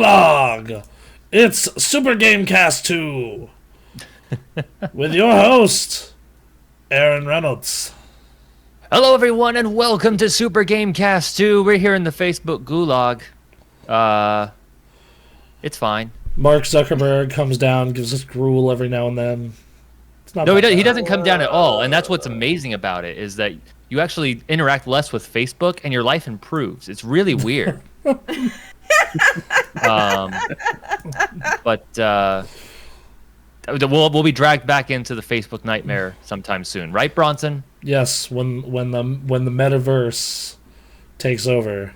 Log. It's Super Gamekast 2 with your host, Aaron Reynolds. Hello, everyone, and welcome to Super Gamecast 2. We're here in the Facebook gulag. It's fine. Mark Zuckerberg comes down, gives us gruel every now and then. It's not No, that he bad. doesn't come down at all, and that's what's amazing about it, is that you actually interact less with Facebook, and your life improves. It's really weird. But we'll be dragged back into the Facebook nightmare sometime soon, right, Bronson? Yes, when the metaverse takes over.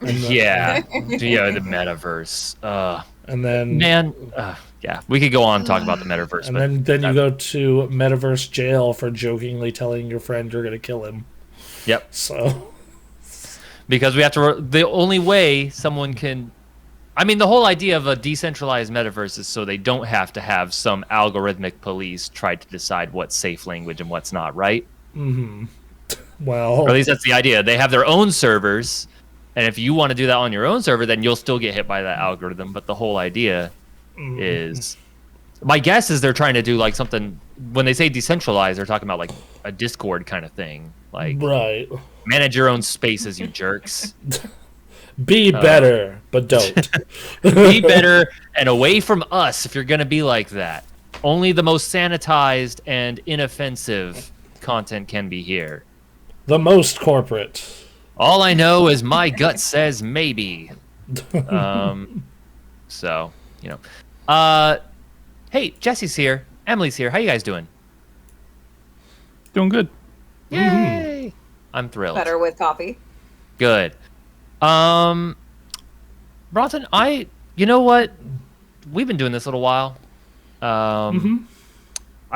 And the, Yeah, the metaverse. And then Yeah, we could go on and talk about the metaverse. And then you go to metaverse jail for jokingly telling your friend you're gonna kill him. Yep. So because we have to. The only way someone can. I mean, the whole idea of a decentralized metaverse is so they don't have to have some algorithmic police try to decide what's safe language and what's not, right? Mm-hmm. Well, or at least that's the idea. They have their own servers, and if you want to do that on your own server, then you'll still get hit by that algorithm. But the whole idea is, my guess is they're trying to do like something. When they say decentralized, they're talking about like a Discord kind of thing, like right. Manage your own spaces, you jerks. Be better, but don't. Be better and away from us if you're going to be like that. Only the most sanitized and inoffensive content can be here. The most corporate. All I know is my gut says maybe. So, you know. Hey, Jesse's here. Emily's here. How you guys doing? Doing good. Yay! I'm thrilled. Better with coffee. Good. Bronson, you know what? We've been doing this a little while. I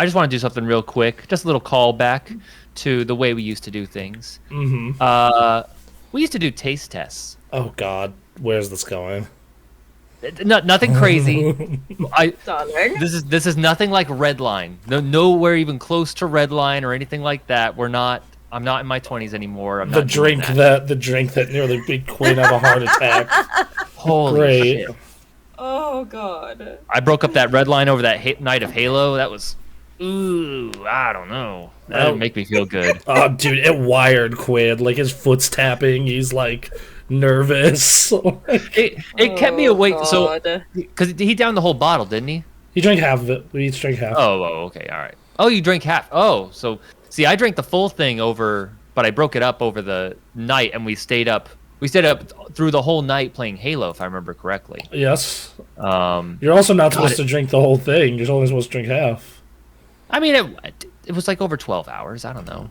just want to do something real quick. Just a little callback to the way we used to do things. We used to do taste tests. Oh God, where's this going? Nothing crazy. Darling. This is nothing like Redline. Nowhere even close to Redline or anything like that. I'm not in my 20s anymore. The drink that nearly made Quinn have a heart attack. Holy shit. Oh God. I broke up that Redline over that night of Halo. That was, I don't know. That didn't make me feel good. Oh, dude, it wired Quinn. Like his foot's tapping. He's like nervous. It kept me awake. God. So, because he downed the whole bottle, didn't he? He drank half of it. We each drank half. Oh, okay, all right. Oh, you drank half. Oh, so see, I drank the full thing but I broke it up over the night, and we stayed up. We stayed up through the whole night playing Halo, if I remember correctly. Yes. You're also not supposed to drink the whole thing. You're only supposed to drink half. I mean, it was like over 12 hours. I don't know.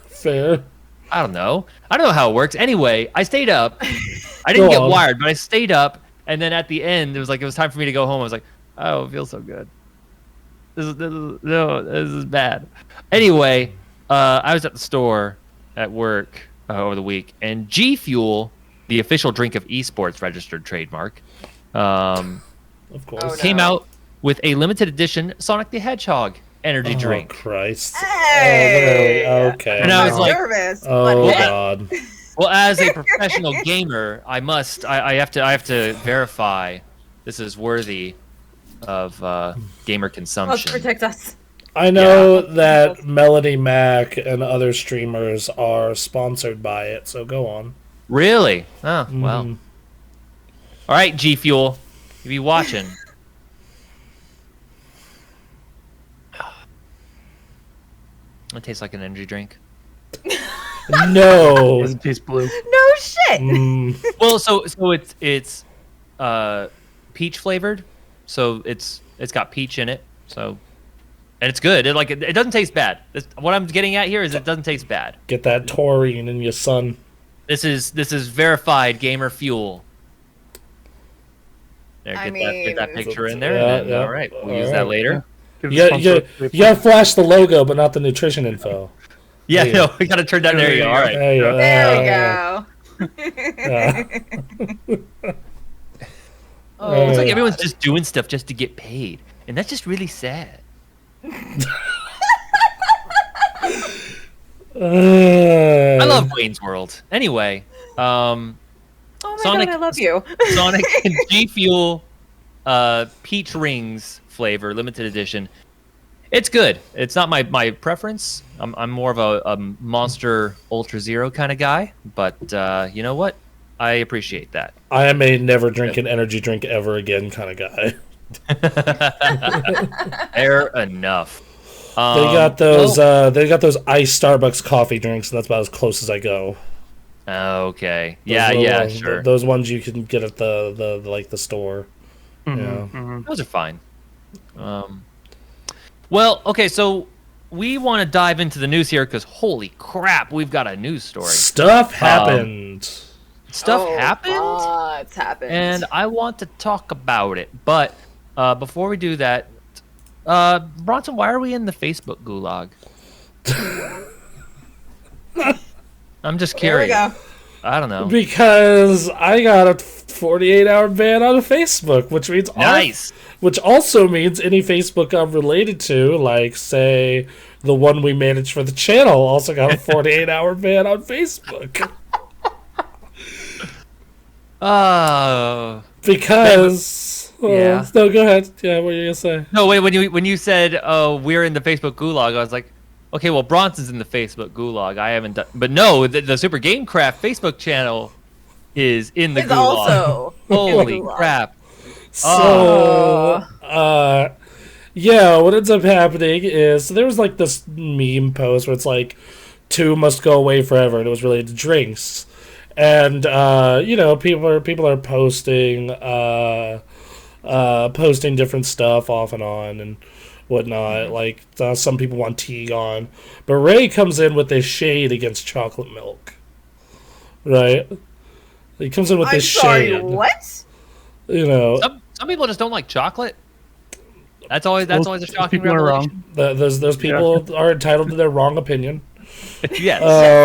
Fair. I don't know how it works. Anyway, I stayed up. I didn't get wired, but I stayed up, and then at the end, it was time for me to go home. I was like, oh, it feels so good. This is bad. Anyway, I was at the store at work over the week, and G Fuel, the official drink of esports registered trademark, of course, came out with a limited edition Sonic the Hedgehog energy drink. Oh Christ! Hey! Oh, really? Okay. And I was like, nervous. oh but God. Well, as a professional gamer, I have to verify this is worthy of gamer Let's consumption. protect us. I know that Melody Mac and other streamers are sponsored by it, so go on. Really? Oh, well. All right, G Fuel, you be watching. It tastes like an energy drink. No. Doesn't taste blue. No shit. Well, so it's peach flavored, so it's got peach in it. So, and it's good. It doesn't taste bad. What I'm getting at here is it doesn't taste bad. Get that taurine in your son. This is verified gamer fuel. There, get that picture in there. Yeah, and then, all right, we'll use that later. You gotta flash the logo, but not the nutrition info. Yeah, no, we gotta turn down. There you go. All right. There we go. It's like everyone's just doing stuff just to get paid, and that's just really sad. I love Wayne's World. Anyway, Oh my Sonic, God, I love you. Sonic and G Fuel, peach rings flavor, limited edition. It's good. It's not my preference. I'm more of a Monster Ultra Zero kind of guy, but you know what? I appreciate that. I am a never drink an energy drink ever again kind of guy. Fair enough. They got those. They got those iced Starbucks coffee drinks, and that's about as close as I go. Okay. Those Yeah. little- Sure. Those ones you can get at the store. Yeah. Those are fine. Well, okay, so we want to dive into the news here because holy crap, we've got a news story. Stuff happened. Stuff happened, It's happened. and I want to talk about it. But before we do that, Bronson, why are we in the Facebook gulag? I'm just Here we curious. go. I don't know. Because I got a 48-hour ban on Facebook, which means Nice. which also means any Facebook I'm related to, like say the one we manage for the channel, also got a 48-hour ban on Facebook. Because Yeah. no, go ahead. Yeah, what are you gonna say? No, wait. When you said, "Oh, we're in the Facebook gulag," I was like, "Okay, well, Bronson's in the Facebook gulag. I haven't done." But no, the Super Gamecraft Facebook channel is in the It's gulag. also Holy gulag. crap! So, yeah, what ends up happening is there was like this meme post where it's like, two must go away forever, and it was related to drinks. And you know, people are posting posting different stuff off and on and whatnot. Like some people want tea gone, but Ray comes in with this shade against chocolate milk, right? He comes in with I'm this sorry, shade. what? You know, Some people just don't like chocolate. That's always a shocking people are revelation. those people are entitled to their wrong opinion. Yes. Yes,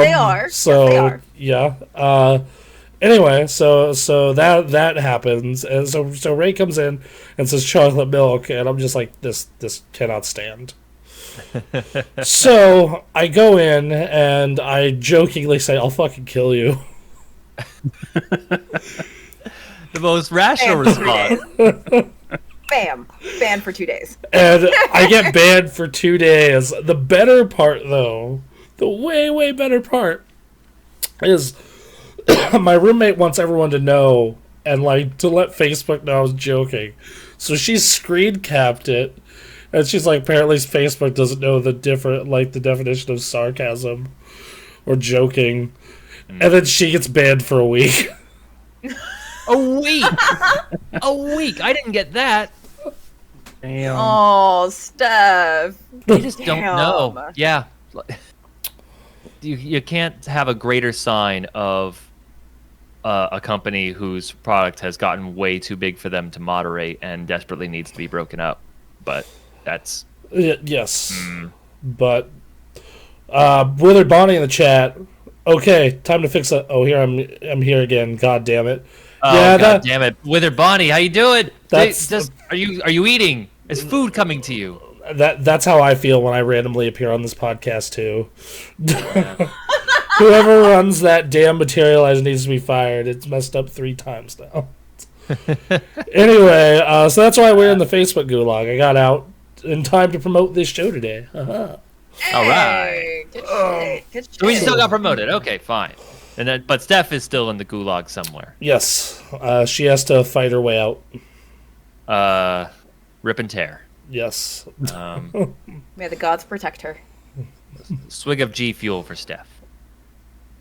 they are. So Yes, they are. yeah. Anyway, so that happens, and so Ray comes in and says chocolate milk, and I'm just like, this cannot stand. So I go in and I jokingly say, "I'll fucking kill you." The most rational response. Bam. Banned for 2 days. And I get banned for 2 days. The better part, though, the way better part, is my roommate wants everyone to know and like to let Facebook know I was joking. So she screen capped it, and she's like, apparently Facebook doesn't know the definition of sarcasm or joking, and then she gets banned for a week. A week. A week. I didn't get that. Damn. Oh, Steph. You just don't know. Damn. Yeah. You can't have a greater sign of a company whose product has gotten way too big for them to moderate and desperately needs to be broken up. But that's... Yes. But Willard Bonnie in the chat. Okay, time to fix it. Oh, here I'm here again. God damn it. Oh, Yeah, God damn it. Wither Bonnie, how you doing? That's- Are you eating? Is food coming to you? That's how I feel when I randomly appear on this podcast too. Whoever runs that damn Materialize needs to be fired. It's messed up 3 times now. Anyway, so that's why we're in the Facebook gulag. I got out in time to promote this show today. Uh-huh. All right. Hey, good shit. Good So we shit. still got promoted. Okay, fine. And then, but Steph is still in the gulag somewhere. Yes, she has to fight her way out. Rip and tear. Yes. May the gods protect her. Swig of G Fuel for Steph.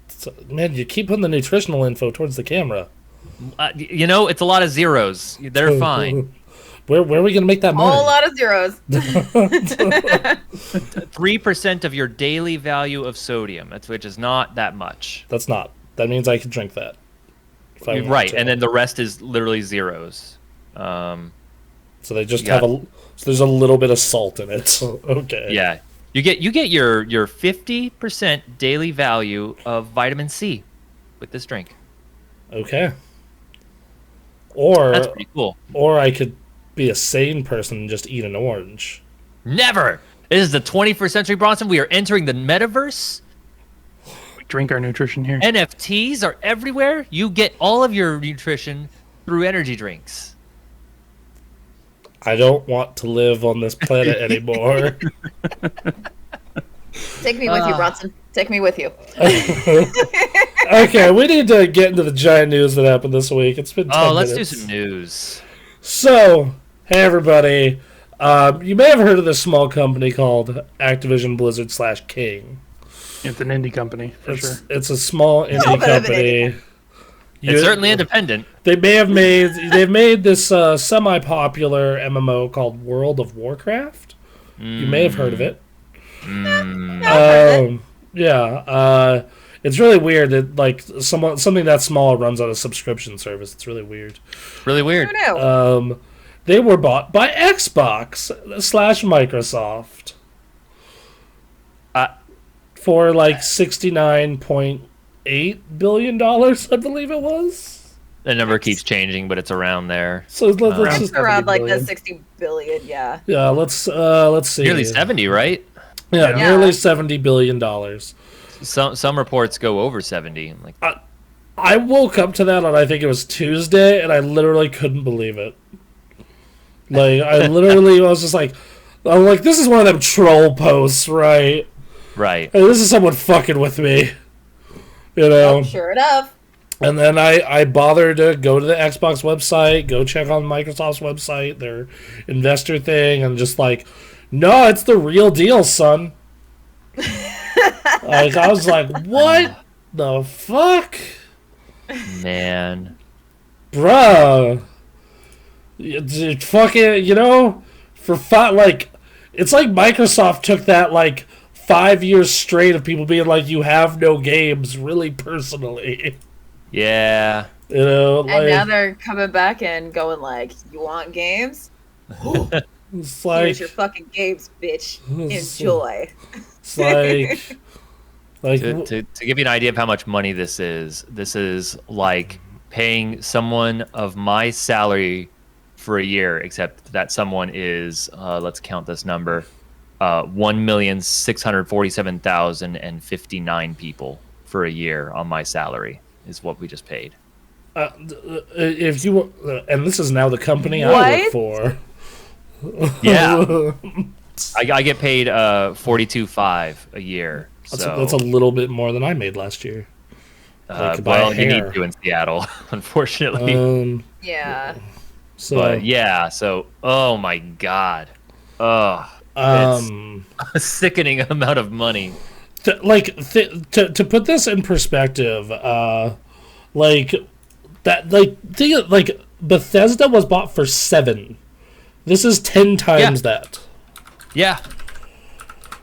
So, man, you keep putting the nutritional info towards the camera. You know, it's a lot of zeros. They're fine. Where are we gonna make that money? Whole lot of zeros. 3% of your daily value of sodium, which is not that much. That's not. That means I can drink that. if I want Right, to. and then the rest is literally zeros. So they just Yeah. have so there's a little bit of salt in it. Okay. Yeah, you get your 50% daily value of vitamin C with this drink. Okay. Or That's pretty cool. or I could be a sane person and just eat an orange. Never. This is the 21st century, Bronson. We are entering the metaverse. drink our nutrition here. NFTs are everywhere. You get all of your nutrition through energy drinks. I don't want to live on this planet anymore. Take me with you, Bronson. Take me with you. Okay, we need to get into the giant news that happened this week. It's been 10 let's minutes. do some news. So, hey everybody. You may have heard of this small company called Activision Blizzard / King. It's an indie company, for sure. It's a small indie bit of an company. It's certainly independent. They've made this semi-popular MMO called World of Warcraft. You may have heard of it. Yeah. It's really weird that like something that small runs on a subscription service. It's really weird. Really weird. Who knew? They were bought by Xbox / Microsoft for like $69.8 billion, I believe it was. The number keeps changing, but it's around there. So let's It's just around like the billion. 60 billion, yeah. yeah, let's see. Nearly 70, right? Yeah, Yeah. nearly $70 billion. Some reports go over 70. Like I woke up to that on I think it was Tuesday, and I literally couldn't believe it. Like I was just like, I'm like, this is one of them troll posts, right? right. Hey, this is someone fucking with me, you know. Sure enough. And then I bothered to go to the Xbox website, go check on Microsoft's website, their investor thing, and just like, no, it's the real deal, son. Like I was like, what the fuck, Man. bruh? It's fucking, you know, like, it's like Microsoft took that like 5 years straight of people being like, you have no games, really personally. Yeah. You know, And like now they're coming back and going like, you want games? it's like Here's your fucking games, bitch. Enjoy. it's like To give you an idea of how much money this is like paying someone of my salary for a year, except that someone is, let's count this number, 1,647,059 people for a year on my salary is what we just paid. if you and this is now the company I work What? for. Yeah. I get paid $42.5 a year. That's a little bit more than I made last year. Like, by well, a you need hair. to in Seattle, unfortunately. Yeah. So But yeah, so oh my god, it's a sickening amount of money. to put this in perspective, like that, like Bethesda was bought for 7. This is 10 times that. Yeah,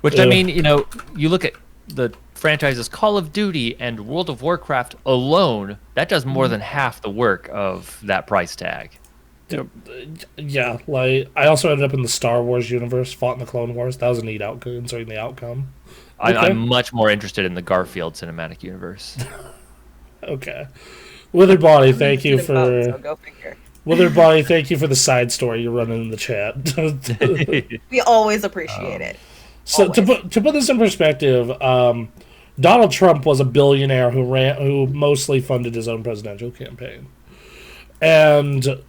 which I mean, you know, you look at the franchises Call of Duty and World of Warcraft alone, that does more than half the work of that price tag. Yeah, like I also ended up in the Star Wars universe, fought in the Clone Wars. That was a neat outcome, considering the outcome. Okay. I'm much more interested in the Garfield cinematic universe. Okay, Withered Body, thank you So for go figure. Withered Body. Thank you for the side story you're running in the chat. We always appreciate it. So to put this in perspective, Donald Trump was a billionaire who mostly funded his own presidential campaign, and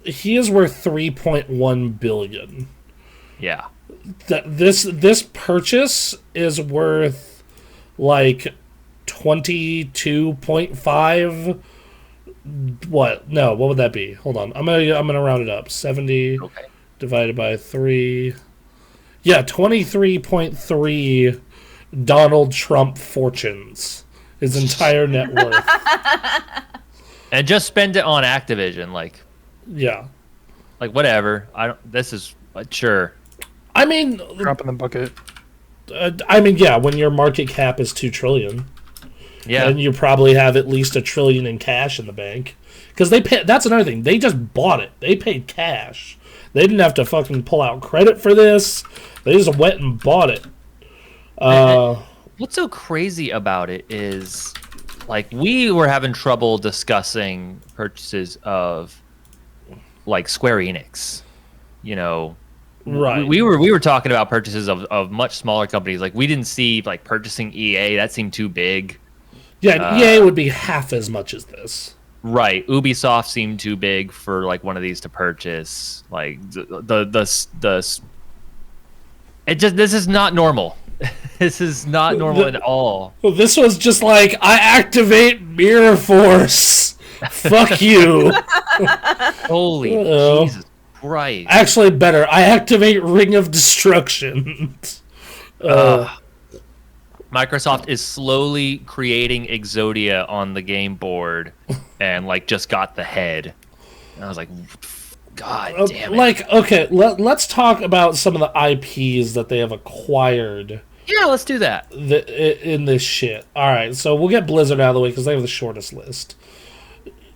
he is worth $3.1 billion. Yeah. That this purchase is worth like 22.5. What? No, what would that be? Hold on, I'm gonna round it up. 70 Okay. divided by 3. Yeah, 23.3 Donald Trump fortunes. His entire net worth. And just spend it on Activision, like Yeah. whatever. I don't. This is sure. I mean, Drop in the bucket. yeah. When your market cap is $2 trillion, Yeah. and you probably have at least $1 trillion in cash in the bank, because they pay. That's another thing. They just bought it. They paid cash. They didn't have to fucking pull out credit for this. They just went and bought it. What's so crazy about it is, like, we were having trouble discussing purchases of, like, Square Enix. You know, Right. we were talking about purchases of much smaller companies. Like we didn't see like purchasing EA. That seemed too big. Yeah, EA would be half as much as this. Right. Ubisoft seemed too big for like one of these to purchase. Like this is not normal. This is not normal at all. Well, this was just like, I activate Mirror Force. Fuck you. Holy Jesus Christ. Actually, better. I activate Ring of Destruction. Microsoft is slowly creating Exodia on the game board and like just got the head. And I was like, God damn it. Like, okay, let's talk about some of the IPs that they have acquired. Yeah, let's do that. In this shit. Alright, so we'll get Blizzard out of the way because they have the shortest list.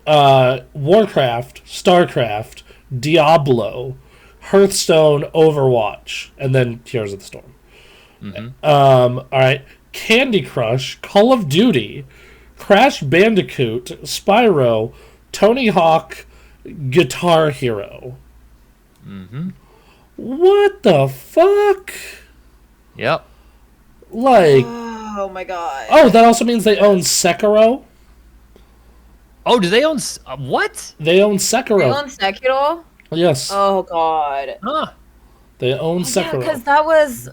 Warcraft, StarCraft, Diablo, Hearthstone, Overwatch, and then Heroes of the Storm. Alright, Candy Crush, Call of Duty, Crash Bandicoot, Spyro, Tony Hawk, Guitar Hero. What the fuck? Yep. Like, Oh my god. oh, that also means they own Sekiro. Oh, do they own what? They own Sekiro. They own Sekiro? Yes, Oh god. Huh. they own Yeah, Sekiro. because that was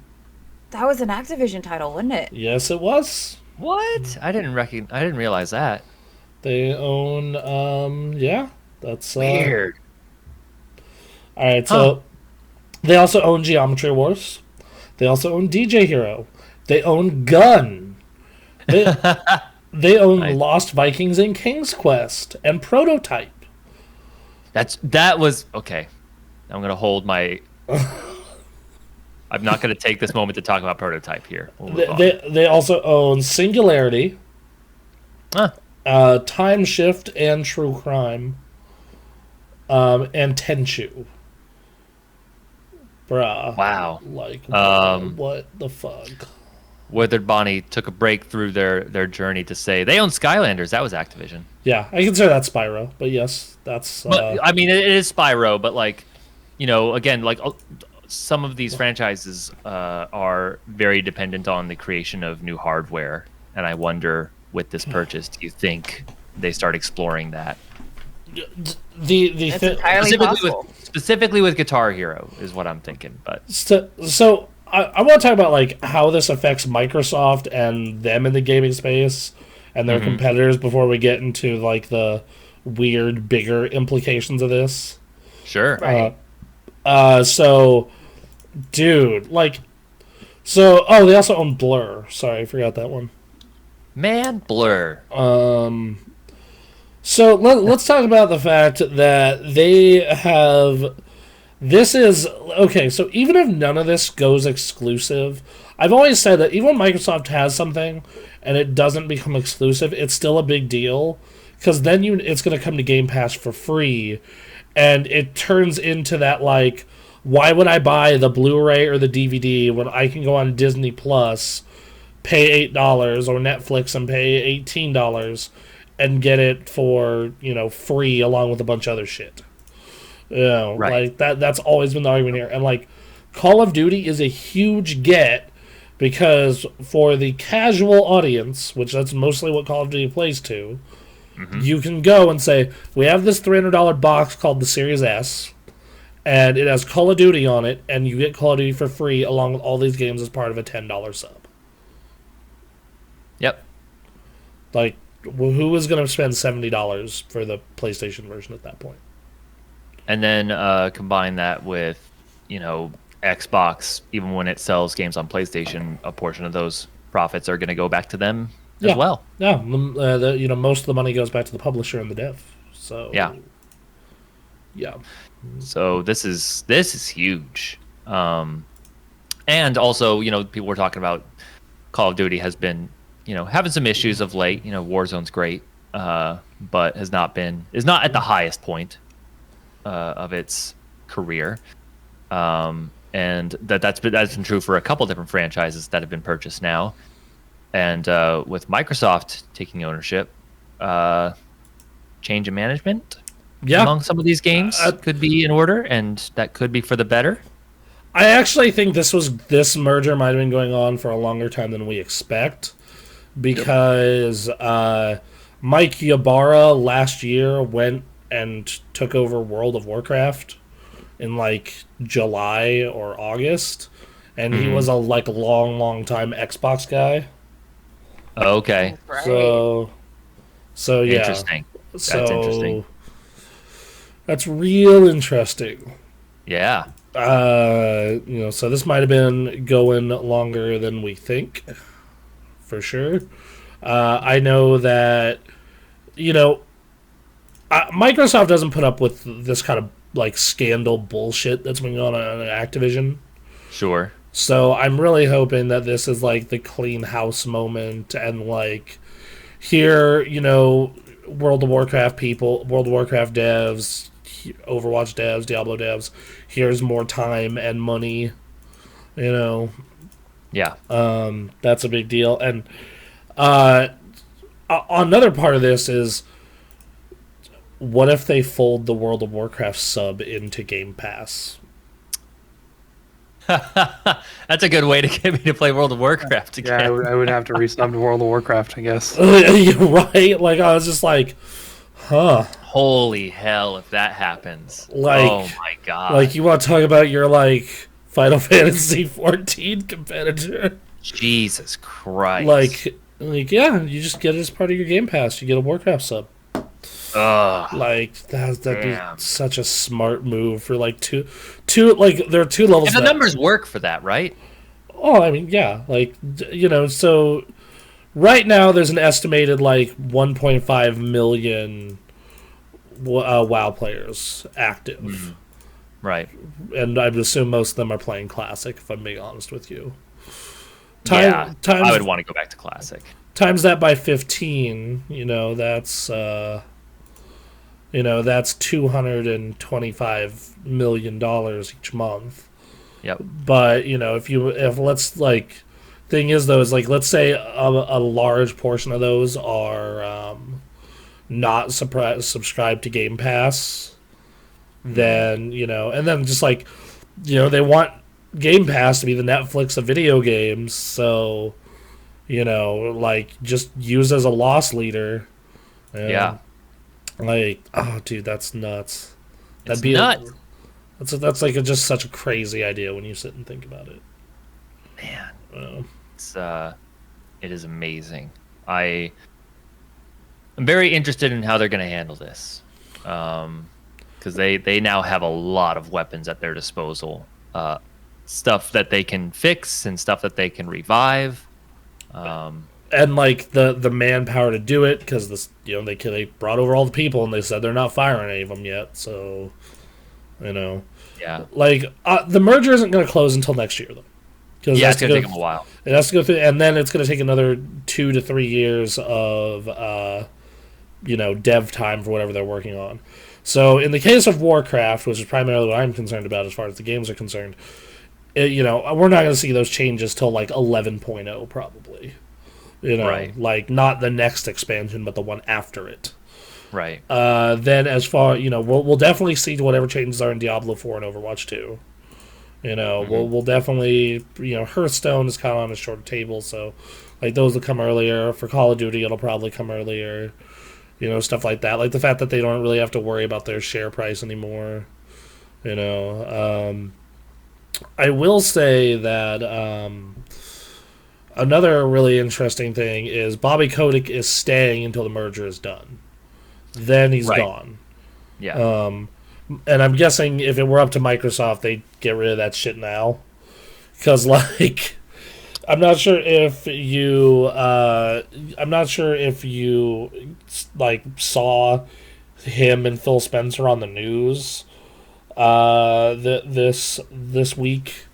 an Activision title, wasn't it? Yes, it was. What? I didn't realize that. They own. Yeah, that's Weird. All right, so they also own Geometry Wars. They also own DJ Hero. They own Gun. They own Nice. Lost Vikings and King's Quest and Prototype. That was okay. I'm gonna hold my. I'm not gonna take this moment to talk about Prototype here. We'll move on. They also own Singularity, Time Shift and True Crime, and Tenchu. Bruh. Wow. Like, what the fuck? Withered Bonnie took a break through their journey to say they own Skylanders. That was Activision. Yeah, I consider that Spyro, but yes, that's. But I mean, it is Spyro, but like, you know, again, like some of these franchises are very dependent on the creation of new hardware, and I wonder with this purchase, do you think they start exploring that? It's entirely possible. Specifically with Guitar Hero is what I'm thinking. But so I want to talk about like how this affects Microsoft and them in the gaming space and their competitors before we get into like the weird bigger implications of this. sure. Right. So, dude, like, so they also own Blur. Sorry, I forgot that one. Man, Blur. So let's talk about the fact that they have. This is okay. So even if none of this goes exclusive, I've always said that even when Microsoft has something and it doesn't become exclusive, it's still a big deal because then it's going to come to Game Pass for free, and it turns into that like, why would I buy the Blu-ray or the DVD when I can go on Disney Plus, pay $8 or Netflix and pay $18 and get it for, free along with a bunch of other shit. Right. Like that's always been the argument here. And like Call of Duty is a huge get because for the casual audience, which that's mostly what Call of Duty plays to, you can go and say, we have this $300 box called the Series S, and it has Call of Duty on it, and you get Call of Duty for free along with all these games as part of a $10 sub. Yep. Like, who was going to spend $70 for the PlayStation version at that point? And then combine that with, Xbox. Even when it sells games on PlayStation, a portion of those profits are going to go back to them as well. Yeah, most of the money goes back to the publisher and the dev. So Yeah. Yeah. So this is huge. And also, people were talking about Call of Duty has been, having some issues of late. Warzone's great, but is not at the highest point of its career. And that's been true for a couple different franchises that have been purchased now. And with Microsoft taking ownership, change of management among some of these games could be in order, and that could be for the better. I actually think this merger might have been going on for a longer time than we expect, because Mike Ybarra last year went and took over World of Warcraft in like July or August, and he was a like long time Xbox guy. Okay. Right. So yeah. Interesting. That's So interesting. that's real interesting. Yeah. So this might have been going longer than we think, for sure. I know that, Microsoft doesn't put up with this kind of like scandal bullshit that's been going on Activision. Sure. So I'm really hoping that this is like the clean house moment, and like here, World of Warcraft people, World of Warcraft devs, Overwatch devs, Diablo devs, here's more time and money, Yeah. that's a big deal. And another part of this is, what if they fold the World of Warcraft sub into Game Pass? That's a good way to get me to play World of Warcraft again. Yeah, I would have to resub to World of Warcraft, I guess. Right? Like, I was just like, huh. Holy hell, if that happens. Like, oh my god. Like, you want to talk about your, like, Final Fantasy 14 competitor? Jesus Christ. Like, yeah, you just get it as part of your Game Pass. You get a Warcraft sub. Ugh. Like, that'd Damn. be such a smart move for, like, two like, there are two levels And of the that. numbers work for that, right? Oh, I mean, yeah. Like, so right now there's an estimated, like, 1.5 million WoW players active. Right. And I would assume most of them are playing Classic, if I'm being honest with you. I would want to go back to Classic. Times that by 15, that's $225 million each month. Yep. But thing is though, is like, let's say a large portion of those are not subscribed to Game Pass, then and then just like they want Game Pass to be the Netflix of video games, so like, just use as a loss leader. Yeah. Like, oh, dude, that's nuts. It's nuts. That's like just such a crazy idea when you sit and think about it. Man, it is amazing. I'm very interested in how they're going to handle this, because they now have a lot of weapons at their disposal, stuff that they can fix and stuff that they can revive. And like the manpower to do it, because this they brought over all the people and they said they're not firing any of them yet. So Yeah. like the merger isn't going to close until next year though. Yeah, it's going to take them a while. It has to go through, and then it's going to take another 2 to 3 years of dev time for whatever they're working on. So in the case of Warcraft, which is primarily what I'm concerned about as far as the games are concerned, we're not going to see those changes till like 11.0 probably. Right. Like, not the next expansion, but the one after it. Right. Then as far, we'll definitely see whatever changes are in Diablo 4 and Overwatch 2. We'll definitely, Hearthstone is kind of on a shorter table, so like those will come earlier. For Call of Duty, it'll probably come earlier. Stuff like that. Like the fact that they don't really have to worry about their share price anymore. I will say that another really interesting thing is Bobby Kotick is staying until the merger is done. Then he's gone. Yeah. And I'm guessing if it were up to Microsoft, they'd get rid of that shit now. Because, like, I'm not sure if you like saw him and Phil Spencer on the news this week.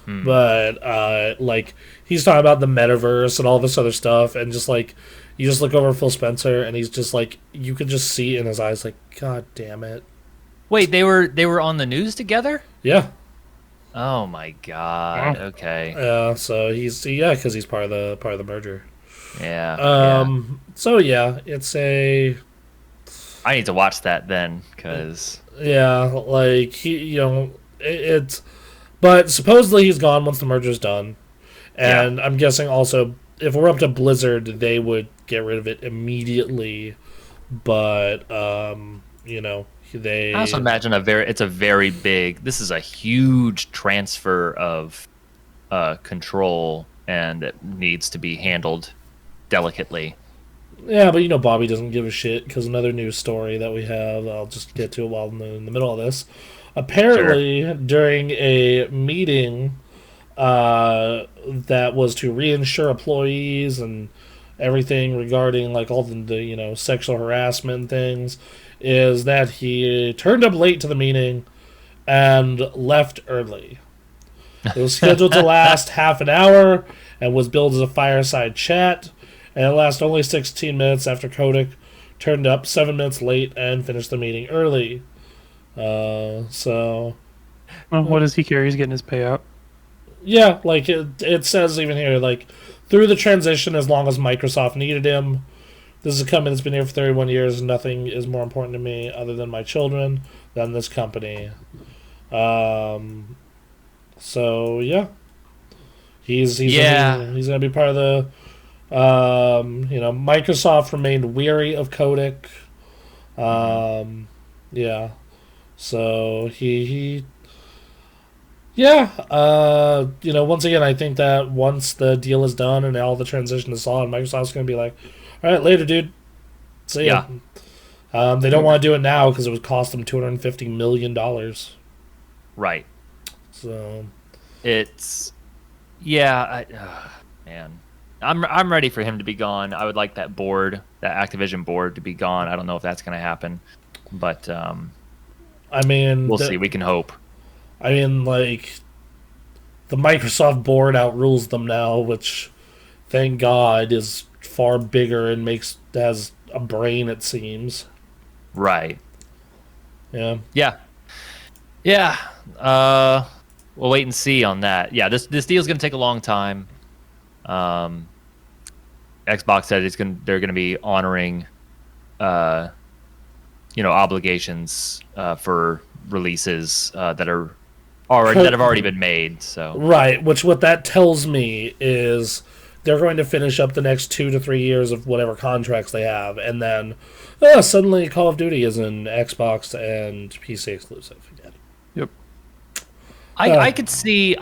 But like, he's talking about the metaverse and all this other stuff, and just like, you just look over at Phil Spencer and he's just like, you could just see in his eyes like, God damn it. Wait, they were on the news together? Yeah. Oh my god. Okay. Yeah. So because he's part of the merger. Yeah. So yeah, it's a. I need to watch that then, because. Yeah, like it's. But supposedly he's gone once the merger's done. And I'm guessing also, if we're up to Blizzard, they would get rid of it immediately. But, they... I also imagine it's a very big... This is a huge transfer of control, and it needs to be handled delicately. Yeah, but Bobby doesn't give a shit, because another news story that we have, I'll just get to it while in the middle of this. Apparently, during a meeting that was to reinsure employees and everything regarding like all the sexual harassment things, is that he turned up late to the meeting and left early. It was scheduled to last half an hour and was billed as a fireside chat, and it lasted only 16 minutes after Kottick turned up 7 minutes late and finished the meeting early. Well, what does he care? He's getting his payout. Yeah, like it says even here, like, through the transition, as long as Microsoft needed him. This is a company that's been here for 31 years. Nothing is more important to me other than my children than this company. So yeah, he's gonna be part of the. Microsoft remained weary of Kottick. Yeah, so he. Yeah, once again, I think that once the deal is done and all the transition is on, Microsoft's going to be like, all right, later, dude. See ya. They don't want to do it now because it would cost them $250 million. Right. So. It's... Yeah, man. I'm ready for him to be gone. I would like that Activision board to be gone. I don't know if that's going to happen. But, I mean... We'll see. We can hope. I mean, like, the Microsoft board outrules them now, which, thank God, is far bigger and has a brain, it seems. Right. Yeah. Yeah. Yeah. We'll wait and see on that. Yeah, this deal's going to take a long time. Xbox said they're going to be honoring, obligations for releases that have already been made. So right, what that tells me is they're going to finish up the next 2 to 3 years of whatever contracts they have, and then suddenly Call of Duty is an Xbox and PC exclusive again. Yep. I could see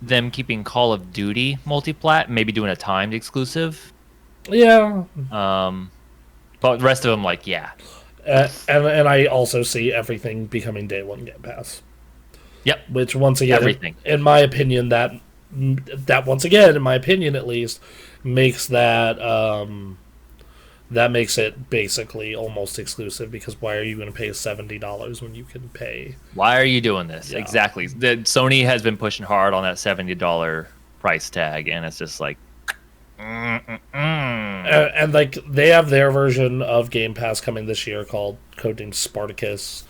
them keeping Call of Duty multiplat, maybe doing a timed exclusive. Yeah. But the rest of them, like, yeah. And I also see everything becoming day one Game Pass. Yep. Which once again, everything. In my opinion, that once again, in my opinion at least, makes that makes it basically almost exclusive, because why are you going to pay $70 when you can pay? Why are you doing this? Yeah. Exactly. Sony has been pushing hard on that $70 price tag, and it's just like, and like they have their version of Game Pass coming this year called codenamed Spartacus,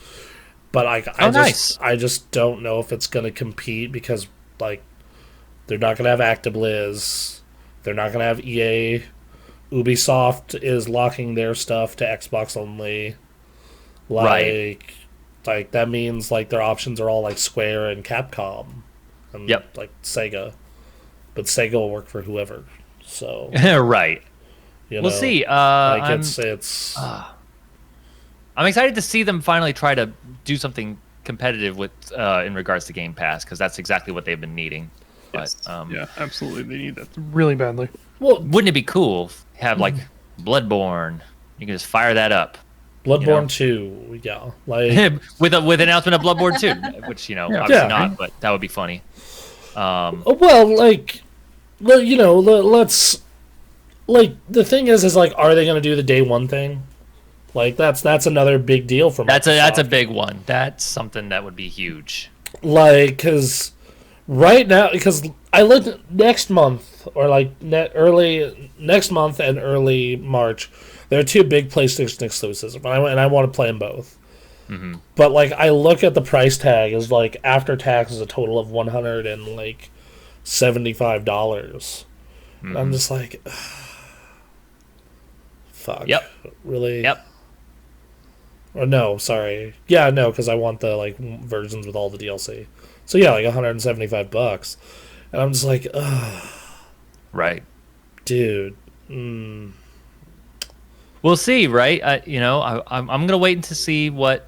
but I just don't know if it's going to compete, because like they're not going to have Blizz, they're not going to have EA. Ubisoft is locking their stuff to Xbox only. Like that means like their options are all like Square and Capcom, and like Sega, but Sega will work for whoever. So right, we'll see. I'm excited to see them finally try to do something competitive with in regards to Game Pass, because that's exactly what they've been needing. Yes. But, yeah, absolutely, they need that really badly. Well, wouldn't it be cool? Have like Bloodborne, you can just fire that up. Bloodborne 2, yeah, like with announcement of Bloodborne 2, which obviously not, but that would be funny. Well, like, let's like the thing is like, are they going to do the day one thing? Like that's another big deal for Microsoft. That's a big one. That's something that would be huge. Like, because right now, because I looked next month, or like early next month and early March, there are 2 big PlayStation exclusives, and I want to play them both. Mm-hmm. But like I look at the price tag, is like after tax is a total of $175. Mm-hmm. I'm just like, fuck. Yep. Really? Yep. Or no, sorry. Yeah, no, because I want the like versions with all the DLC. So yeah, like $175, and I'm just like, ugh, Right. dude. We'll see, right? I'm gonna wait to see what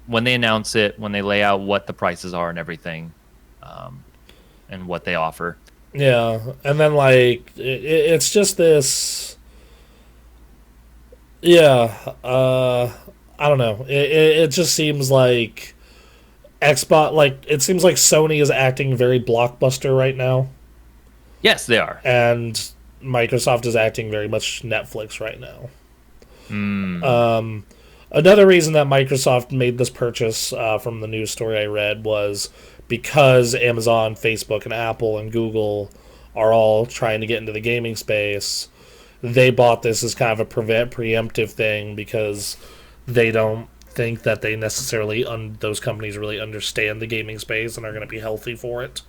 when they announce it, when they lay out what the prices are and everything, and what they offer. Yeah, and then like it's just this. Yeah, I don't know. It just seems like Xbox, like it seems like Sony is acting very blockbuster right now, Yes, they are. and Microsoft is acting very much Netflix right now. Another reason that Microsoft made this purchase, from the news story I read, was because Amazon, Facebook, and Apple and Google are all trying to get into the gaming space. They bought this as kind of a preemptive thing because they don't think that they necessarily those companies really understand the gaming space and are going to be healthy for it.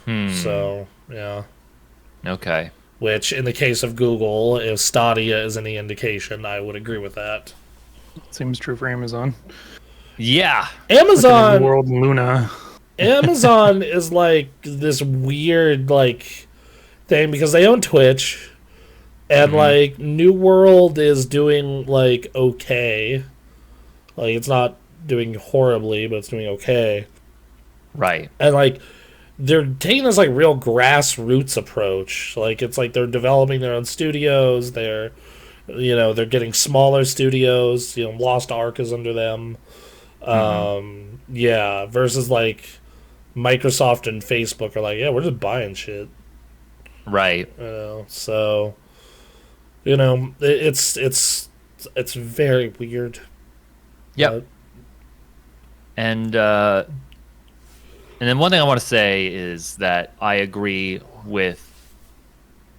So yeah. Okay. Which, in the case of Google, if Stadia is any indication, I would agree with that. Seems true for Amazon. Yeah. Amazon World Luna. Amazon is like this weird like thing because they own Twitch, and like New World is doing like okay. Like it's not doing horribly, but it's doing okay. Right. And like they're taking this like real grassroots approach. Like it's like they're developing their own studios. They're getting smaller studios. Lost Ark is under them. Yeah, versus like Microsoft and Facebook are like, yeah, we're just buying shit. Right. So it's very weird. Yep. And then one thing I want to say is that I agree with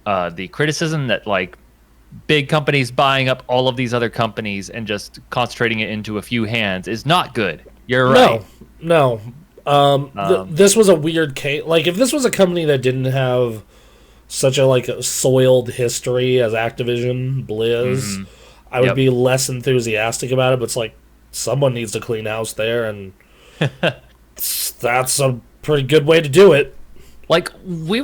the criticism that like big companies buying up all of these other companies and just concentrating it into a few hands is not good. You're right. No. This was a weird case. Like, if this was a company that didn't have such a like soiled history as Activision, Blizz, I would be less enthusiastic about it. But it's like someone needs to clean house there, and that's a pretty good way to do it. Like we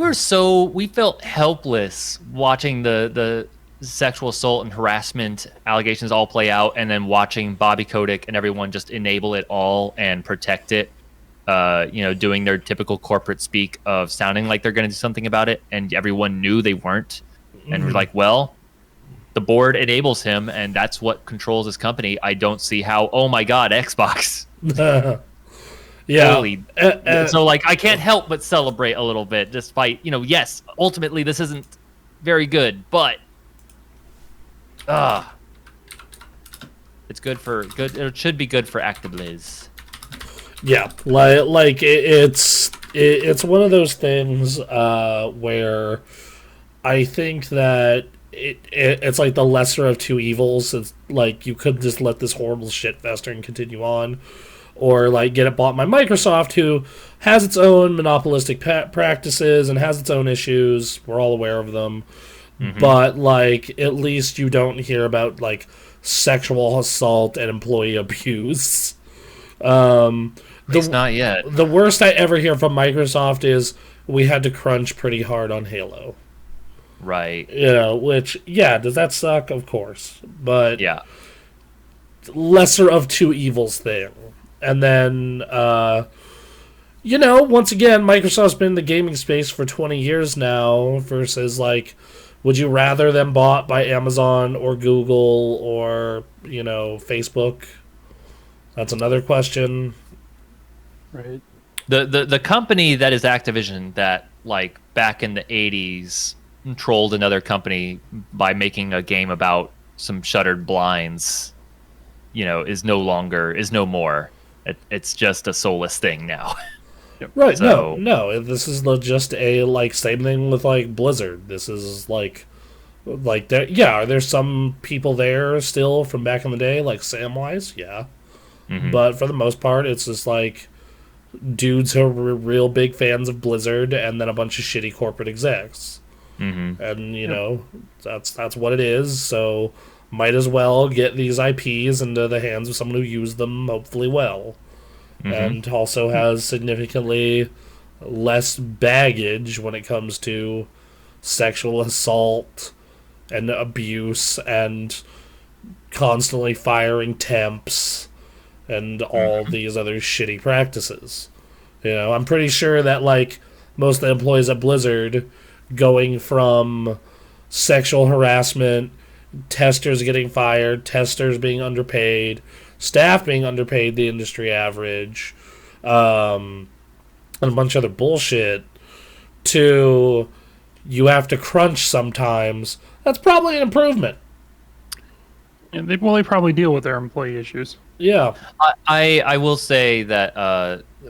felt helpless watching the sexual assault and harassment allegations all play out, and then watching Bobby Kotick and everyone just enable it all and protect it. Doing their typical corporate speak of sounding like they're going to do something about it, and everyone knew they weren't. And we're like, well, the board enables him, and that's what controls his company. I don't see how. Oh my God, Xbox. Yeah. Holy. So like, I can't help but celebrate a little bit, despite yes, ultimately this isn't very good, but it's good for good. It should be good for Activision. Yeah, like it's one of those things where I think that it's like the lesser of two evils. It's like you could just let this horrible shit fester and continue on, or like get it bought by Microsoft, who has its own monopolistic practices and has its own issues. We're all aware of them, but like at least you don't hear about like sexual assault and employee abuse. Not yet. The worst I ever hear from Microsoft is we had to crunch pretty hard on Halo. Right. Which, yeah, does that suck? Of course. But yeah, lesser of two evils there. And then, once again, Microsoft's been in the gaming space for 20 years now versus, like, would you rather them bought by Amazon or Google or, Facebook? That's another question. Right. The company that is Activision that like back in the 80s trolled another company by making a game about some shuttered blinds, is no more. It's just a soulless thing now. Right. So, no. This is just a like same thing with like Blizzard. This is like there. Yeah, are there some people there still from back in the day, like Samwise? Yeah. But for the most part, it's just like dudes who are real big fans of Blizzard, and then a bunch of shitty corporate execs. And that's what it is. So might as well get these IPs into the hands of someone who used them hopefully well, and also has significantly less baggage when it comes to sexual assault and abuse and constantly firing temps and all these other shitty practices. I'm pretty sure that like most of the employees at Blizzard, going from sexual harassment, testers getting fired, testers being underpaid, staff being underpaid the industry average, and a bunch of other bullshit, to you have to crunch sometimes, that's probably an improvement. Yeah, they probably deal with their employee issues. Yeah. I will say that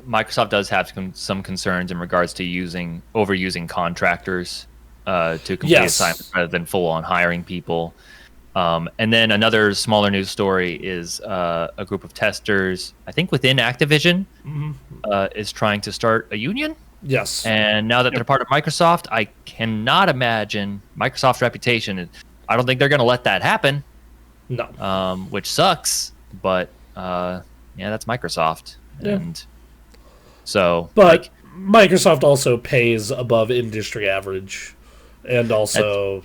Microsoft does have some concerns in regards to overusing contractors to complete assignments rather than full-on hiring people. And then another smaller news story is a group of testers, I think within Activision, is trying to start a union. Yes. And now that they're part of Microsoft, I cannot imagine Microsoft's reputation. I don't think they're going to let that happen. No. Which sucks, but that's Microsoft. Yeah. And so, but Microsoft also pays above industry average, and also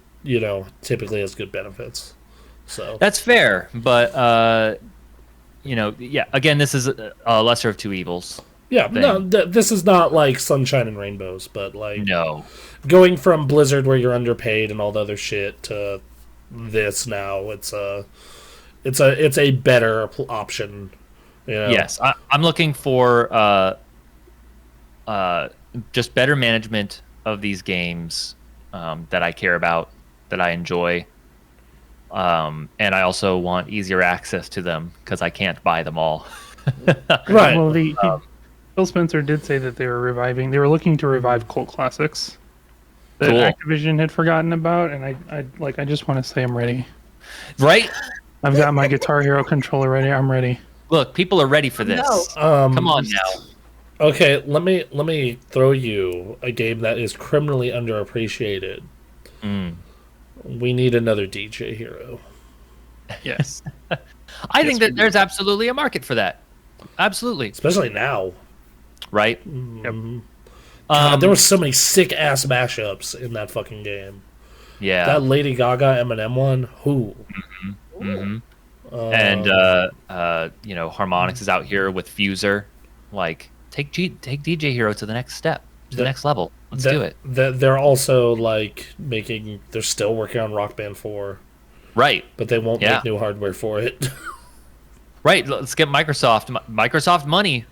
typically has good benefits. So that's fair, but again, this is a lesser of two evils. Yeah, no, this is not like sunshine and rainbows, but like going from Blizzard where you're underpaid and all the other shit to this now, it's a better option. Yes, I'm looking for just better management of these games that I care about, that I enjoy, and I also want easier access to them because I can't buy them all. Right. Well, Phil Spencer did say that they were looking to revive cult classics that Activision had forgotten about, and I just want to say I'm ready. Right? I've got my Guitar Hero controller ready. I'm ready. Look, people are ready for this. No. Come on now. Okay, let me throw you a game that is criminally underappreciated. We need another DJ Hero. Yes. I think that there's absolutely a market for that. Absolutely. Especially now. Right? Yep. God, there were so many sick-ass mashups in that fucking game. Yeah. That Lady Gaga Eminem one, who? And, Harmonix is out here with Fuser. Like, take DJ Hero to the next step, to the next level. Let's do it. They're also, like, they're still working on Rock Band 4. Right. But they won't make new hardware for it. Right. Let's get Microsoft money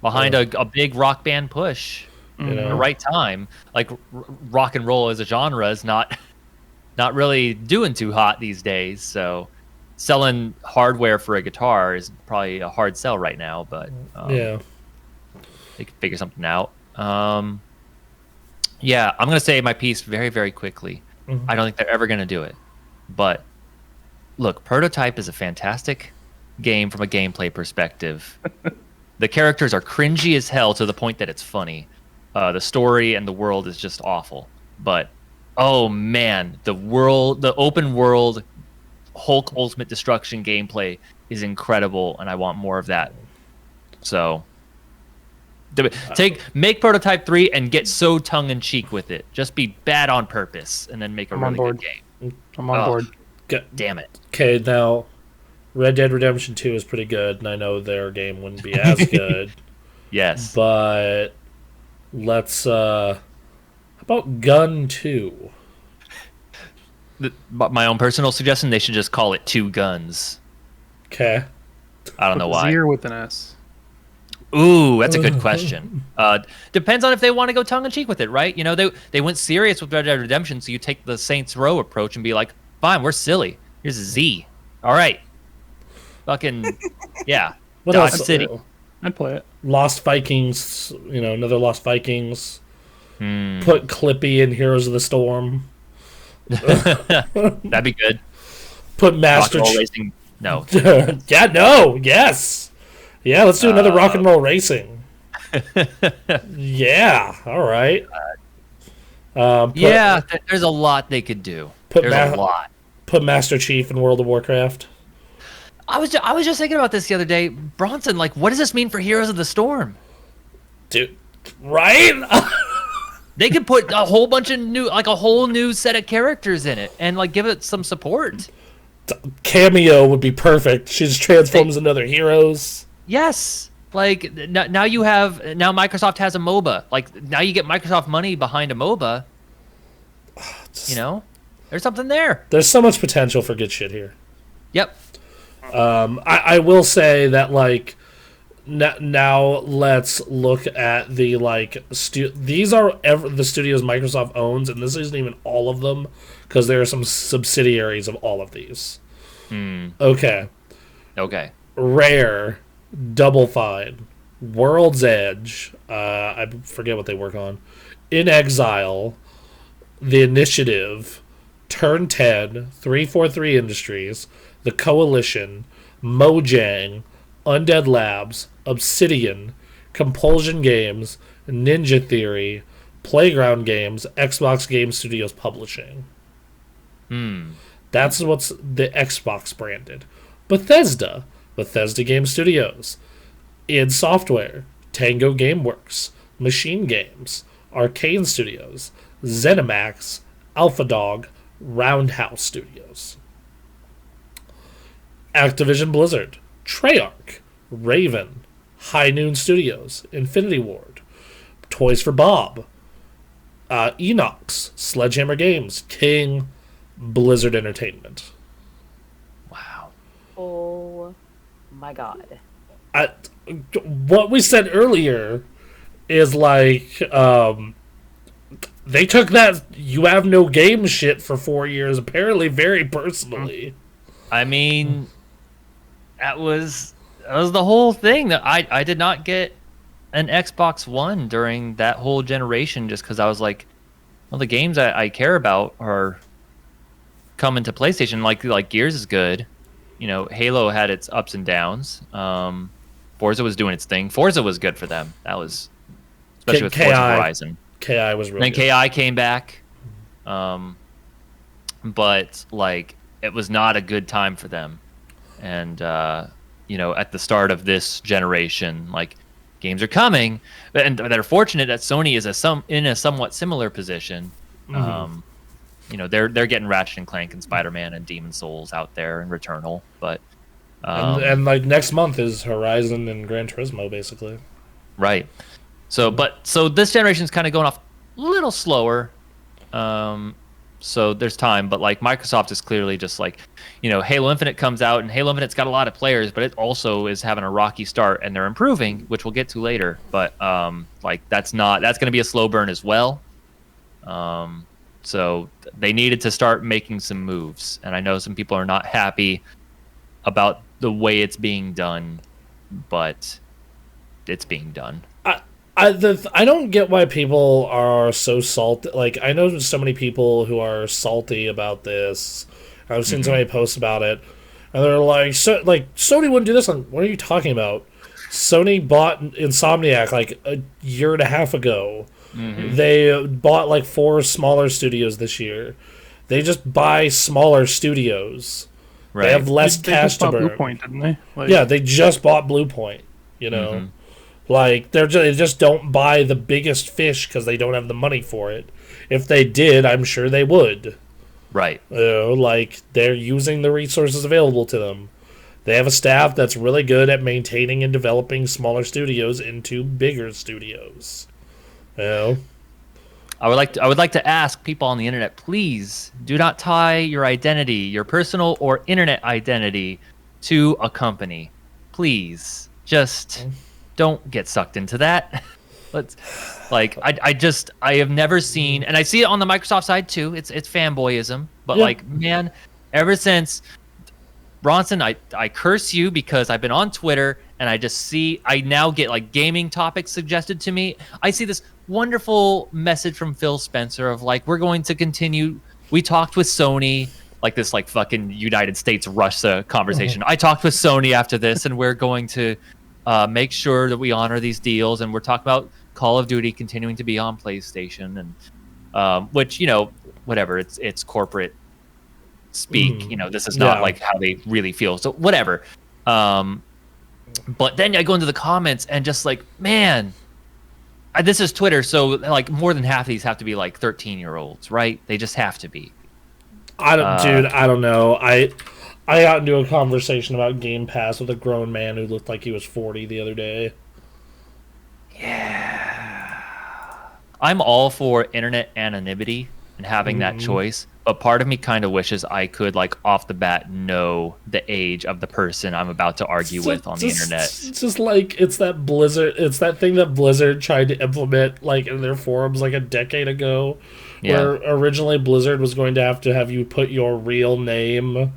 behind a big Rock Band push at the right time. Like, rock and roll as a genre is not really doing too hot these days, so selling hardware for a guitar is probably a hard sell right now, but they can figure something out. I'm going to say my piece very, very quickly. I don't think they're ever going to do it. But, look, Prototype is a fantastic game from a gameplay perspective. The characters are cringy as hell to the point that it's funny. The story and the world is just awful. But, oh man, the open world Hulk Ultimate Destruction gameplay is incredible, and I want more of that. So, make Prototype 3 and get so tongue-in-cheek with it. Just be bad on purpose, and then make a really good game. I'm on board. Damn it. Okay, now, Red Dead Redemption 2 is pretty good, and I know their game wouldn't be as good. Yes. But let's, how about Gun 2? My own personal suggestion, they should just call it Two Guns. Okay. I don't know why. Z or with an S? Ooh, that's a good question. Depends on if they want to go tongue-in-cheek with it, right? They went serious with Red Dead Redemption, so you take the Saints Row approach and be like, fine, we're silly. Here's a Z. All right. Fucking, yeah. What Dodge else? City. I'd play it. Lost Vikings, another Lost Vikings. Put Clippy in Heroes of the Storm. That'd be good. Put Master Rock and Roll Racing. No. Yes. Yeah, let's do another Rock and Roll Racing. Yeah, all right. There's a lot they could do. There's a lot. put Master Chief in World of Warcraft. I was just thinking about this the other day. Bronson, like, what does this mean for Heroes of the Storm? Dude, right? They could put a whole bunch of new, like a whole new set of characters in it, and like give it some support. Cameo would be perfect. She just transforms into other heroes. Yes, like now Microsoft has a MOBA. Like now you get Microsoft money behind a MOBA. You know, there's something there. There's so much potential for good shit here. Yep. I will say that, like, now let's look at the, like, these are the studios Microsoft owns, and this isn't even all of them, because there are some subsidiaries of all of these. Okay. Rare, Double Fine, World's Edge, I forget what they work on, In Exile, The Initiative, Turn 10, 343 Industries, The Coalition, Mojang, Undead Labs, Obsidian, Compulsion Games, Ninja Theory, Playground Games, Xbox Game Studios Publishing. That's what's the Xbox branded. Bethesda Game Studios, id Software, Tango Gameworks, Machine Games, Arcane Studios, ZeniMax, AlphaDog, Roundhouse Studios. Activision Blizzard, Treyarch, Raven, High Noon Studios, Infinity Ward, Toys for Bob, Enox, Sledgehammer Games, King, Blizzard Entertainment. Wow. Oh my god. What we said earlier is like, they took that you have no game shit for 4 years apparently very personally. I mean, that was the whole thing. That I did not get an Xbox One during that whole generation just because I was like, well, the games I care about are coming to PlayStation. Like Gears is good. You know, Halo had its ups and downs. Forza was doing its thing. Forza was good for them. That was especially with Forza Horizon. KI was really good. Then KI came back. But like it was not a good time for them. And you know, at the start of this generation, like games are coming, and they're fortunate that Sony is in a somewhat similar position. You know, they're getting Ratchet and Clank and Spider-Man and Demon Souls out there and Returnal, but and like next month is Horizon and Gran Turismo basically. Right. So this generation's kind of going off a little slower. So there's time, but like Microsoft is clearly just like, you know, Halo Infinite comes out and Halo Infinite's got a lot of players, but it also is having a rocky start and they're improving, which we'll get to later. But like that's going to be a slow burn as well. So they needed to start making some moves, and I know some people are not happy about the way it's being done, but it's being done. I don't get why people are so salty. Like, I know so many people who are salty about this. I've seen so many posts about it, and they're like, Sony wouldn't do this. What are you talking about? Sony bought Insomniac like a year and a half ago. They bought like 4 smaller studios this year. They just buy smaller studios. Right. They have less cash to burn. Blue Point, didn't they? Like, yeah, they just bought Blue Point. You know. Like, they just don't buy the biggest fish because they don't have the money for it. If they did, I'm sure they would. Right. Like, they're using the resources available to them. They have a staff that's really good at maintaining and developing smaller studios into bigger studios. You know? I would like to ask people on the internet, please do not tie your identity, your personal or internet identity, to a company. Please, just don't get sucked into that. Let's I have never seen, and I see it on the Microsoft side too. It's fanboyism, but like, man, ever since Bronson, I curse you because I've been on Twitter and I now get like gaming topics suggested to me. I see this wonderful message from Phil Spencer of like, we're going to continue. We talked with Sony, like this like fucking United States Russia conversation. I talked with Sony after this, and we're going to make sure that we honor these deals, and we're talking about Call of Duty continuing to be on PlayStation, and which, you know, whatever, it's corporate speak. You know, this is not like how they really feel. So whatever. But then I go into the comments and just like, man, this is Twitter, so like more than half of these have to be like 13-year-olds, right? They just have to be. I don't know. I got into a conversation about Game Pass with a grown man who looked like he was 40 the other day. Yeah. I'm all for internet anonymity and having that choice, but part of me kind of wishes I could, like, off the bat know the age of the person I'm about to argue with on the internet. It's just like it's that thing that Blizzard tried to implement, like, in their forums like a decade ago, where originally Blizzard was going to have you put your real name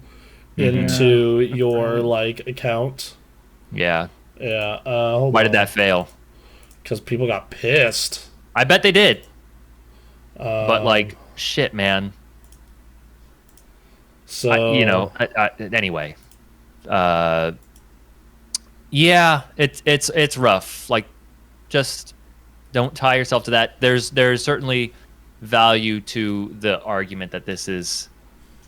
into your like account. Yeah. Yeah. Why did that fail? Because people got pissed. I bet they did. But like, shit, man. So anyway, yeah, it's rough. Like, just don't tie yourself to that. There's certainly value to the argument that this is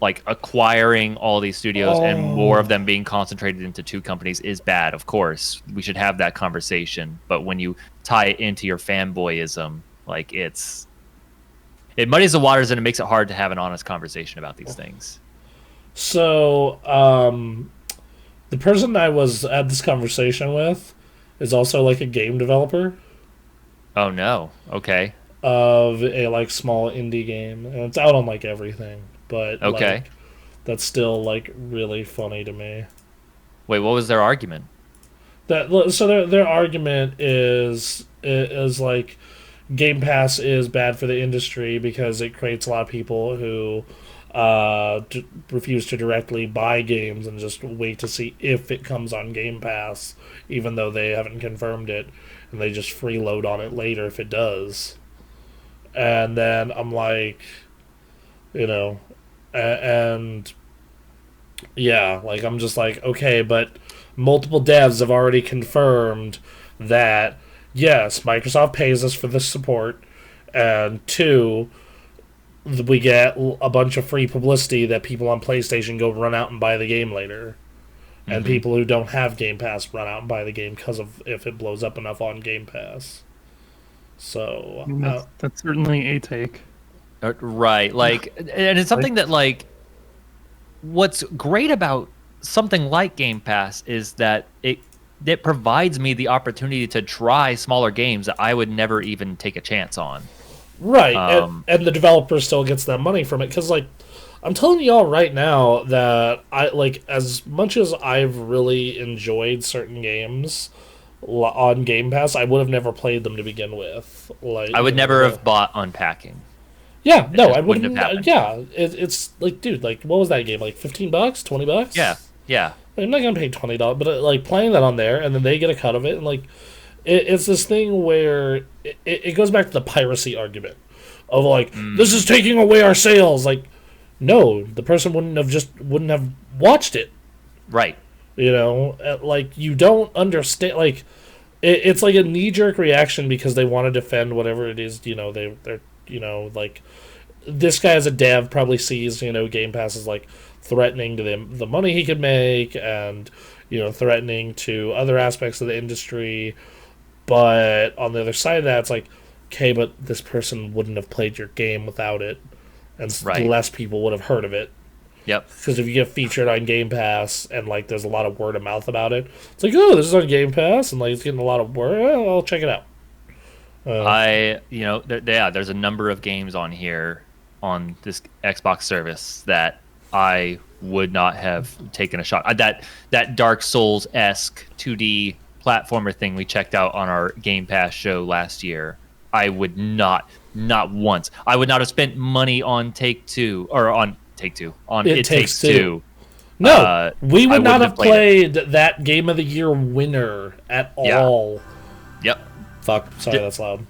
like acquiring all these studios and more of them being concentrated into two companies is bad. Of course, we should have that conversation. But when you tie it into your fanboyism, like it muddies the waters and it makes it hard to have an honest conversation about these things. So, the person I was at this conversation with is also like a game developer. Oh no! Okay. Of a like small indie game, and it's out on like everything. But okay, like, that's still like really funny to me. Wait, what was their argument? Their argument is like Game Pass is bad for the industry because it creates a lot of people who refuse to directly buy games and just wait to see if it comes on Game Pass, even though they haven't confirmed it, and they just freeload on it later if it does. And then I'm like, and yeah, like I'm just like, okay, but multiple devs have already confirmed that yes, Microsoft pays us for this support, and 2, we get a bunch of free publicity that people on PlayStation go run out and buy the game later. And people who don't have Game Pass run out and buy the game because of if it blows up enough on Game Pass. So that's certainly a take. Right. Like, and it's something that, like, what's great about something like Game Pass is that it provides me the opportunity to try smaller games that I would never even take a chance on. Right, and the developer still gets that money from it, because, like, I'm telling y'all right now that as much as I've really enjoyed certain games on Game Pass, I would have never played them to begin with. Like, I would never have bought Unpacking. Yeah, no, I wouldn't. Yeah, it's like, dude, like, what was that game? Like $15, $20? Yeah. I'm not gonna pay $20, but like playing that on there, and then they get a cut of it, and like, it's this thing where it goes back to the piracy argument of like, this is taking away our sales. Like, no, the person wouldn't have watched it. Right. Like, you don't understand. Like, it's like a knee-jerk reaction because they want to defend whatever it is. They're like, this guy as a dev probably sees Game Pass as like threatening to the money he could make, and threatening to other aspects of the industry. But on the other side of that, it's like, okay, but this person wouldn't have played your game without it, and less people would have heard of it. Yep. Because if you get featured on Game Pass and like there's a lot of word of mouth about it, it's like, oh, this is on Game Pass, and like it's getting a lot of word. I'll check it out. There's a number of games on here on this Xbox service that I would not have taken a shot. That Dark Souls-esque 2D platformer thing we checked out on our Game Pass show last year, I would not once. I would not have spent money on It Takes Two. No, we would not have played that Game of the Year winner at all. Yep. Fuck, sorry, that's loud.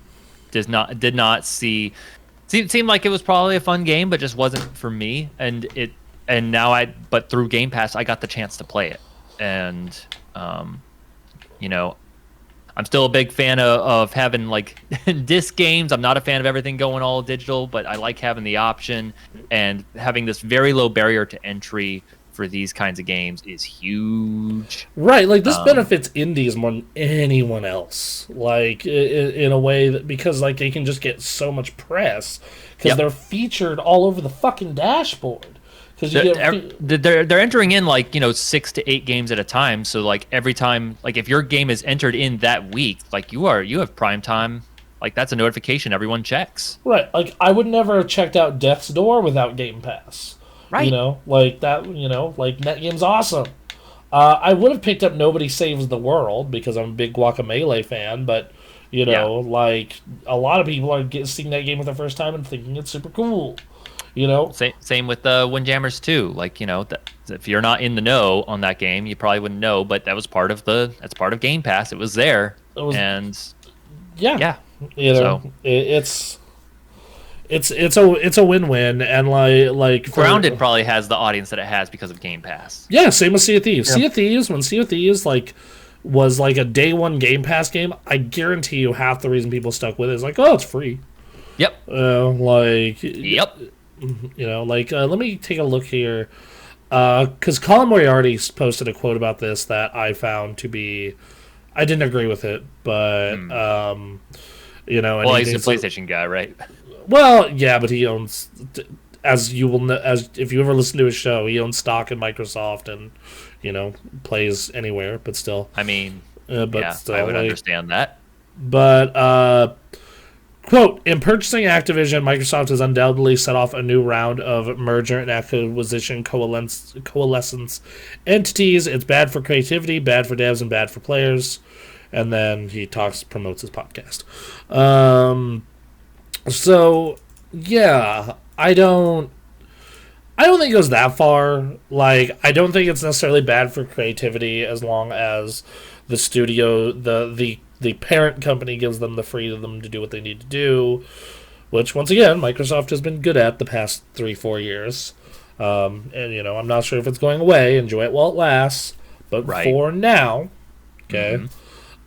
Did not see. Seemed like it was probably a fun game, but just wasn't for me. But through Game Pass, I got the chance to play it, and I'm I'm still a big fan of having like disc games. I'm not a fan of everything going all digital, but I like having the option, and having this very low barrier to entry for these kinds of games is huge. Right, like this benefits indies more than anyone else. Like in a way that, because like they can just get so much press because they're featured all over the fucking dashboard. They're entering in like 6 to 8 games at a time. So like every time, like if your game is entered in that week, like you have prime time. Like that's a notification everyone checks. Right, like I would never have checked out Death's Door without Game Pass. Right, like that. Like NetGame's awesome. I would have picked up Nobody Saves the World because I'm a big Guacamelee fan, but like a lot of people are seeing that game for the first time and thinking it's super cool. Same with Windjammers 2. Like if you're not in the know on that game, you probably wouldn't know. But that's part of Game Pass. It was there, it's a win-win, and like Grounded probably has the audience that it has because of Game Pass. Yeah, same with Sea of Thieves. Sea of Thieves, when Sea of Thieves was like a day one Game Pass game, I guarantee you half the reason people stuck with it is like, oh, it's free. Yep. Yep. Let me take a look here, because Colin Moriarty posted a quote about this that I found to be, I didn't agree with it, but well, he's a PlayStation guy, right? Well, yeah, but he owns, as you will know, as if you ever listen to his show, he owns stock in Microsoft and plays anywhere. But still, I mean, still, I would understand that. But quote, in purchasing Activision, Microsoft has undoubtedly set off a new round of merger and acquisition coalescence entities. It's bad for creativity, bad for devs, and bad for players. And then he promotes his podcast. So yeah, I don't think it goes that far. Like, I don't think it's necessarily bad for creativity as long as the studio, the parent company gives them the freedom to do what they need to do, which, once again, Microsoft has been good at the past 3-4 years. And, I'm not sure if it's going away. Enjoy it while it lasts. But for now, okay.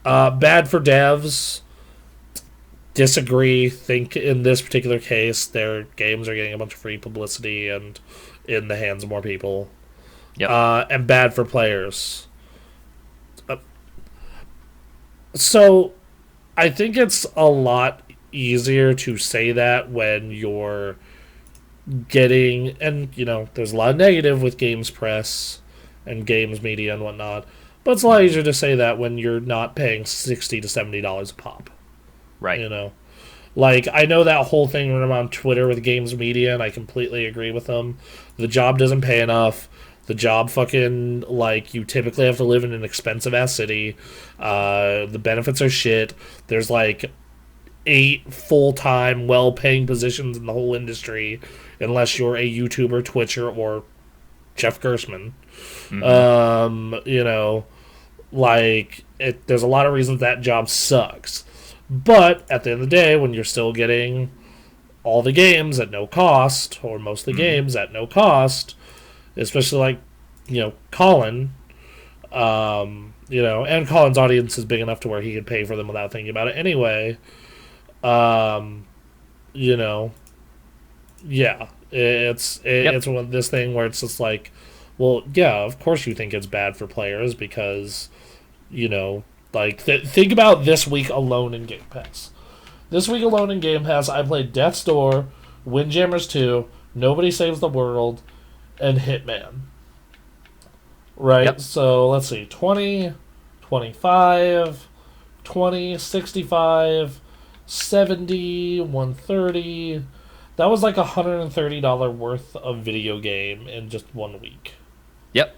Bad for devs. Disagree. Think in this particular case, their games are getting a bunch of free publicity and in the hands of more people. Yep. And bad for players. So, I think it's a lot easier to say that when you're getting, and there's a lot of negative with games press and games media and whatnot, but it's a lot easier to say that when you're not paying $60 to $70 a pop. Right. Like, I know that whole thing around Twitter with games media, and I completely agree with them. The job doesn't pay enough. The job fucking, like, you typically have to live in an expensive-ass city. The benefits are shit. There's, 8 full-time, well-paying positions in the whole industry, unless you're a YouTuber, Twitcher, or Jeff Gerstmann. There's a lot of reasons that job sucks. But, at the end of the day, when you're still getting all the games at no cost, or most of the games at no cost, especially Colin, and Colin's audience is big enough to where he could pay for them without thinking about it anyway. It's one this thing where it's just like, well, yeah, of course you think it's bad for players because, think about this week alone in Game Pass. This week alone in Game Pass, I played Death's Door, Windjammers 2, Nobody Saves the World, and Hitman. Right? Yep. So, let's see. 20, 25, 20, 65, 70, 130. That was like $130 worth of video game in just 1 week. Yep.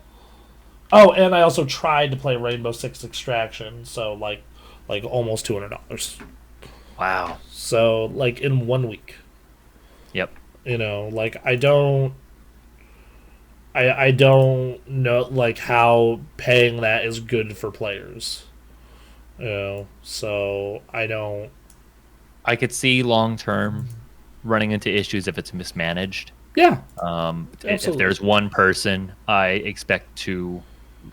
Oh, and I also tried to play Rainbow Six Extraction, so like almost $200. Wow. So, in 1 week. Yep. I don't know, how paying that is good for players. So I could see long-term running into issues if it's mismanaged. Yeah. If there's one person I expect to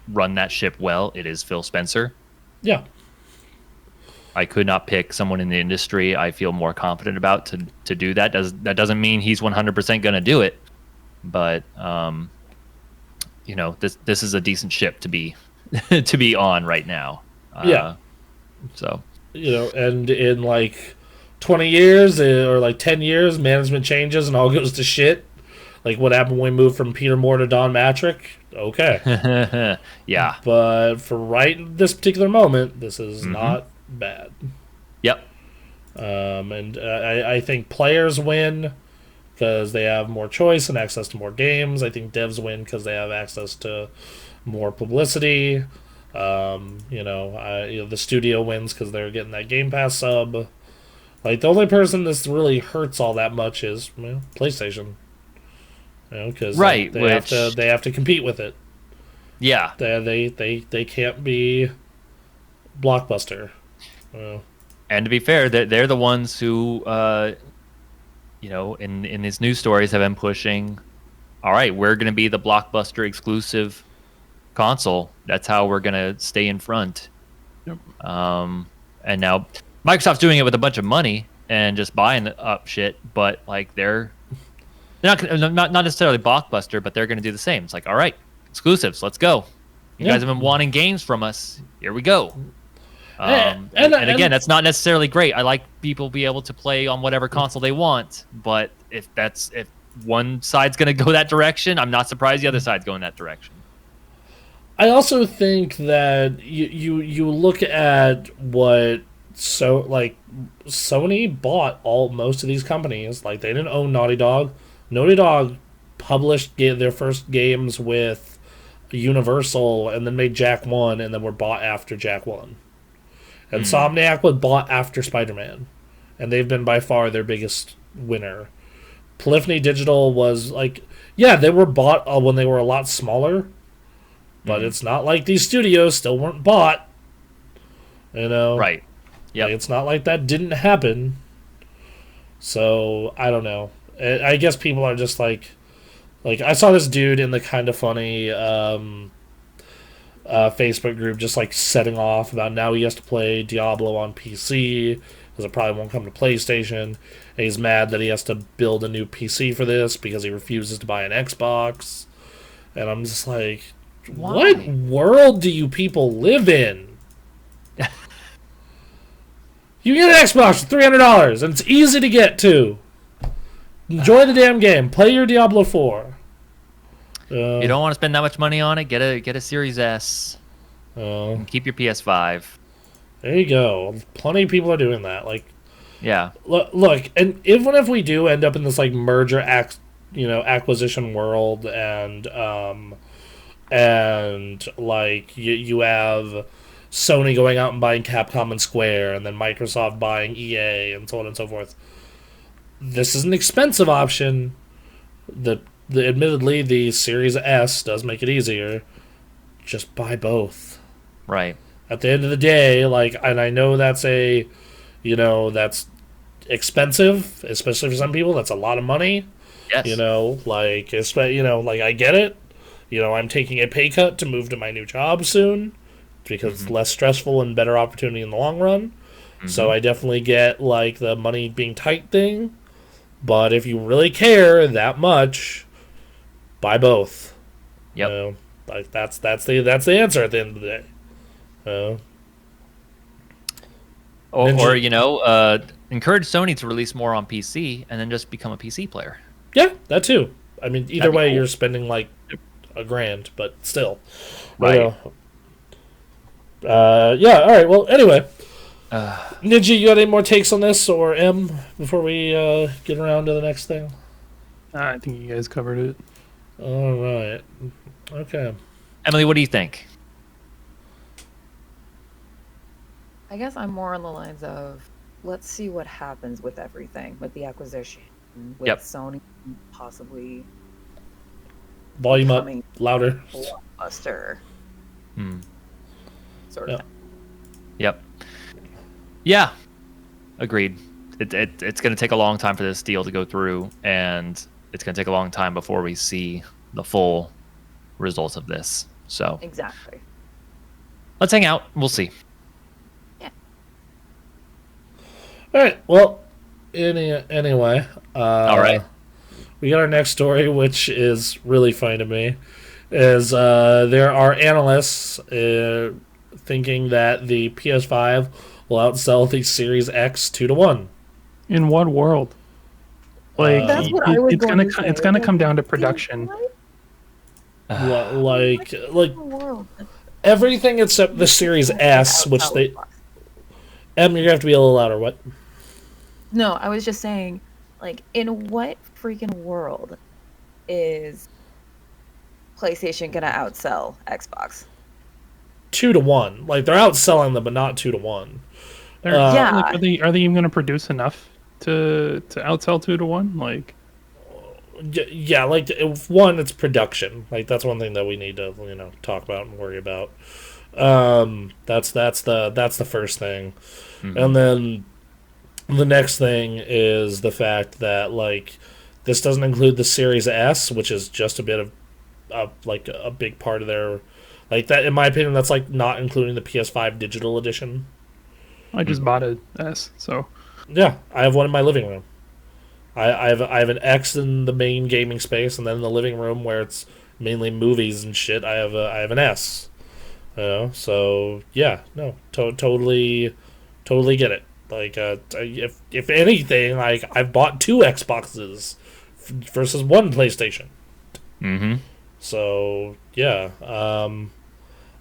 run that ship well, it is Phil Spencer. Yeah. I could not pick someone in the industry I feel more confident about to do that. That doesn't mean he's 100% going to do it, but this is a decent ship to be to be on right now. So and in like 20 years or like 10 years, management changes and all goes to shit. Like what happened when we moved from Peter Moore to Don Matrick. Okay. Yeah. But for right this particular moment, this is not bad. Yep. And I think players win because they have more choice and access to more games. I think devs win because they have access to more publicity. The studio wins because they're getting that Game Pass sub. Like the only person this really hurts all that much is PlayStation. Because they have to compete with it. Yeah, they can't be Blockbuster. And to be fair, they're the ones who, in these news stories have been pushing. All right, we're going to be the Blockbuster exclusive console. That's how we're going to stay in front. Yep. And now Microsoft's doing it with a bunch of money and just buying up shit, but like they're not necessarily Blockbuster, but they're going to do the same. It's like, all right, exclusives, let's go. You guys have been wanting games from us. Here we go. And again, that's not necessarily great. I like people be able to play on whatever console they want, but if one side's going to go that direction, I'm not surprised the other side's going that direction. I also think that you look at what Sony bought most of these companies. Like they didn't own Naughty Dog. Naughty Dog published their first games with Universal and then made Jak 1 and then were bought after Jak 1. Insomniac was bought after Spider-Man, and they've been by far their biggest winner. Polyphony Digital was they were bought when they were a lot smaller, but it's not like these studios still weren't bought. Right. Yeah. It's not like that didn't happen. So I don't know. I guess people are just like I saw this dude in the Kind of Funny Facebook group just setting off about now he has to play Diablo on PC because it probably won't come to PlayStation. And he's mad that he has to build a new PC for this because he refuses to buy an Xbox. And I'm just like, why? What world do you people live in? You get an Xbox for $300 and it's easy to get too. Enjoy the damn game. Play your Diablo 4. You don't want to spend that much money on it? Get a Series S. And keep your PS5. There you go. Plenty of people are doing that. Yeah. Look, and even if we do end up in this merger acquisition world, and you have Sony going out and buying Capcom and Square, and then Microsoft buying EA, and so on and so forth. This is an expensive option. Admittedly, the Series S does make it easier. Just buy both. Right. At the end of the day, and I know that's that's expensive, especially for some people. That's a lot of money. Yes. I get it. I'm taking a pay cut to move to my new job soon because it's less stressful and better opportunity in the long run. So I definitely get the money being tight thing. But if you really care that much, buy both. Yep. That's the answer at the end of the day. Encourage Sony to release more on PC and then just become a PC player. Yeah, that too. I mean, either way, cool. You're spending $1,000, but still. Right. All right. Well, anyway. Ninja, you got any more takes on this or M before we get around to the next thing? I think you guys covered it. All right. Okay. Emily, what do you think? I guess I'm more on the lines of let's see what happens with everything, with the acquisition, with Sony possibly volume up, louder. Blockbuster. Sort of thing. Yep. Yeah, agreed. It's going to take a long time for this deal to go through, and it's going to take a long time before we see the full results of this. So exactly. Let's hang out. We'll see. Yeah. All right. Well, anyway, All right. we got our next story, which is really funny to me. Is there are analysts thinking that the PS5 will outsell the Series X 2-1. In what world? Like That's what I was going to say. it's gonna come down to production. Like World. everything except the Series S, which they. Em, you're gonna have to be a little louder. What? No, I was just saying, like, in what freaking world is PlayStation gonna outsell Xbox? 2-1. Like they're outselling them, but not 2-1. Yeah. Like, are they even gonna produce enough to outsell 2-1? Like, Yeah, like if one, it's production. Like that's one thing that we need to talk about and worry about. That's the first thing, and then the next thing is the fact that like this doesn't include the Series S, which is just a bit of like a big part of their like that. In my opinion, that's like not including the PS5 digital edition. I just bought a S, so Yeah, I have one in my living room. I have an X in the main gaming space, and then in the living room where it's mainly movies and shit, I have an S. So yeah, no, totally get it. Like, if anything, like I've bought 2 Xboxes versus 1 PlayStation. Mm-hmm. So yeah,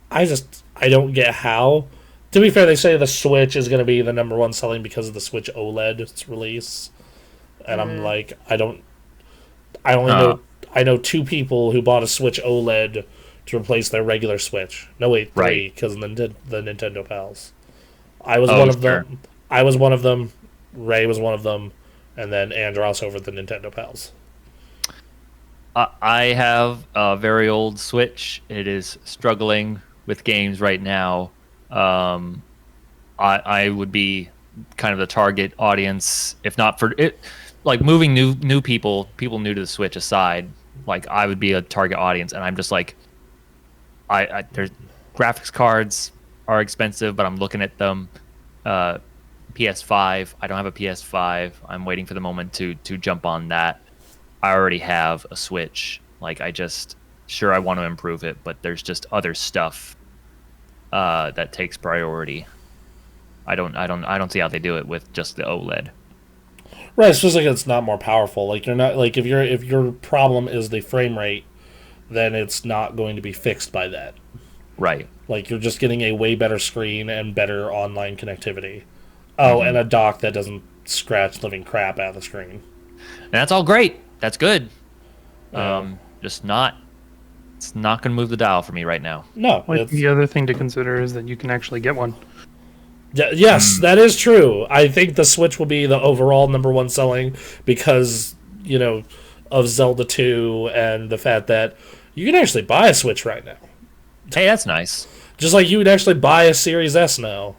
I don't get how. To be fair, they say the Switch is going to be the number 1 selling because of the Switch OLED's release. And I'm like, I know 2 people who bought a Switch OLED to replace their regular Switch. No, wait, 3, because the Nintendo pals. I was one of them. I was one of them. Ray was one of them, and then Andros over the Nintendo pals. I have a very old Switch. It is struggling with games right now. I would be kind of the target audience, if not for it. Like moving new people new to the Switch aside, like I would be a target audience, and I'm just like, there's graphics cards are expensive, but I'm looking at them. PS5, I don't have a PS5. I'm waiting for the moment to jump on that. I already have a Switch. Like I want to improve it, but there's just other stuff that takes priority. I don't see how they do it with just the OLED. Right, it's just like it's not more powerful. Like you're not like if your problem is the frame rate, then it's not going to be fixed by that. Right. Like you're just getting a way better screen and better online connectivity. Oh, and a dock that doesn't scratch living crap out of the screen. And that's all great. That's good. Yeah. It's not going to move the dial for me right now. No. the other thing to consider is that you can actually get one. Yes, that is true. I think the Switch will be the overall number 1 selling because, of Zelda 2 and the fact that you can actually buy a Switch right now. Hey, that's nice. Just like you would actually buy a Series S now.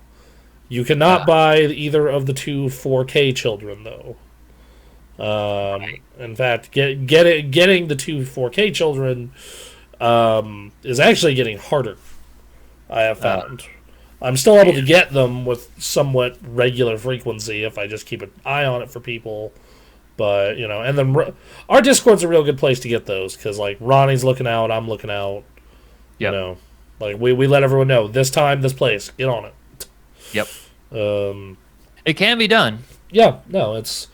You cannot buy either of the 2 4K children, though. In fact, getting the 2 4K children is actually getting harder, I have found. I'm still able to get them with somewhat regular frequency if I just keep an eye on it for people. But, and then our Discord's a real good place to get those, because, like, Ronnie's looking out, I'm looking out. Yep. Like, we let everyone know, this time, this place, get on it. Yep. It can be done. Yeah, no, it's...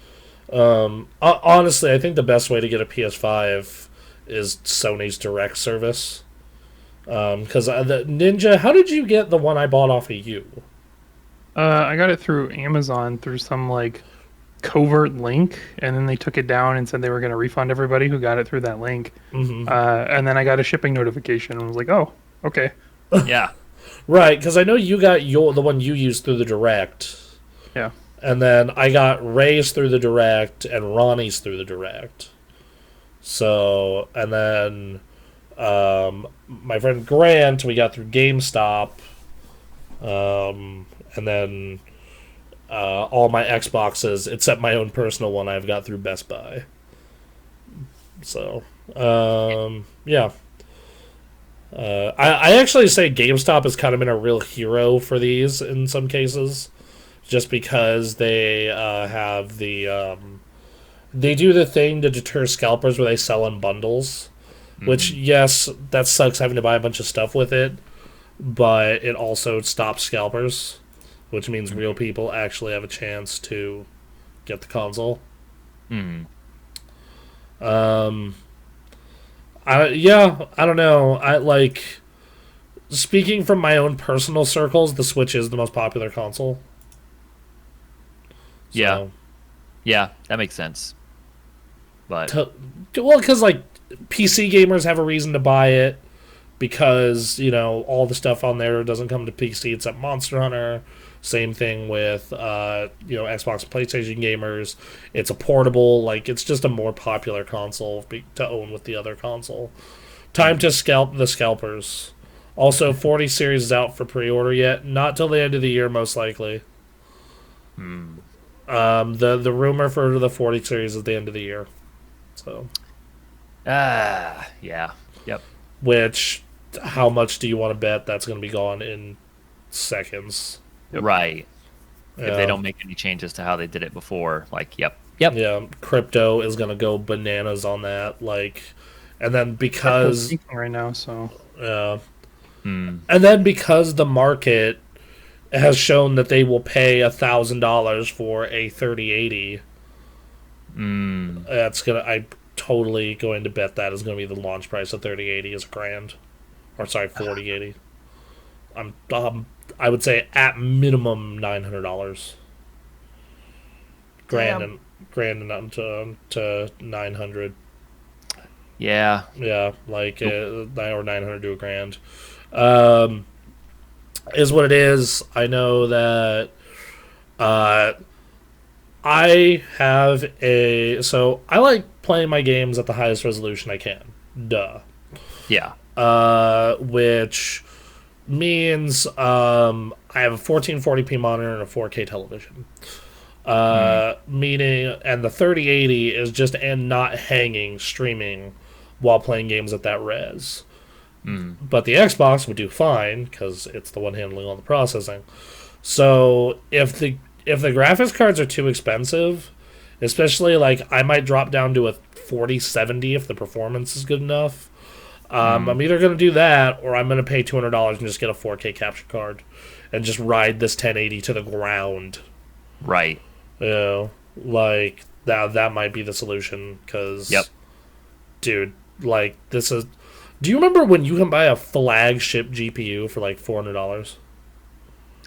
honestly, I think the best way to get a PS5 is Sony's Direct service. Because the Ninja, how did you get the one I bought off of you? I got it through Amazon through some like covert link, and then they took it down and said they were going to refund everybody who got it through that link. Mm-hmm. And then I got a shipping notification and was like, oh, okay. Yeah. Right, because I know you got the one you used through the Direct. Yeah. And then I got Ray's through the Direct and Ronnie's through the Direct. So, and then my friend Grant we got through GameStop. And then all my Xboxes, except my own personal one, I've got through Best Buy. So, yeah. I actually say GameStop has kind of been a real hero for these in some cases. just because they have they do the thing to deter scalpers where they sell in bundles, which, yes, that sucks having to buy a bunch of stuff with it, but it also stops scalpers, which means real people actually have a chance to get the console. I don't know. Speaking from my own personal circles, the Switch is the most popular console. Yeah, that makes sense. But because PC gamers have a reason to buy it because all the stuff on there doesn't come to PC except Monster Hunter. Same thing with Xbox and PlayStation gamers. It's a portable, it's just a more popular console to own with the other console. Time to scalp the scalpers. Also, 40 series is out for pre-order yet. Not till the end of the year, most likely. The rumor for the 40 series is the end of the year. So. Yeah. Yep. Which, how much do you want to bet that's going to be gone in seconds? Yep. Right. If they don't make any changes to how they did it before, yep. Yeah, crypto is going to go bananas on that. And then because... right now, so... Yeah. And then because the market has shown that they will pay $1,000 for a 3080, I'm totally going to bet that is going to be the launch price of 3080 is $1,000. Or sorry, 4080. I would say at minimum $900. Grand and up to 900. Yeah. Yeah, or 900 to $1,000. Is what it is. I know that I have so I like playing my games at the highest resolution I can. Duh. Yeah. Which means I have a 1440p monitor and a 4K television. Meaning, and the 3080 is just not hanging, streaming while playing games at that res. But the Xbox would do fine because it's the one handling all the processing. So if the graphics cards are too expensive, especially I might drop down to a 4070 if the performance is good enough. I'm either going to do that or I'm going to pay $200 and just get a 4K capture card and just ride this 1080 to the ground. Right. That might be the solution because, dude, this is... Do you remember when you can buy a flagship GPU for $400?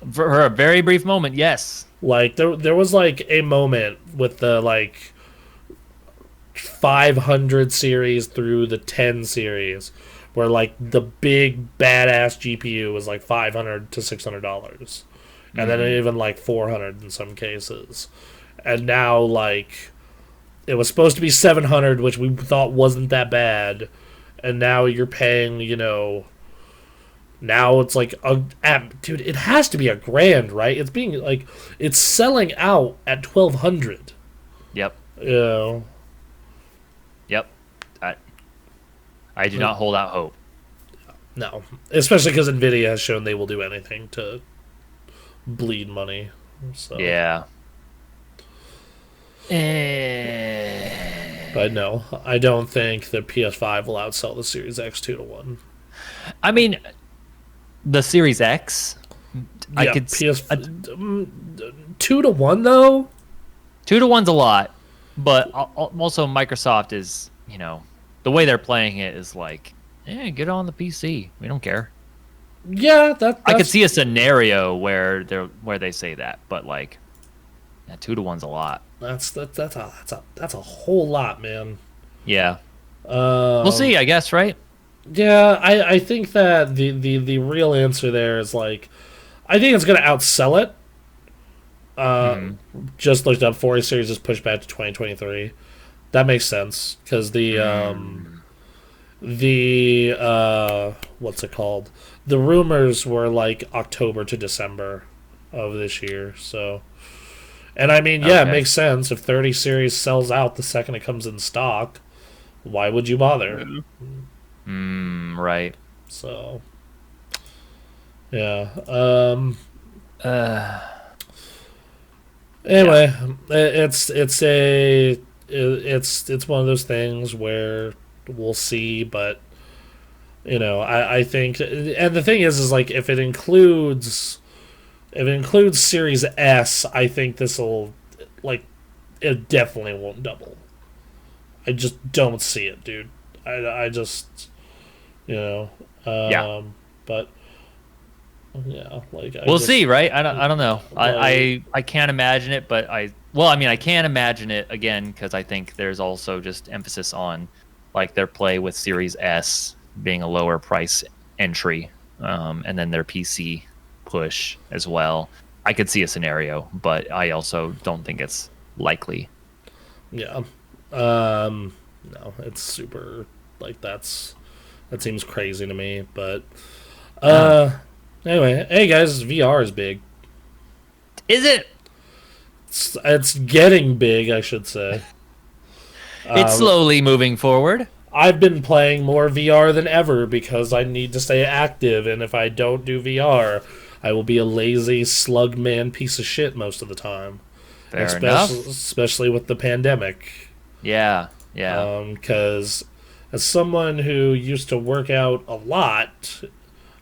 For a very brief moment, yes. There was a moment with the 500 series through the 10 series where the big badass GPU was $500 to $600, and then even $400 in some cases, and now it was supposed to be $700, which we thought wasn't that bad. And now you're paying, now it's dude, it has to be $1,000, right? It's being it's selling out at $1,200. Yep. Yep. I do not hold out hope. No, especially because Nvidia has shown they will do anything to bleed money. So. Yeah. But no, I don't think the PS5 will outsell the Series X 2-1. I mean, the Series X, I could PS 2-1 though. 2-1's a lot, but also Microsoft is, the way they're playing it is get on the PC. We don't care. Yeah, I could see a scenario where they say that, but 2-1's a lot. That's a whole lot, man. Yeah. We'll see, I guess, right? Yeah, I think that the real answer there is I think it's gonna outsell it. Just looked up 40 series is pushed back to 2023. That makes sense because the what's it called? The rumors were October to December of this year, so. And I mean, yeah, It makes sense. If 30 series sells out the second it comes in stock, why would you bother? Right. So, yeah. Anyway, it's one of those things where we'll see, but I think, and the thing is like if it includes Series S, I think this will, like, it definitely won't double. I just don't see it, dude. I just, Yeah. but yeah, like We'll see, right? I don't know. I can't imagine it, but I can't imagine it again because I think there's also just emphasis on like their play with Series S being a lower price entry, and then their PC push as well. I could see a scenario, but I also don't think it's likely. Yeah. No, it's super, like, that seems crazy to me, but anyway, hey guys, VR is big. Is it? It's getting big, I should say. It's slowly moving forward. I've been playing more VR than ever because I need to stay active, and if I don't do VR, I will be a lazy slug man piece of shit most of the time. Fair enough. Especially with the pandemic. Yeah. Because as someone who used to work out a lot,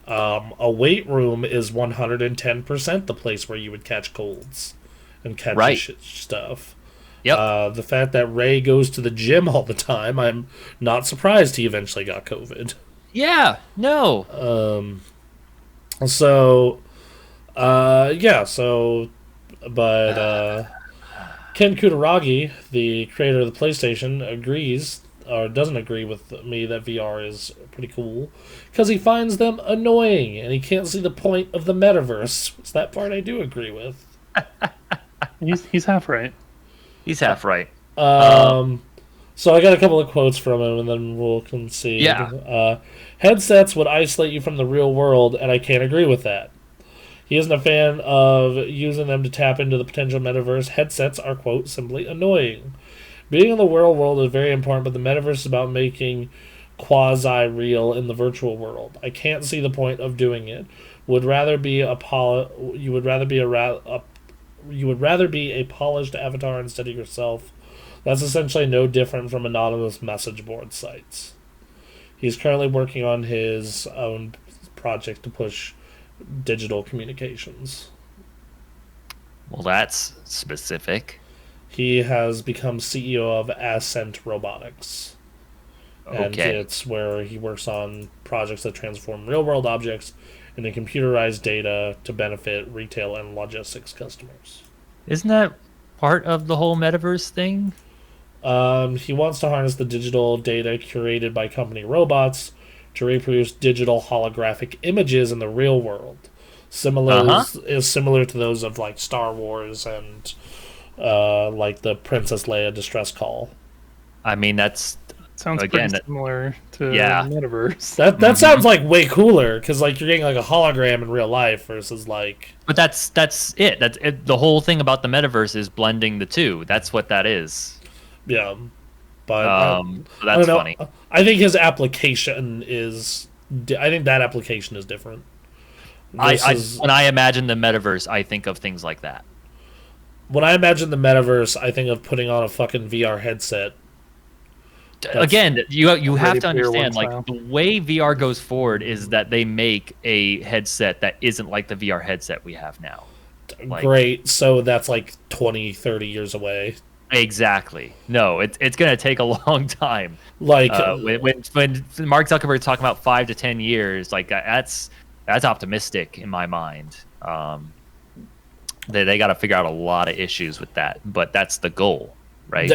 a weight room is 110% the place where you would catch colds and catch stuff. Yep. The fact that Ray goes to the gym all the time, I'm not surprised he eventually got COVID. Yeah. No. Ken Kutaragi, the creator of the PlayStation, agrees or doesn't agree with me that VR is pretty cool because he finds them annoying and he can't see the point of the metaverse. So that part I do agree with. He's half right. He's half right. So I got a couple of quotes from him, and then we'll concede. Yeah. Headsets would isolate you from the real world, and I can't agree with that. He isn't a fan of using them to tap into the potential metaverse. Headsets are, quote, simply annoying. Being in the real world is very important, but the metaverse is about making quasi-real in the virtual world. I can't see the point of doing it. You would rather be a polished avatar instead of yourself. That's essentially no different from anonymous message board sites. He's currently working on his own project to push digital communications. Well, that's specific. He has become CEO of Ascent Robotics. And Okay. it's where he works on projects that transform real-world objects into computerized data to benefit retail and logistics customers. Isn't that part of the whole metaverse thing? He wants to harness the digital data curated by company robots to reproduce digital holographic images in the real world. Similar to those of like Star Wars and like the Princess Leia distress call. I mean, that's Sounds again, pretty similar to yeah. Metaverse. That sounds like way cooler because like you're getting like a hologram in real life versus like. But that's it. That's it. The whole thing about the metaverse is blending the two. That's what that is. Yeah, but So that's I don't know. funny. I think his application is. I think that application is different. When I imagine the metaverse, I think of things like that. When I imagine the metaverse, I think of putting on a fucking VR headset. Again, you have Ready to Player One understand, like style. the way VR goes forward is that they make a headset that isn't like the VR headset we have now. Like, Great, so that's like 20, 30 years away. exactly. No, it's gonna take a long time. Like When Mark Zuckerberg's talking about 5 to 10 years, like that's optimistic in my mind. They got to figure out a lot of issues with that, but that's the goal, right?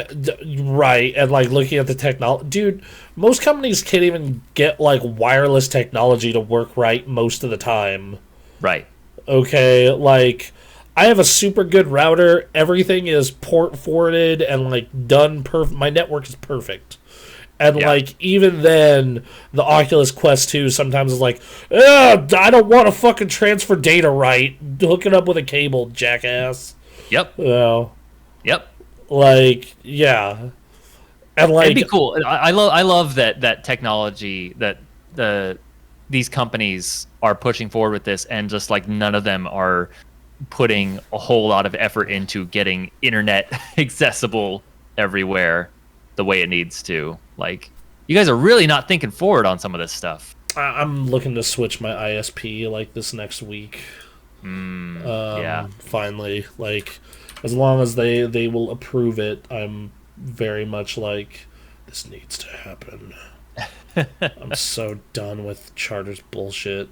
right, and like looking at the technology, dude, most companies can't even get like wireless technology to work right most of the time. Right. Okay, like I have a super good router. Everything is port forwarded and like done perfect. My network is perfect. And Yeah. like even then, the Oculus Quest 2 sometimes is like, I don't want to fucking transfer data right. Hook it up with a cable, jackass. Yep. Yep. Like, yeah. And like It'd be cool. I love that technology that these companies are pushing forward with this, and just like none of them are putting a whole lot of effort into getting internet accessible everywhere the way it needs to. Like, you guys are really not thinking forward on some of this stuff. I'm looking to switch my ISP like this next week. Yeah. Finally, like, as long as they will approve it, I'm very much like, this needs to happen. I'm so done with Charter's bullshit.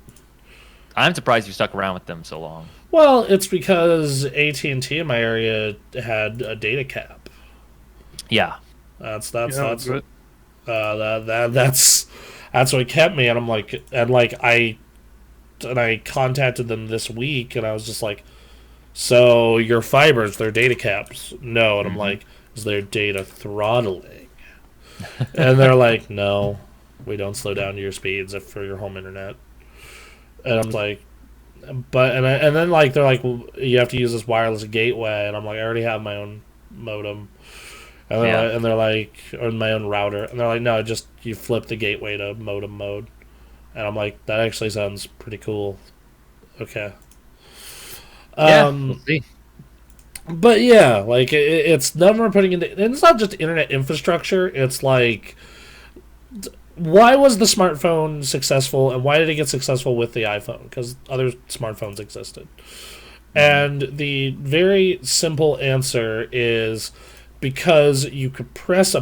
I'm surprised you stuck around with them so long. Well, it's because AT&T in my area had a data cap. Yeah. That's good. that's what kept me, and I'm like, I contacted them this week, and I was just like, so your fibers, their data caps? No, and I'm like, is their data throttling? And they're like, no, we don't slow down your speeds for your home internet. And I'm like, and then like they're like, well, you have to use this wireless gateway, and I'm like, I already have my own modem. And they're like, or my own router, and they're like, no, just you flip the gateway to modem mode, and I'm like, that actually sounds pretty cool. Okay. We'll see. But yeah, like it's nothing we're putting into. And it's not just internet infrastructure. It's like, why was the smartphone successful, and why did it get successful with the iPhone? Because other smartphones existed, and the very simple answer is, because you could press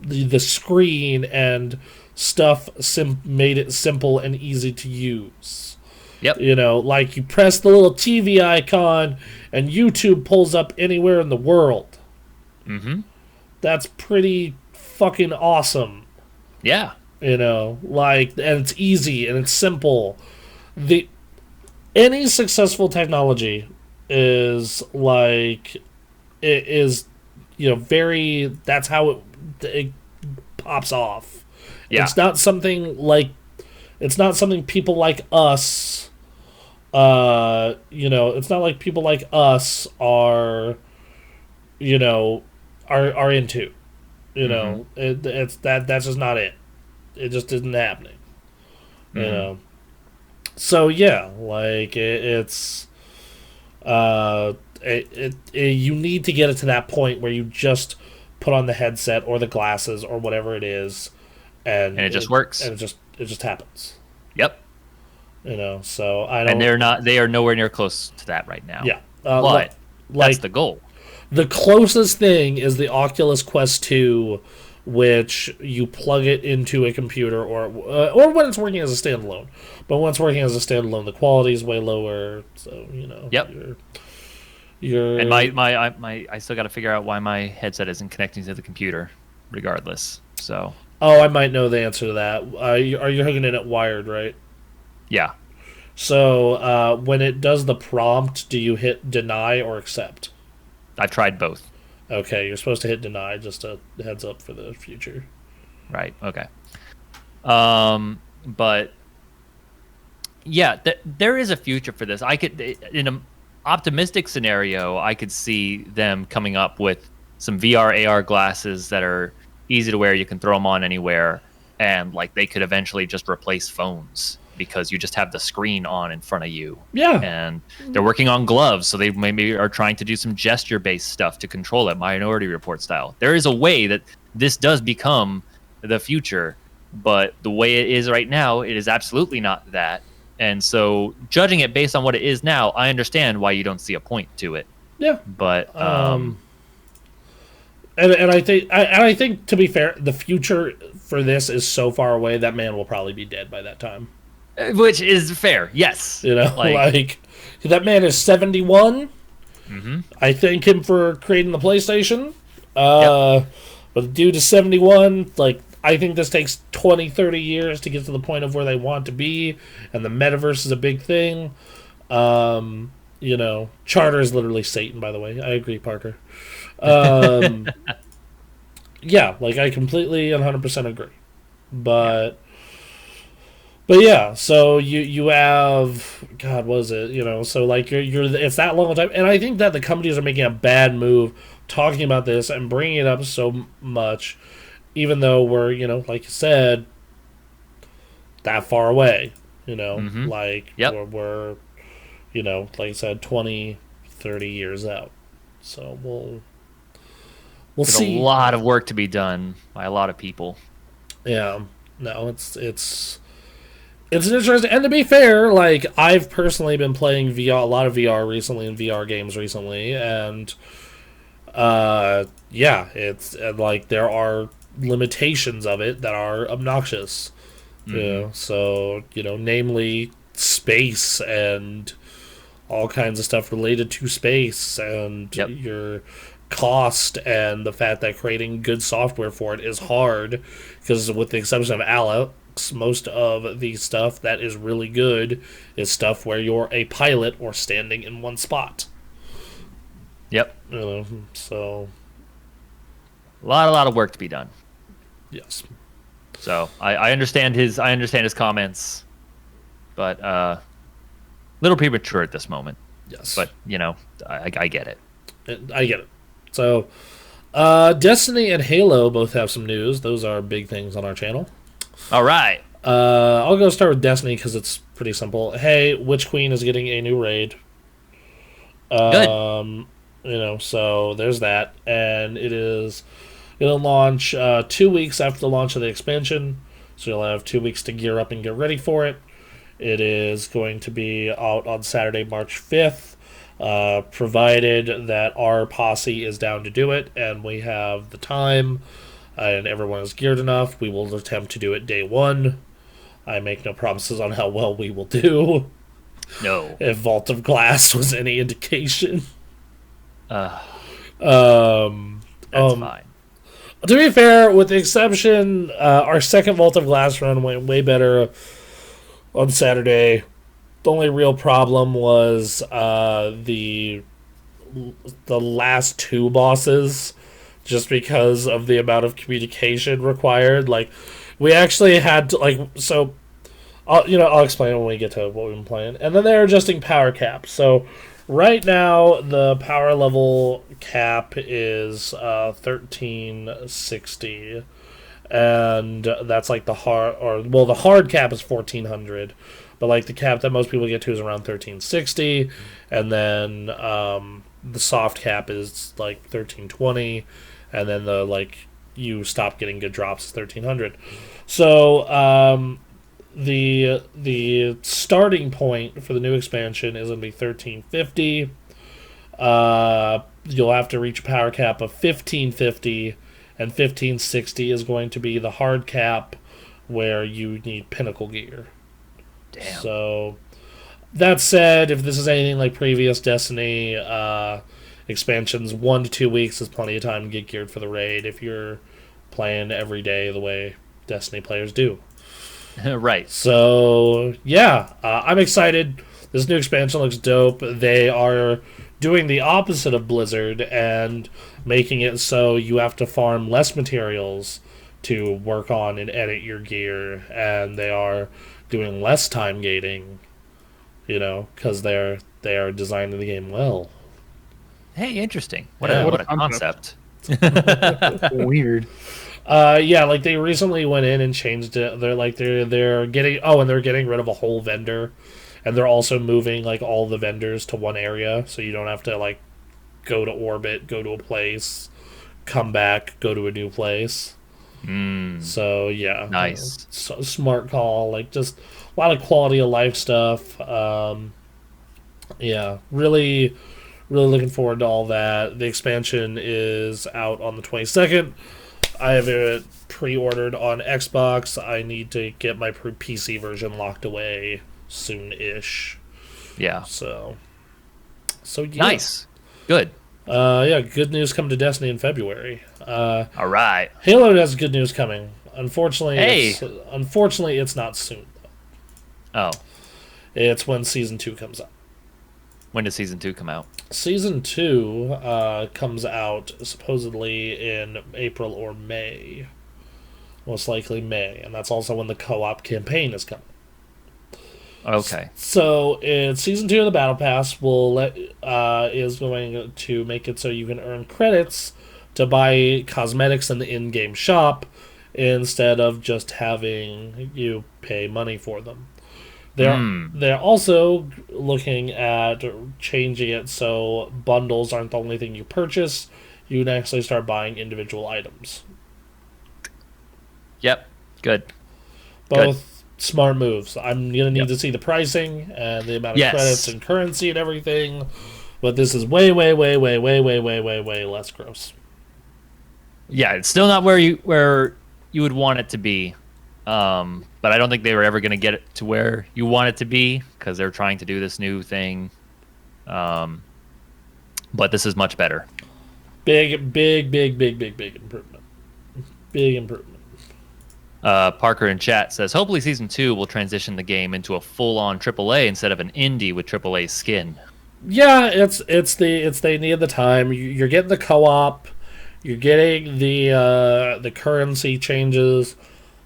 the screen and stuff made it simple and easy to use. Yep. You know, like you press the little TV icon and YouTube pulls up anywhere in the world. Mm-hmm. That's pretty fucking awesome. Yeah. You know, like, and it's easy and it's simple. Any successful technology is like, it is, you know, very, that's how it pops off. Yeah. It's not something people like us, you know, it's not like people like us are, you know, are into, you know, it's that's just not it. It just isn't happening, you know. So yeah, like it's, you need to get it to that point where you just put on the headset or the glasses or whatever it is, and it just works, and it just happens. Yep. You know, so I don't. And they are nowhere near close to that right now. Yeah, but that's the goal. The closest thing is the Oculus Quest 2, which you plug it into a computer or when it's working as a standalone. But when it's working as a standalone, the quality is way lower. So you know. Yep. And I still got to figure out why my headset isn't connecting to the computer, regardless. So. Oh, I might know the answer to that. Are you hooking in it wired, right? Yeah. So when it does the prompt, do you hit deny or accept? I've tried both. Okay, you're supposed to hit deny, just a heads up for the future. Right. Okay. But yeah, there is a future for this. I could, in an optimistic scenario, I could see them coming up with some VR AR glasses that are easy to wear. You can throw them on anywhere, and like they could eventually just replace phones because you just have the screen on in front of you. Yeah. And they're working on gloves, so they maybe are trying to do some gesture-based stuff to control it, Minority Report style. There is a way that this does become the future, but the way it is right now, it is absolutely not that. And so judging it based on what it is now, I understand why you don't see a point to it. Yeah. But and I think to be fair, the future for this is so far away that man will probably be dead by that time. Which is fair, yes. You know, like that man is 71. Mm-hmm. I thank him for creating the PlayStation. But the dude is 71. Like, I think this takes 20, 30 years to get to the point of where they want to be, and the metaverse is a big thing. You know, Charter is literally Satan, by the way. I agree, Parker. Yeah, like I completely 100% agree. But yeah, so you have, God, what is it? You know, so like you're it's that long time, and I think that the companies are making a bad move talking about this and bringing it up so much, even though we're, you know, like you said, that far away. You know, like we're you know, like I said, 20, 30 years out. So we'll There's see. a lot of work to be done by a lot of people. Yeah, no, it's an interesting. And to be fair, like I've personally been playing VR, a lot of VR recently, and VR games recently, and yeah, it's like there are limitations of it that are obnoxious. Yeah, so namely space and all kinds of stuff related to space and your cost and the fact that creating good software for it is hard because with the exception of Alex, most of the stuff that is really good is stuff where you're a pilot or standing in one spot. Yep. So a lot of work to be done. Yes. So I understand his comments, but little premature at this moment. Yes. But I get it. I get it. So Destiny and Halo both have some news. Those are big things on our channel. All right. I'll go start with Destiny because it's pretty simple. Hey, Witch Queen is getting a new raid. Good. So there's that, and it is going to launch 2 weeks after the launch of the expansion. So you'll have 2 weeks to gear up and get ready for it. It is going to be out on Saturday, March 5th, provided that our posse is down to do it and we have the time and everyone is geared enough. We will attempt to do it day one. I make no promises on how well we will do. No. If Vault of Glass was any indication. That's fine. To be fair, with the exception, our second Vault of Glass run went way better on Saturday. The only real problem was the last two bosses, just because of the amount of communication required. Like, we actually had to, I'll explain when we get to what we've been playing. And then they're adjusting power caps. So right now, the power level cap is 1360. And that's like the hard cap is 1400. But like the cap that most people get to is around 1360. And then the soft cap is like 1320. And then you stop getting good drops is 1300. So the starting point for the new expansion is going to be 1350. You'll have to reach a power cap of 1550, and 1560 is going to be the hard cap where you need pinnacle gear. Damn. So that said, if this is anything like previous Destiny expansions, 1 to 2 weeks is plenty of time to get geared for the raid if you're playing every day the way Destiny players do. Right. So, yeah, I'm excited. This new expansion looks dope. They are doing the opposite of Blizzard and making it so you have to farm less materials to work on and edit your gear. And they are doing less time gating, because they are designing the game well. Hey, interesting. What Yeah. a concept. Weird. They recently went in and changed it. They're getting rid of a whole vendor, and they're also moving all the vendors to one area, so you don't have to go to orbit, go to a place, come back, go to a new place. So yeah, Nice. Smart call. Just a lot of quality of life stuff. Yeah, really looking forward to all that. The expansion is out on the 22nd. I have it pre-ordered on Xbox. I need to get my PC version locked away soon-ish. Yeah. So yeah. Nice. Good. Good news coming to Destiny in February. All right. Halo has good news coming. Unfortunately, Hey. It's not soon, though. Oh. It's when Season 2 comes out. When does Season 2 come out? Season 2 comes out supposedly in April or May. Most likely May. And that's also when the co-op campaign is coming. Okay. So, in Season 2 of the Battle Pass is going to make it so you can earn credits to buy cosmetics in the in-game shop instead of just having you pay money for them. They're also looking at changing it so bundles aren't the only thing you purchase. You can actually start buying individual items. Yep. Good. Both smart moves. I'm going to need to see the pricing and the amount of credits and currency and everything. But this is way less gross. Yeah, it's still not where you would want it to be. But I don't think they were ever going to get it to where you want it to be because they're trying to do this new thing. But this is much better. Big improvement. Big improvement. Parker in chat says, hopefully Season 2 will transition the game into a full-on AAA instead of an indie with AAA skin. Yeah, it's they need the time. You're getting the co-op. You're getting the currency changes.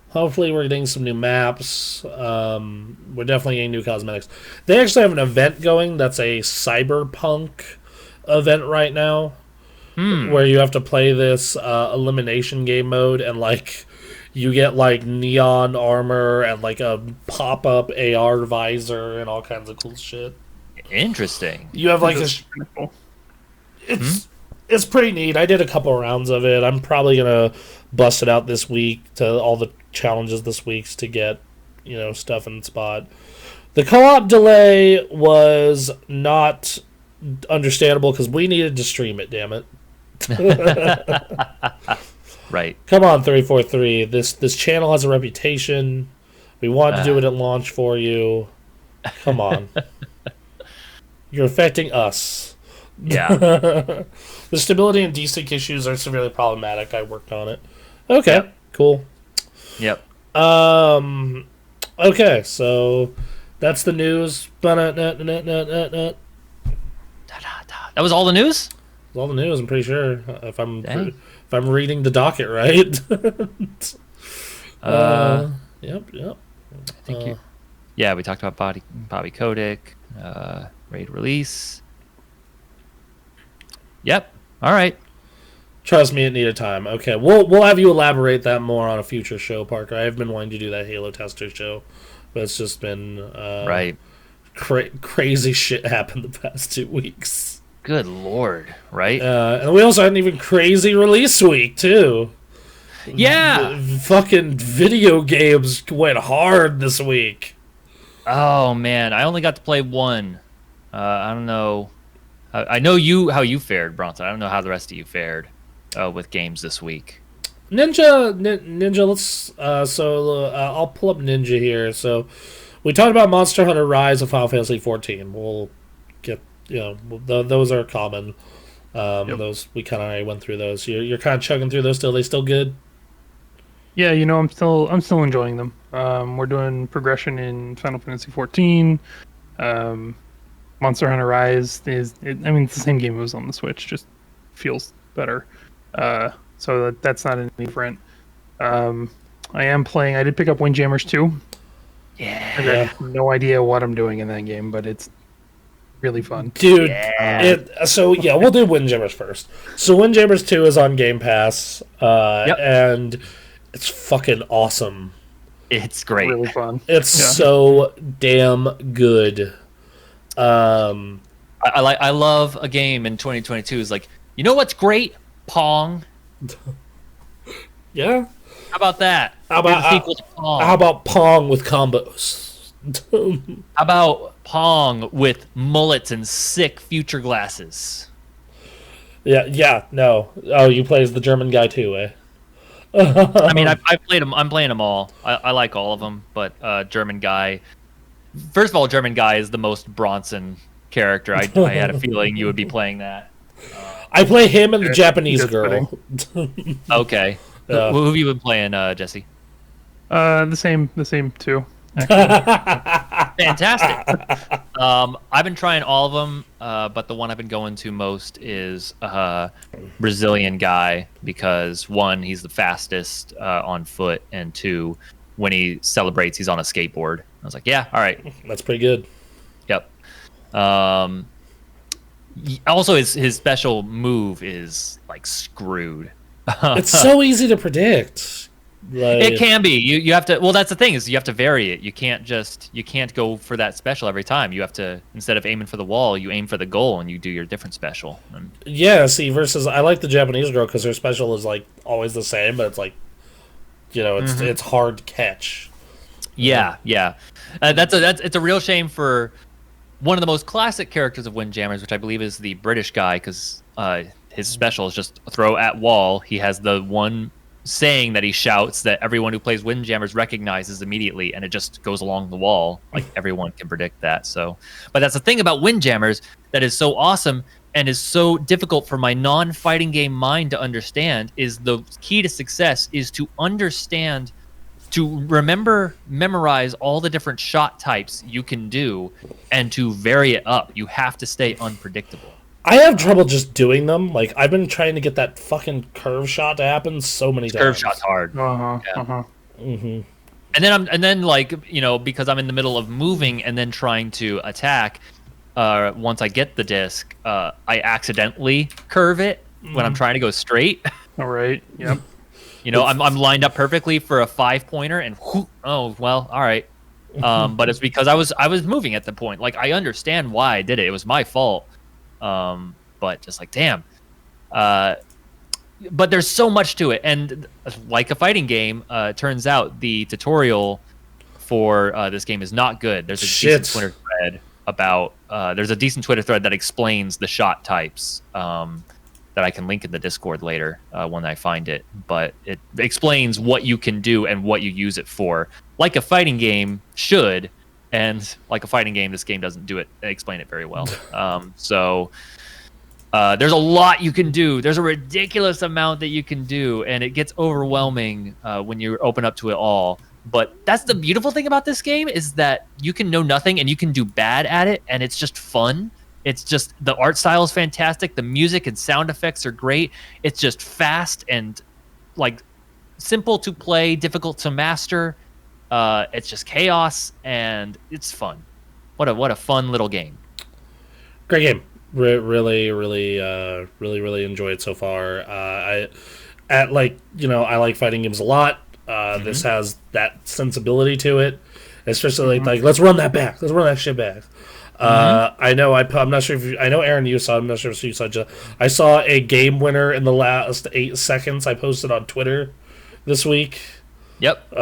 Hopefully we're getting some new maps. We're definitely getting new cosmetics. They actually have an event going that's a cyberpunk event right now. Where you have to play this elimination game mode and you get neon armor and a pop-up AR visor and all kinds of cool shit. Interesting. You have it's pretty neat. I did a couple rounds of it. I'm probably gonna bust it out this week to all the challenges this week to get stuff in the spot. The co-op delay was not understandable because we needed to stream it. Damn it. Right. Come on, 343. This channel has a reputation. We wanted to do it at launch for you. Come on. You're affecting us. Yeah. The stability and desync issues are severely problematic. I worked on it. Okay, cool. Yep. Okay, so that's the news. That was all the news? All the news, I'm pretty sure. If I'm reading the docket right. Yep. Thank you. Yeah, we talked about Bobby Kottick, raid release. Yep. All right. Trust me, it needed time. Okay, we'll have you elaborate that more on a future show, Parker. I have been wanting to do that Halo tester show, but it's just been right. Crazy shit happened the past 2 weeks. Good lord, right? And we also had an even crazy release week too. Yeah. Fucking video games went hard this week. Oh man, I only got to play one. I don't know. I know how you fared, Bronson. I don't know how the rest of you fared with games this week. Ninja. Let's. I'll pull up Ninja here. So, we talked about Monster Hunter Rise and Final Fantasy 14. We'll get those are common. Those we kind of already went through those. You're kind of chugging through those still. They still good? Yeah, I'm still enjoying them. We're doing progression in Final Fantasy 14. Monster Hunter Rise it's the same game it was on the Switch, just feels better. So that's not any different. I did pick up Windjammers 2. Yeah. I have no idea what I'm doing in that game, but it's really fun. Dude, we'll do Windjammers first. So Windjammers 2 is on Game Pass, and it's fucking awesome. It's great. Really fun. It's so damn good. I love a game in 2022 is you know what's great? Pong. Yeah. How about that? How about Pong with combos? How about Pong with mullets and sick future glasses? Yeah, no. Oh, you play as the German guy too, eh? I mean, I played them. I'm playing them all. I like all of them, but German guy. First of all, German guy is the most Bronson character. I had a feeling you would be playing that. I play him and the Japanese girl. Okay. Who have you been playing, Jesse? The same two. Fantastic. I've been trying all of them, but the one I've been going to most is Brazilian guy because one, he's the fastest on foot, and two, when he celebrates, he's on a skateboard. I was like, yeah, all right. That's pretty good. Yep. Also, his special move is screwed. It's so easy to predict. Like, It can be. You have to. Well, that's the thing is you have to vary it. You can't go for that special every time. You have to, instead of aiming for the wall, you aim for the goal and you do your different special. And, yeah, see, versus I like the Japanese girl because her special is like always the same, but it's like, it's hard to catch. yeah. It's a real shame for one of the most classic characters of Windjammers, which I believe is the British guy, because his special is just throw at wall. He has the one saying that he shouts that everyone who plays Windjammers recognizes immediately, and it just goes along the wall. Like, everyone can predict that. So, but that's the thing about Windjammers that is so awesome and is so difficult for my non-fighting game mind to understand, is the key to success is to understand, to memorize all the different shot types you can do, and to vary it up. You have to stay unpredictable. I have trouble just doing them. Like, I've been trying to get that fucking curve shot to happen so many times. Curve shot's hard. Mm-hmm. And then like, because I'm in the middle of moving and then trying to attack, once I get the disc, I accidentally curve it when I'm trying to go straight. All right. Yep. I'm lined up perfectly for a 5-pointer, and oh well, all right. But it's because I was moving at the point. Like, I understand why I did it. It was my fault. But just like, damn. But there's so much to it, and like a fighting game, turns out the tutorial for this game is not good. There's a decent Twitter thread about that explains the shot types, that I can link in the Discord later when I find it. But it explains what you can do and what you use it for, like a fighting game should. And like a fighting game, this game doesn't explain it very well. So there's a lot you can do. There's a ridiculous amount that you can do, and it gets overwhelming when you open up to it all. But that's the beautiful thing about this game, is that you can know nothing and you can do bad at it, and it's just fun. It's just, the art style is fantastic. The music and sound effects are great. It's just fast and like simple to play, difficult to master. It's just chaos, and it's fun. What a fun little game. Great game. Really enjoy it so far. I like fighting games a lot. This has that sensibility to it, especially like let's run that back. Let's run that shit back. I know. I'm not sure if I know, Aaron. You saw. I'm not sure if you saw. I saw a game winner in the last 8 seconds. I posted on Twitter this week. Yep.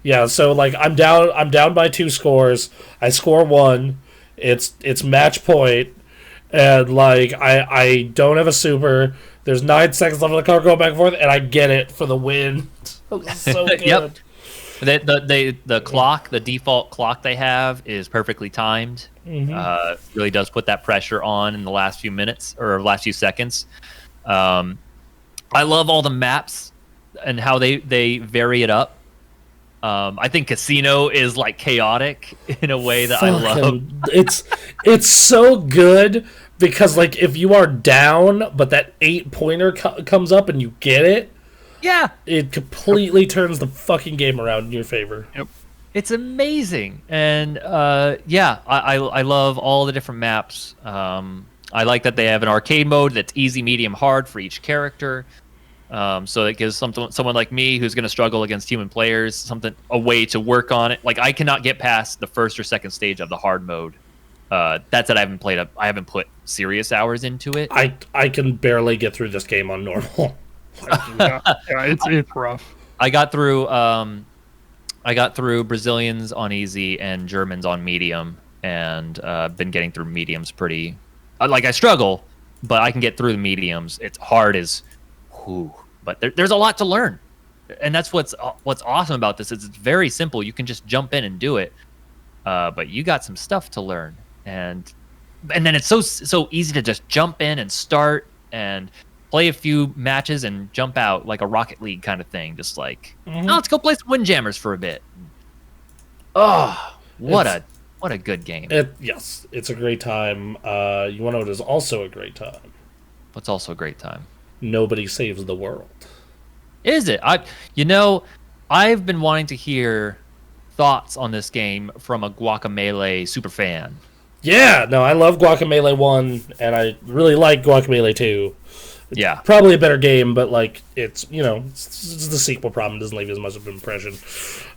Yeah, so like I'm down by 2 scores. I score 1. It's match point, and like I don't have a super. There's 9 seconds left on the card, going back and forth, and I get it for the win. So good. Yep. The clock, the default clock they have is perfectly timed. Really does put that pressure on in the last few minutes or last few seconds. I love all the maps and how they vary it up. I think Casino is like chaotic in a way that I love. It's so good because like if you are down, but that 8-pointer comes up and you get it, yeah, it completely turns the fucking game around in your favor. Yep, it's amazing, and I love all the different maps. I like that they have an arcade mode that's easy, medium, hard for each character. So it gives someone like me who's going to struggle against human players a way to work on it. Like, I cannot get past the first or second stage of the hard mode. That's it. I haven't put serious hours into it. I can barely get through this game on normal. It's rough. I got through Brazilians on easy and Germans on medium, and been getting through mediums pretty. I struggle, but I can get through the mediums. It's hard as. But there's a lot to learn, and that's what's awesome about this. Is it's very simple. You can just jump in and do it, but you got some stuff to learn, and then it's so easy to just jump in and start and play a few matches and jump out like a Rocket League kind of thing. Just like, let's go play some Windjammers for a bit. Oh, what a good game! Yes, it's a great time. You want to know what is also a great time? What's also a great time? Nobody Saves the World. Is it? I've been wanting to hear thoughts on this game from a Guacamelee super fan. Yeah, no, I love Guacamelee 1, and I really like Guacamelee 2. Yeah. Probably a better game, but like it's it's the sequel problem, doesn't leave as much of an impression.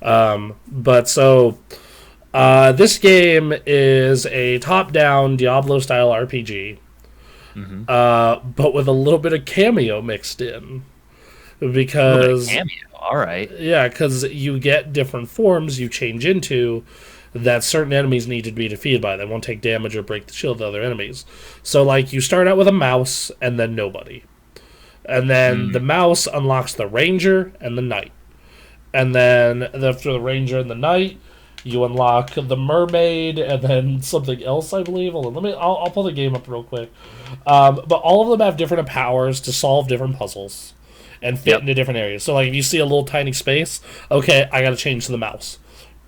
But so this game is a top-down Diablo style RPG, but with a little bit of cameo mixed in, because cameo. All right. Yeah, because you get different forms you change into that certain enemies need to be defeated by. They won't take damage or break the shield of other enemies. So, like, you start out with a mouse and then nobody. And then the mouse unlocks the ranger and the knight. And then after the ranger and the knight, you unlock the mermaid and then something else, I believe. Hold on, I'll pull the game up real quick. But all of them have different powers to solve different puzzles and fit into different areas. So, like, if you see a little tiny space, okay, I gotta change to the mouse.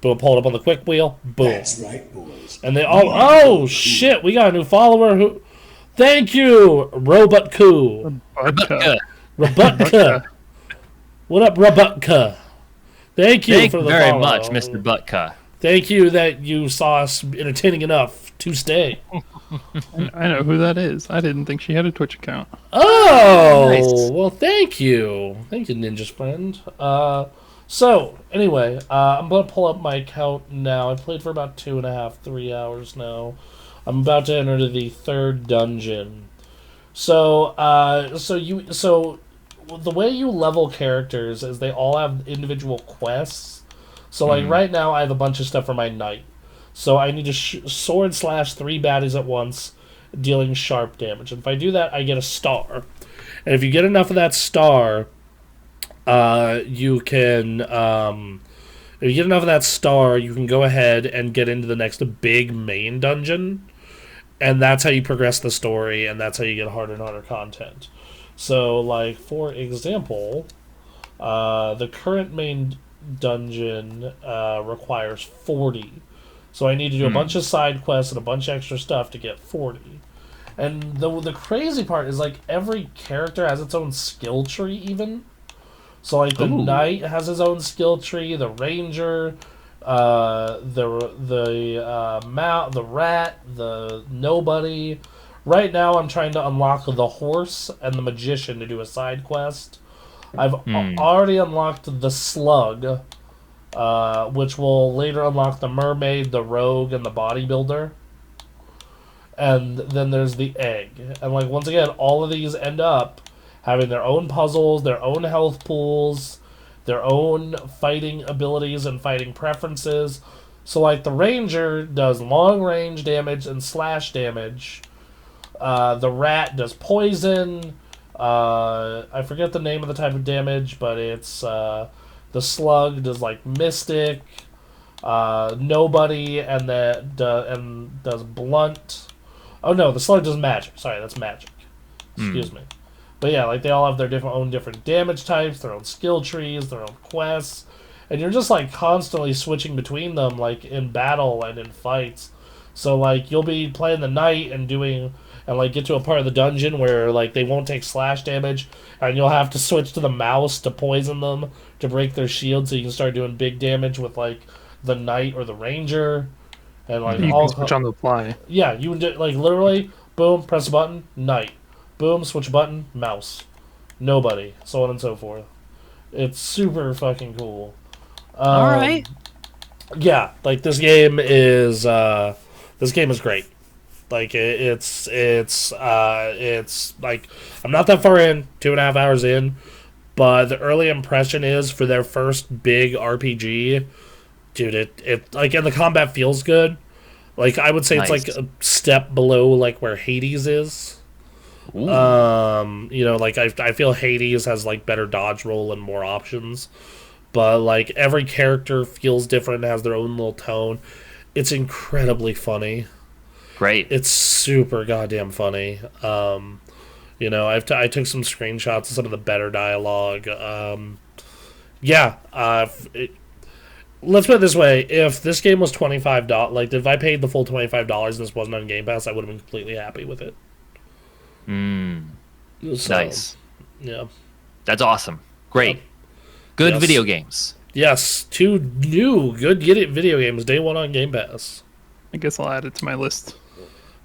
Boom, pull it up on the quick wheel. Boom. That's right, boys. And they oh shit, we got a new follower who. Thank you, Robotku. Robutka. What up, Robutka? Thank you for the very follow. much, Mr. Buttka. Thank you that you saw us entertaining enough to stay. I know who that is. I didn't think she had a Twitch account. Oh, Nice. well, thank you. Thank you, Ninja's friend. So, anyway, I'm going to pull up my account now. I played for about 2.5, 3 hours now. I'm about to enter the third dungeon. So the way you level characters is they all have individual quests. So, like, right now I have a bunch of stuff for my knight. So I need to sword slash 3 baddies at once, dealing sharp damage. And if I do that, I get a star. And if you get enough of that star, you can go ahead and get into the next big main dungeon. And that's how you progress the story, and that's how you get harder and harder content. So, like, for example, the current main dungeon requires 40. So I need to do a bunch of side quests and a bunch of extra stuff to get 40. And the crazy part is, like, every character has its own skill tree, even. So, like, the knight has his own skill tree, the ranger, the rat, the nobody. Right now, I'm trying to unlock the horse and the magician to do a side quest. I've already unlocked the slug, which will later unlock the mermaid, the rogue, and the bodybuilder. And then there's the egg. And, like, once again, all of these end up having their own puzzles, their own health pools, their own fighting abilities and fighting preferences. So, like, the ranger does long range damage and slash damage. The rat does poison. I forget the name of the type of damage, but it's the slug does, like, mystic. Nobody and does blunt. Oh no, the slug does magic. Sorry, that's magic. Excuse me. But yeah, like, they all have their own different damage types, their own skill trees, their own quests, and you're just, like, constantly switching between them, like, in battle and in fights. So, like, you'll be playing the knight and like, get to a part of the dungeon where, like, they won't take slash damage, and you'll have to switch to the mouse to poison them to break their shield so you can start doing big damage with, like, the knight or the ranger. And, like, You can switch on the fly. Yeah, you would do, like, literally, boom, press a button, knight. Boom, switch button, mouse. Nobody. So on and so forth. It's super fucking cool. Alright. Yeah, like, this game is great. Like, it's like, I'm not that far in, 2.5 hours in, but the early impression is, for their first big RPG, dude, it like, and the combat feels good. Like, I would say it's, like, a step below, like, where Hades is. Ooh. Like, I feel Hades has, like, better dodge roll and more options, but, like, every character feels different and has their own little tone. It's incredibly funny. Great. It's super goddamn funny. I took some screenshots of some of the better dialogue. Let's put it this way: if this game was $25, like, if I paid the full $25 and this wasn't on Game Pass, I would have been completely happy with it. So, Nice. Yeah. That's awesome. Great. Good Yes. video games. Yes, 2 new good video games day 1 on Game Pass. I guess I'll add it to my list.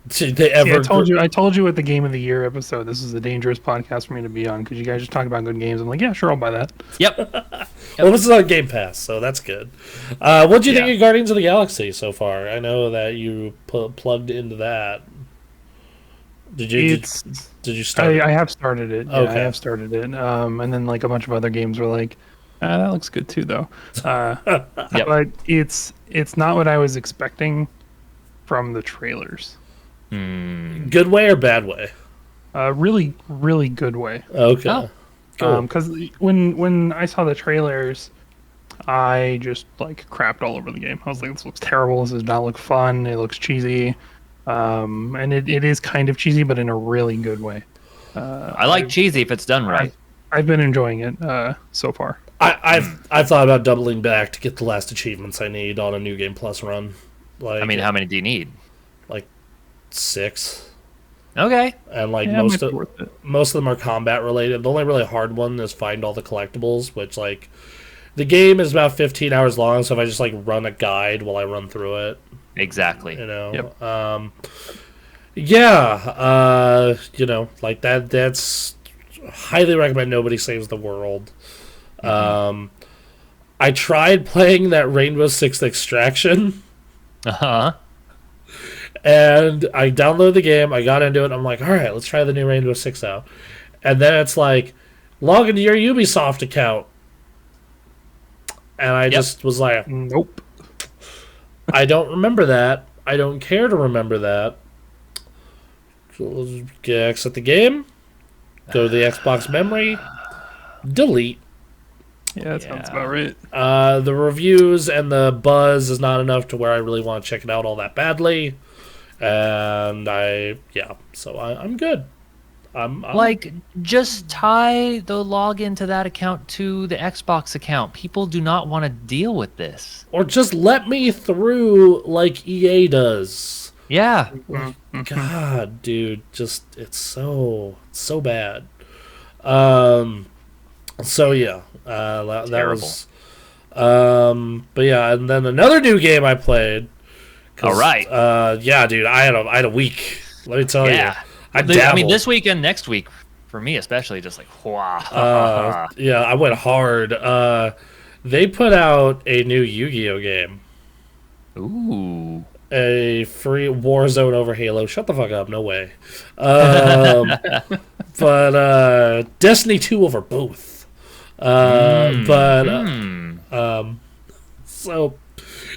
Did they ever? See, I told you at the Game of the Year episode, this is a dangerous podcast for me to be on because you guys just talk about good games. I'm like, yeah, sure, I'll buy that. Yep. Well, this is on Game Pass, so that's good. What do you think of Guardians of the Galaxy so far? I know that you plugged into that. Did you start? I have started it. Yeah, Okay. I have started it. And then like a bunch of other games were like, that looks good too, though. Yep. But it's not what I was expecting from the trailers. Good way or bad way? Really, really good way. Okay. Oh. Cool. Because when I saw the trailers, I just like crapped all over the game. I was like, this looks terrible. This does not look fun. It looks cheesy. And it is kind of cheesy, but in a really good way. I like cheesy if it's done right. I've been enjoying it so far. I've thought about doubling back to get the last achievements I need on a New Game Plus run. Like, I mean, how many do you need? like 6, Okay. and like Yeah, it might be worth it. most of them are combat related. The only really hard one is find all the collectibles, which like the game is about 15 hours long. So if I just like run a guide while I run through it, Exactly. you know, Yep. you know, like that. That's highly recommend. Nobody Saves the World. I tried playing that Rainbow Six Extraction. Uh-huh. And I downloaded the game, I got into it, I'm like, alright, let's try the new Rainbow Six out. And then it's like, log into your Ubisoft account. And I just was like, Nope. I don't remember that. I don't care to remember that. So let's exit the game, go to the Xbox memory, delete. Yeah, that sounds about right. The reviews and the buzz is not enough to where I really want to check it out all that badly. And so I'm good. I'm Like, just tie the login to that account to the Xbox account. People do not want to deal with this. or just let me through like EA does. Yeah. God, dude, just it's so bad. So yeah, that Terrible. was. But yeah, and then another new game I played. All right. Yeah, dude, I had a week. Let me tell you. Yeah. I mean, dabbled. this week and next week, for me especially, just like, Yeah, I went hard. They put out a new Yu-Gi-Oh game. Ooh. A free Warzone over Halo. Shut the fuck up. No way. But Destiny 2 over both. So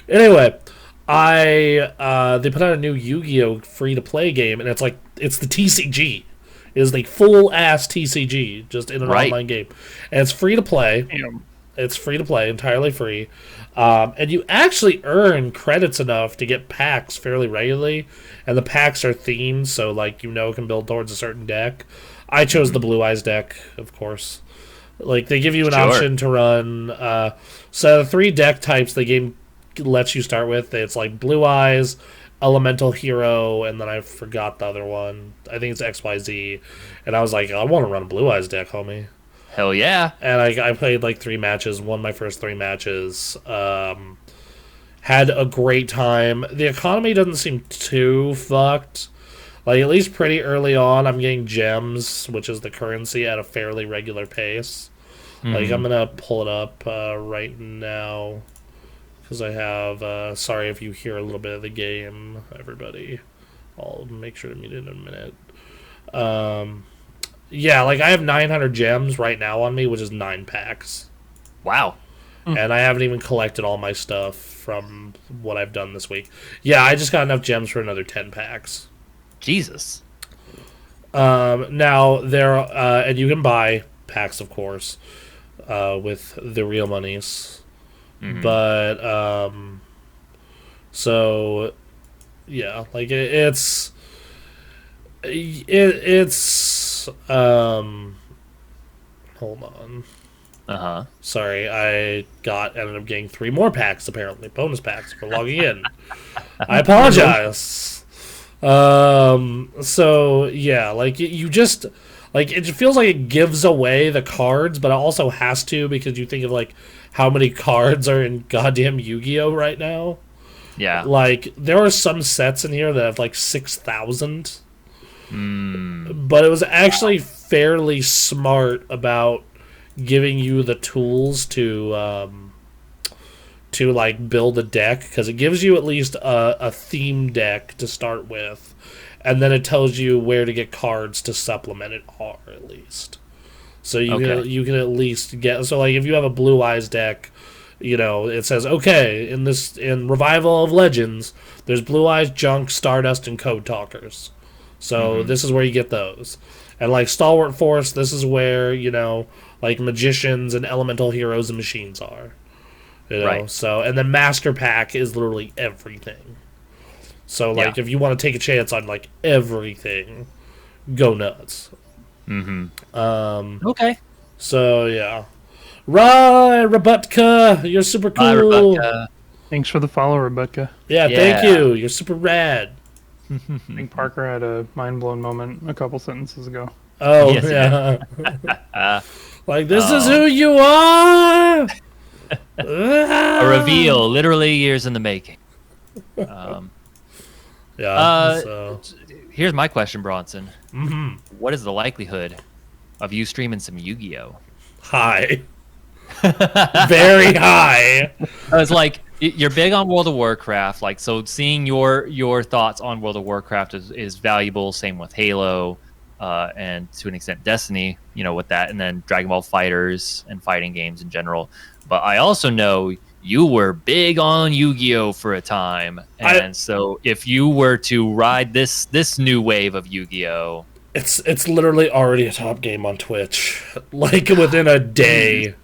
anyway, they put out a new Yu-Gi-Oh free to play game, and it's the TCG. It is the full ass TCG, just in an online game, and it's free to play. Damn. It's free to play, entirely free, and you actually earn credits enough to get packs fairly regularly, and the packs are themed, so like it can build towards a certain deck. I chose the Blue Eyes deck, of course. Like they give you an option to run. So the 3 deck types the game lets you start with. It's like Blue Eyes, Elemental Hero, and then I forgot the other one. I think it's XYZ. And I was like, I want to run a Blue Eyes deck, homie. Hell yeah. And I played like 3 matches, won my first 3 matches. Had a great time. The economy doesn't seem too fucked. Like, at least pretty early on, I'm getting gems, which is the currency, at a fairly regular pace. Like, I'm gonna pull it up right now. Because I have... sorry if you hear a little bit of the game, everybody. I'll make sure to mute it in a minute. Yeah, like, I have 900 gems right now on me, which is 9 packs. Wow. And I haven't even collected all my stuff from what I've done this week. Yeah, I just got enough gems for another 10 packs. Jesus. Now, and you can buy packs, of course, with the real monies. But, so, yeah, like, it's, hold on. Uh-huh. Sorry, I ended up getting 3 more packs, apparently. Bonus packs for logging in. I apologize. So, yeah, like, you just... Like, it feels like it gives away the cards, but it also has to, because you think of, like, how many cards are in goddamn Yu-Gi-Oh! Right now. Yeah. Like, there are some sets in here that have like 6,000. Mm. But it was actually fairly smart about giving you the tools to like build a deck, because it gives you at least a theme deck to start with, and then it tells you where to get cards to supplement it, or at least. So you can at least get, so like if you have a Blue Eyes deck, you know, it says, okay, in Revival of Legends, there's Blue Eyes, Junk, Stardust, and Code Talkers. So this is where you get those. And like Stalwart Force, this is where, you know, like Magicians and Elemental Heroes and Machines are. You know, Right. so, and then Master Pack is literally everything. So like if you want to take a chance on like everything, go nuts. Okay. So yeah. Right, Rebutka, you're super cool. Bye, Rebecca. Thanks for the follow, Rebecca. Yeah, thank Yeah. you. You're super rad. I think Parker had a mind-blown moment a couple sentences ago. Oh, Yes, yeah. Like, this is who you are! A reveal, literally years in the making. Yeah, so. Here's my question, Bronson. What is the likelihood of you streaming some Yu-Gi-Oh? High. Very high. I was like, you're big on World of Warcraft, like, so seeing your thoughts on World of Warcraft is valuable. Same with Halo, and to an extent Destiny, you know, with that, and then Dragon Ball Fighters and fighting games in general. But I also know you were big on Yu-Gi-Oh for a time, and so if you were to ride this new wave of Yu-Gi-Oh, it's literally already a top game on Twitch, like within a day.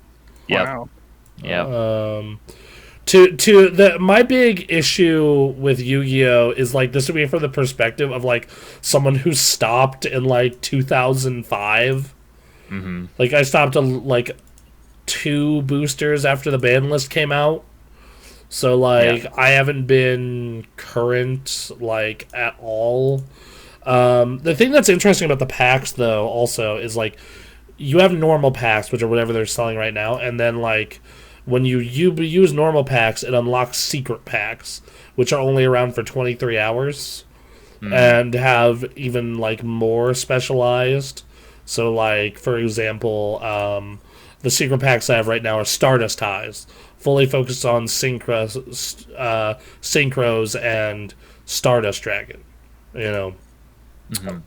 Yep. Wow. Yep. My big issue with Yu-Gi-Oh is like, this would be from the perspective of like someone who stopped in like 2005. Like, I stopped like 2 boosters after the ban list came out, so like I haven't been current like at all. The thing that's interesting about the packs though also is like, you have normal packs, which are whatever they're selling right now, and then like when you use normal packs, it unlocks secret packs, which are only around for 23 hours and have even like more specialized. So like, for example, the secret packs I have right now are Stardust Ties, fully focused on synchros and Stardust Dragon. You know,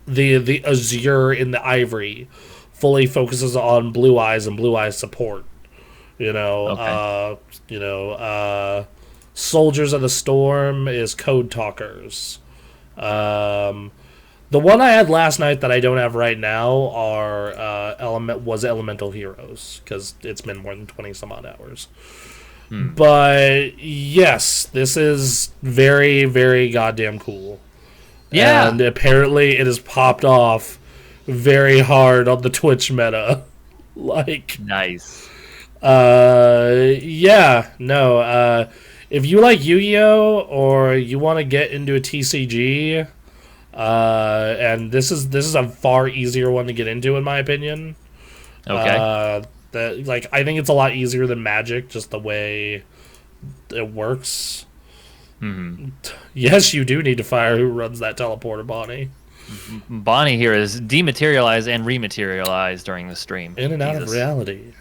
the Azure in the Ivory fully focuses on Blue Eyes and Blue Eyes support. You know, Soldiers of the Storm is Code Talkers. The one I had last night that I don't have right now are Elemental Heroes, because it's been more than 20 some odd hours. But yes, this is very, very goddamn cool. Yeah. And apparently it has popped off very hard on the Twitch meta. Like, Nice. if you like Yu-Gi-Oh, or you want to get into a TCG, and this is a far easier one to get into, in my opinion. Okay. I think it's a lot easier than Magic, just the way it works. Yes, you do need to fire who runs that teleporter, Bonnie. Bonnie here is dematerialized and rematerialized during the stream. In and out of reality.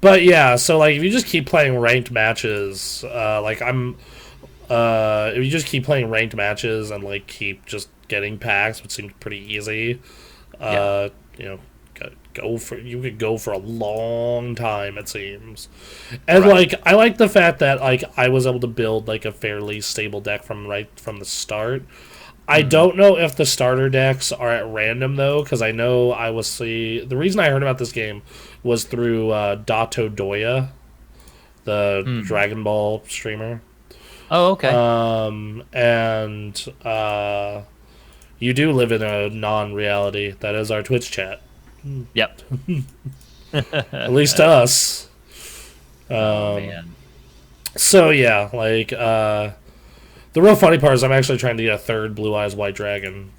But yeah, so like, if you just keep playing ranked matches, if you just keep playing ranked matches and like keep just getting packs, which seems pretty easy, you know, you could go for a long time, it seems. And like, I like the fact that like I was able to build like a fairly stable deck from the start. I don't know if the starter decks are at random though, because I know the reason I heard about this game was through Dato Doya, the Dragon Ball streamer. Oh, okay. And you do live in a non-reality. That is our Twitch chat. Yep. At least to us. Man. So yeah, like, the real funny part is I'm actually trying to get a 3rd Blue Eyes White Dragon.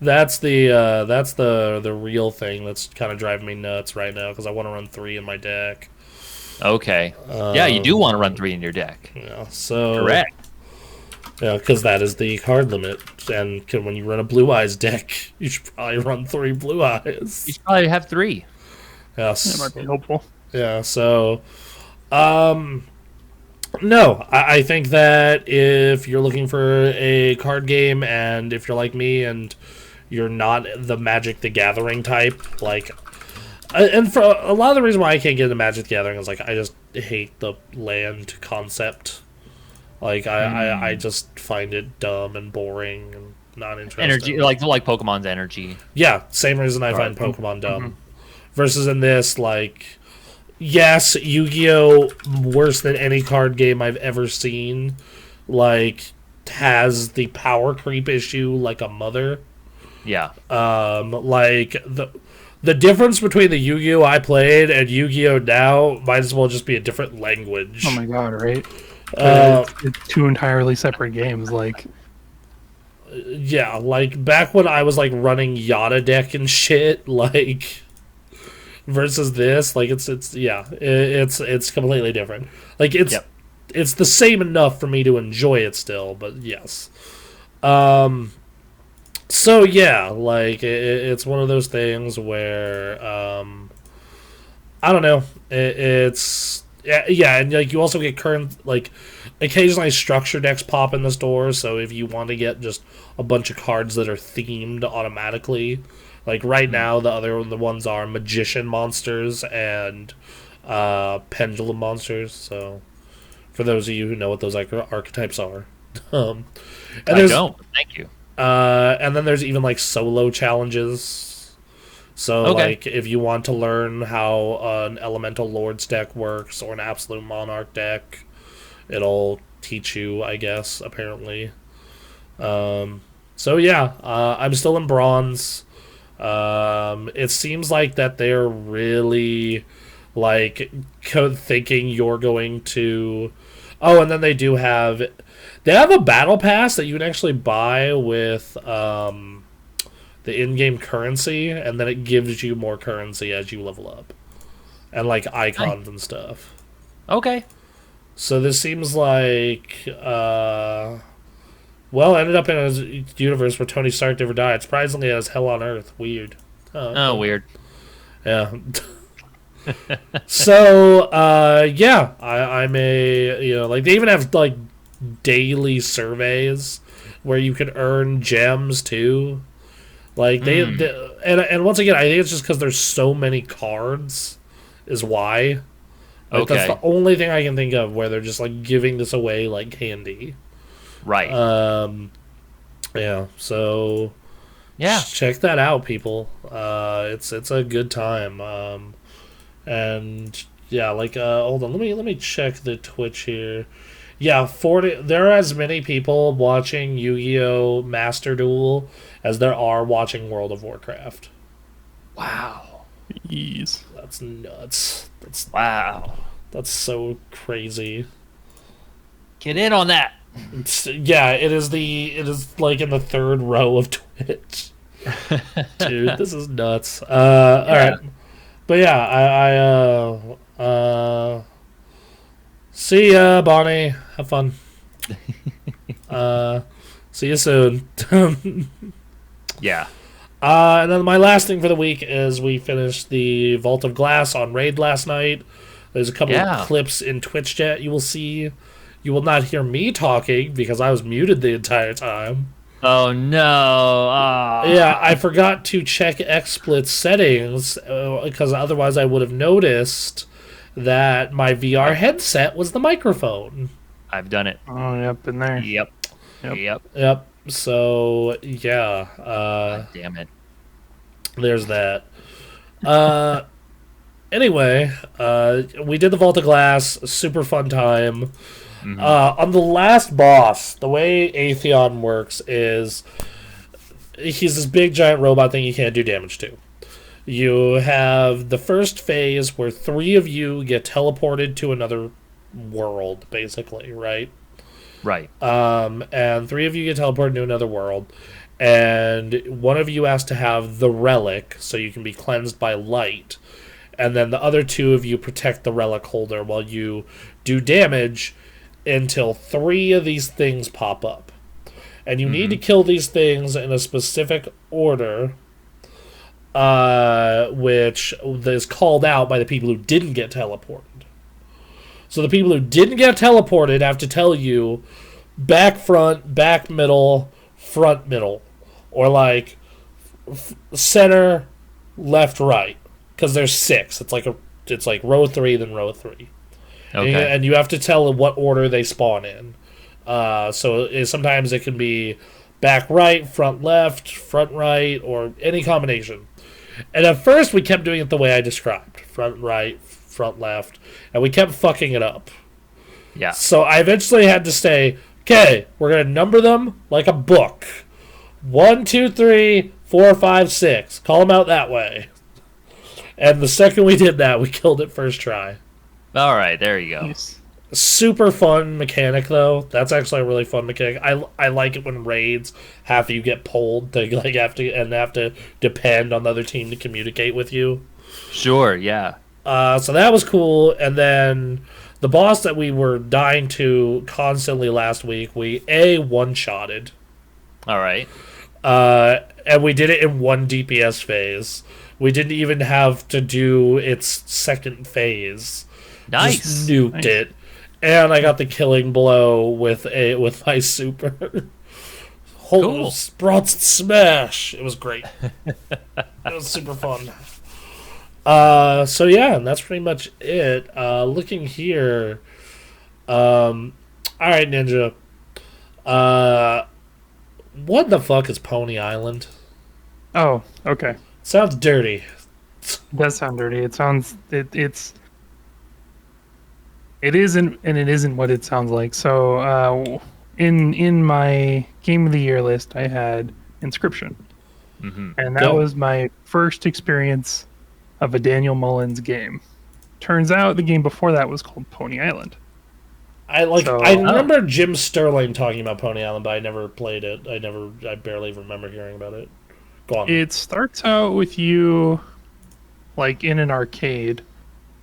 That's the real thing that's kind of driving me nuts right now, because I want to run 3 in my deck. Okay. Yeah, you do want to run 3 in your deck. Yeah, so Correct. Yeah, because that is the card limit, and when you run a Blue Eyes deck, you should probably run 3 Blue Eyes. You should probably have 3. Yes. That might be helpful. Yeah. So, no, I think that if you're looking for a card game, and if you're like me, and you're not the Magic the Gathering type, like, and for a lot of the reason why I can't get into Magic the Gathering is like I just hate the land concept. Like I just find it dumb and boring and not interesting. Energy, like Pokemon's energy. Yeah, same reason I find Pokemon dumb. Versus in this, like, yes, Yu-Gi-Oh! Worse than any card game I've ever seen, like, has the power creep issue like a mother. Yeah. Like, the difference between the Yu-Gi-Oh! I played and Yu-Gi-Oh! Now might as well just be a different language. Oh my god, right? It's 2 entirely separate games, like... Yeah, like, back when I was, like, running Yada deck and shit, like... Versus this, like, it's completely different. Like, it's the same enough for me to enjoy it still, but yes. So yeah, like, it's one of those things where, I don't know, it's, yeah, and, like, you also get current, like, occasionally structure decks pop in the store, so if you want to get just a bunch of cards that are themed automatically, like, right now, the ones are Magician Monsters and Pendulum Monsters. So, for those of you who know what those archetypes are. And I don't. Thank you. And then there's even, like, solo challenges. So, like, if you want to learn how an Elemental Lords deck works or an Absolute Monarch deck, it'll teach you, I guess, apparently. So, yeah, I'm still in Bronze. It seems like that they're really, like, thinking you're going to... Oh, and then they have a battle pass that you can actually buy with the in-game currency, and then it gives you more currency as you level up. And, like, icons and stuff. Okay. So this seems like... Well, ended up in a universe where Tony Stark never died. Surprisingly, it has Hell on Earth. Weird. Oh, weird. Yeah. So, yeah, I'm like, they even have, like, daily surveys where you can earn gems, too. Like, and once again, I think it's just because there's so many cards is why. Like, that's the only thing I can think of where they're just, like, giving this away like candy. Right. Yeah, so check that out, people. It's a good time. And yeah, like, hold on, let me check the Twitch here. Yeah, there are as many people watching Yu-Gi-Oh! Master Duel as there are watching World of Warcraft. Wow. Jeez. That's nuts. Wow. That's so crazy. Get in on that. Yeah, it is like in the 3rd row of Twitch. Dude, this is nuts. Alright. But yeah, I see ya, Bonnie. Have fun. See you soon. Yeah. And then my last thing for the week is we finished the Vault of Glass on Raid last night. There's a couple of clips in Twitch chat you will see. You will not hear me talking because I was muted the entire time. Oh, no. Yeah, I forgot to check XSplit settings because otherwise I would have noticed that my VR headset was the microphone. I've done it. Oh, yep, been there. Yep. So, yeah. God damn it. There's that. Anyway, we did the Vault of Glass. Super fun time. Mm-hmm. On the last boss, the way Atheon works is he's this big giant robot thing you can't do damage to. You have the first phase where 3 of you get teleported to another world, basically, right? Right. And 3 of you get teleported to another world, and one of you has to have the relic, so you can be cleansed by light. and then the other 2 of you protect the relic holder while you do damage until 3 of these things pop up. And you need to kill these things in a specific order, which is called out by the people who didn't get teleported. So the people who didn't get teleported have to tell you back front, back middle, front middle, or like center, left, right, because there's 6. It's like row 3, then row 3. Okay. And you have to tell what order they spawn in. Sometimes it can be back right, front left, front right, or any combination. And at first we kept doing it the way I described. Front right, front left. And we kept fucking it up. Yeah. So I eventually had to say, okay, we're going to number them like a book. 1, 2, 3, 4, 5, 6. Call them out that way. And the second we did that, we killed it first try. All right, there you go. Nice. Super fun mechanic, though. That's actually a really fun mechanic. I like it when raids have you get pulled. They have to depend on the other team to communicate with you. Sure, yeah. So that was cool. And then the boss that we were dying to constantly last week, we one-shotted. All right. And we did it in 1 DPS phase. We didn't even have to do its second phase. Nice. Just nuked it. And I got the killing blow with my super. Cool. Bronson smash. It was great. It was super fun. So yeah, and that's pretty much it. Looking here. All right, Ninja. What the fuck is Pony Island? Oh, okay. Sounds dirty. It does sound dirty. It sounds it isn't, and it isn't what it sounds like. So, in my Game of the Year list, I had Inscription, and that was my first experience of a Daniel Mullins game. Turns out the game before that was called Pony Island. I remember Jim Sterling talking about Pony Island, but I never played it. I barely remember hearing about it. Go on. It starts out with you, like, in an arcade,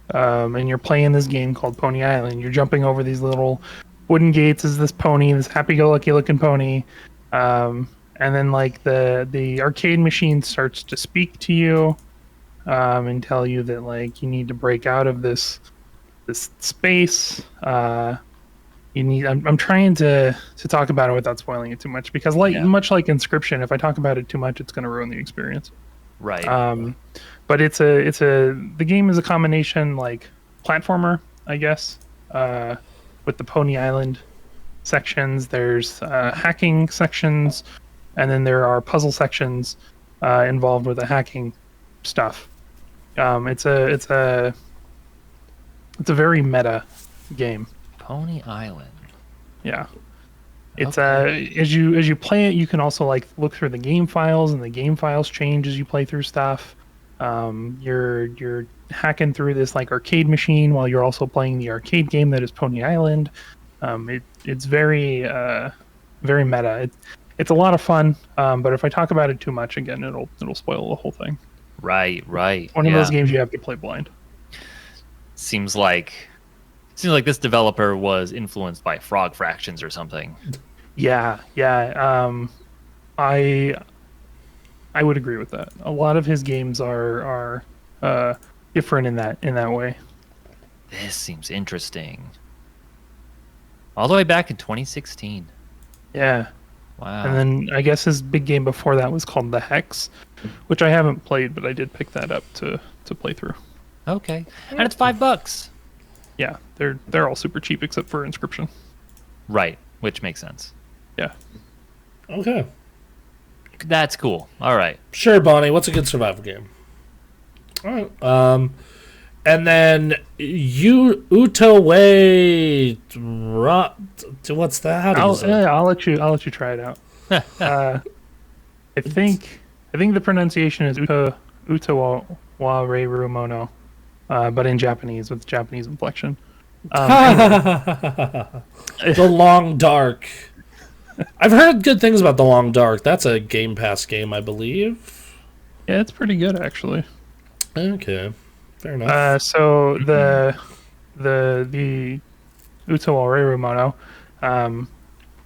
and you're playing this game called Pony Island. You're jumping over these little wooden gates as this pony, this happy-go-lucky looking pony, and then, like, the arcade machine starts to speak to you, and tell you that, like, you need to break out of this space. I'm trying to talk about it without spoiling it too much, because much like Inscription, if I talk about it too much, it's going to ruin the experience. Right. But the game is a combination, like, platformer, I guess, with the Pony Island sections. There's hacking sections, and then there are puzzle sections involved with the hacking stuff. It's a very meta game. Pony Island. Yeah. It's as you play it, you can also, like, look through the game files, and the game files change as you play through stuff. You're hacking through this, like, arcade machine while you're also playing the arcade game that is Pony Island. It's very very meta. It's a lot of fun, but if I talk about it too much, again, it'll spoil the whole thing. Right. One of those games you have to play blind. Seems like this developer was influenced by Frog Fractions or something. Yeah. I would agree with that. A lot of his games are different in that way. This seems interesting. All the way back in 2016. Yeah. Wow. And then I guess his big game before that was called The Hex, which I haven't played, but I did pick that up to play through. Okay. And it's $5. Yeah, they're all super cheap except for Inscription. Right, which makes sense. Yeah. Okay. That's cool. All right. Sure, Bonnie. What's a good survival game? All right. And then what's that? How do you say it? I'll let you try it out. I think the pronunciation is Utawareru Mono, but in Japanese with Japanese inflection. The Long Dark. I've heard good things about The Long Dark. That's a Game Pass game, I believe. Yeah, it's pretty good, actually. Okay. Fair enough. So the Uto Oreru Mono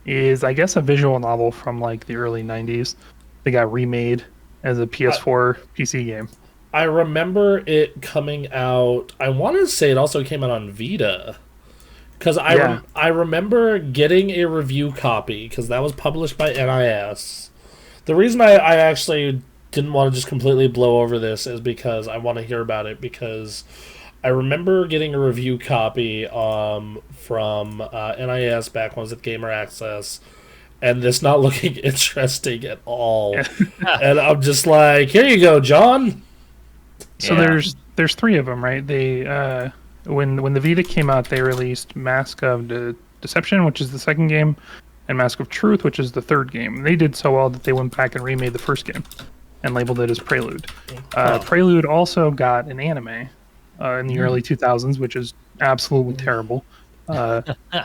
is, I guess, a visual novel from like the early 90s. They got remade as a PS4 PC game. I remember it coming out. I want to say it also came out on Vita. Because I remember getting a review copy, because that was published by NIS. The reason I actually didn't want to just completely blow over this is because I want to hear about it, because I remember getting a review copy from NIS back when I was at Gamer Access, and this not looking interesting at all. And I'm just like, here you go, John. So there's three of them, right? They when the Vita came out, they released Mask of Deception, which is the second game, and Mask of Truth, which is the third game. They did so well that they went back and remade the first game and labeled it as Prelude. Prelude also got an anime in the early 2000s, which is absolutely terrible.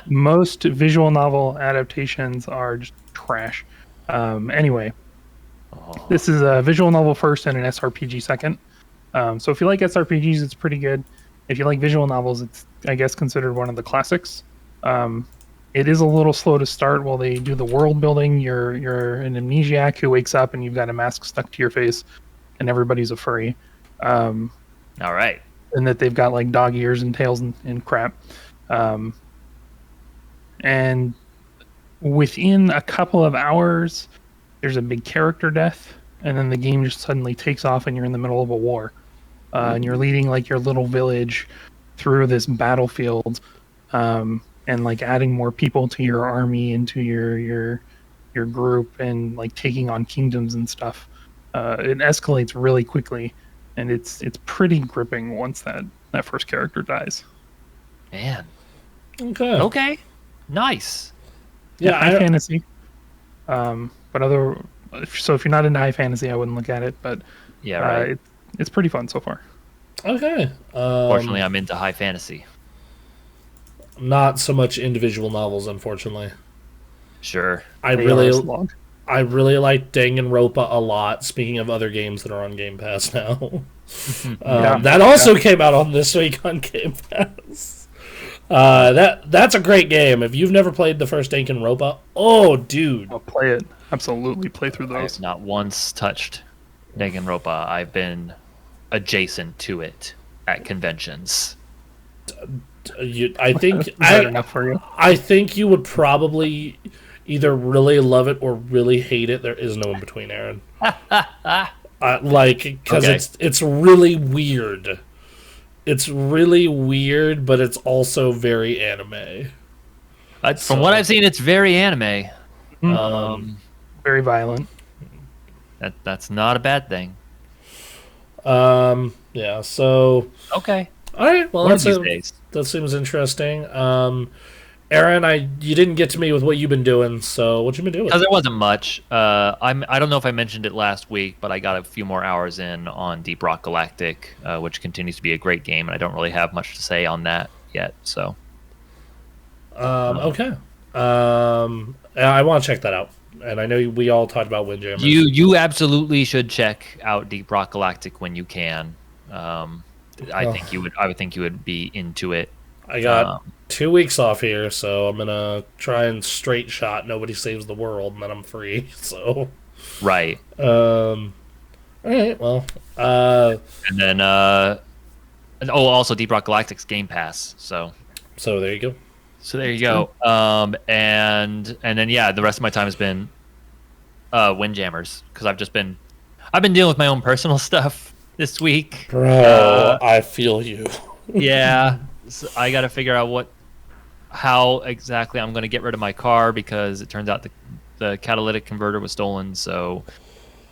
Most visual novel adaptations are just trash. Anyway, this is a visual novel first and an SRPG second. So if you like SRPGs, it's pretty good. If you like visual novels, it's, I guess, considered one of the classics. It is a little slow to start while they do the world building. You're an amnesiac who wakes up and you've got a mask stuck to your face, and everybody's a furry. All right. And that they've got like dog ears and tails and crap. And within a couple of hours, there's a big character death, and then the game just suddenly takes off and you're in the middle of a war. And you're leading like your little village through this battlefield, and like adding more people to your army and to your group, and like taking on kingdoms and stuff. It escalates really quickly, and it's pretty gripping once that first character dies. Man. Okay. Nice. Yeah, high fantasy. But so if you're not into high fantasy, I wouldn't look at it. But yeah, right. It's pretty fun so far. Okay. Fortunately, I'm into high fantasy. Not so much individual novels, unfortunately. Sure. I really like Danganronpa a lot. Speaking of other games that are on Game Pass now, that also came out on this week on Game Pass. That's a great game. If you've never played the first Danganronpa, oh dude, I'll play it. Absolutely, play through those. I have not once touched Danganronpa. I've been adjacent to it at conventions. I think enough for you? I think you would probably either really love it or really hate it. There is no in between, Aaron. Because it's really weird. It's really weird, but it's also very anime. From what I've seen, it's very anime. Very violent. That's not a bad thing. Yeah, so... Okay. All right, well, that seems interesting. Aaron, you didn't get to me with what you've been doing, so what you been doing? Because there wasn't much. I don't know if I mentioned it last week, but I got a few more hours in on Deep Rock Galactic, which continues to be a great game, and I don't really have much to say on that yet, so... Okay. I want to check that out. And I know we all talked about Windjammers. You absolutely should check out Deep Rock Galactic when you can. I would think you would be into it. I got 2 weeks off here, so I'm gonna try and straight shot Nobody Saves the World, and then I'm free. So right. All right. Well. And then also Deep Rock Galactic's Game Pass. So there you go. So there you go. And then the rest of my time has been Windjammers, because I've been dealing with my own personal stuff this week. Bro, I feel you. Yeah, so I got to figure out how exactly I'm going to get rid of my car, because it turns out the catalytic converter was stolen, so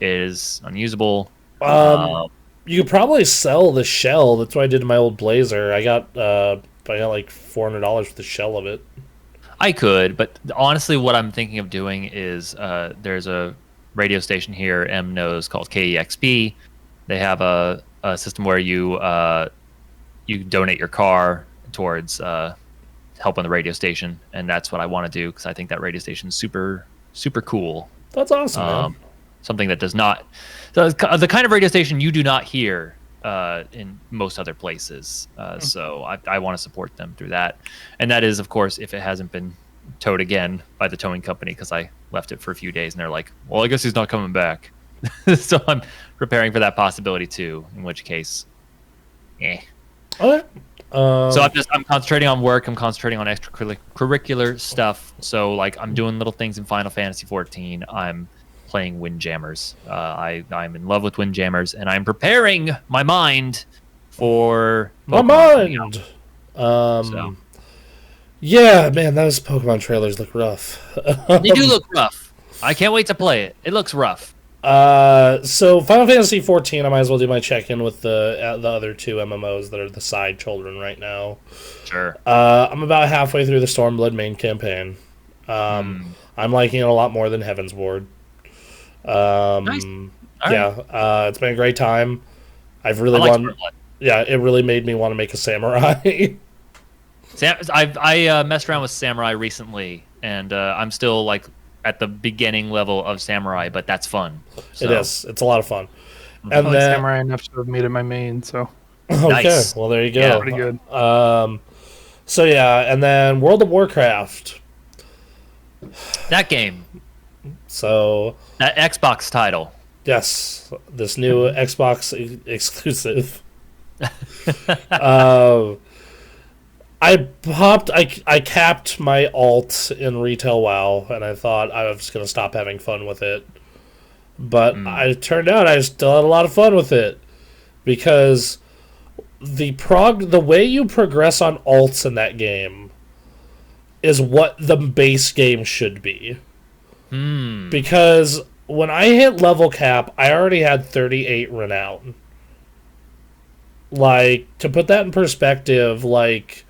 it is unusable. You could probably sell the shell. That's what I did to my old Blazer. I got like $400 for the shell of it. I could, but honestly, what I'm thinking of doing is there's a radio station here, M knows, called KEXP. They have a system where you donate your car towards help on the radio station, and that's what I want to do, because I think that radio station is super, super cool. That's awesome, man. Something that does not... the kind of radio station you do not hear in most other places. So I want to support them through that. And that is, of course, if it hasn't been towed again by the towing company, because I left it for a few days and they're like, well, I guess he's not coming back. So I'm preparing for that possibility too, in which case, eh. Okay. So I'm concentrating on work. I'm concentrating on extracurricular stuff. So like I'm doing little things in Final Fantasy 14. I'm playing Windjammers. I'm in love with Windjammers, and I'm preparing my mind for Pokemon. So. Yeah, man, those Pokemon trailers look rough. They do look rough. I can't wait to play it. It looks rough. So Final Fantasy 14, I might as well do my check-in with the other two MMOs that are the side children right now. Sure. I'm about halfway through the Stormblood main campaign. I'm liking it a lot more than Heavensward. Nice. Yeah, it's been a great time. I've really Yeah, it really made me want to make a samurai. I messed around with Samurai recently, and I'm still like at the beginning level of Samurai, but that's fun. So. It is. It's a lot of fun. I And like then Samurai enough to have made it my main, so okay, Nice. well there you go. Yeah. pretty good. So yeah, and then World of Warcraft. That game, So that Xbox title. yes, this new Xbox exclusive. I capped my alt in retail WoW, and I thought I was going to stop having fun with it. But it turned out I still had a lot of fun with it, because the way you progress on alts in that game is what the base game should be. Because when I hit level cap, I already had 38 renown. Like, to put that in perspective, like,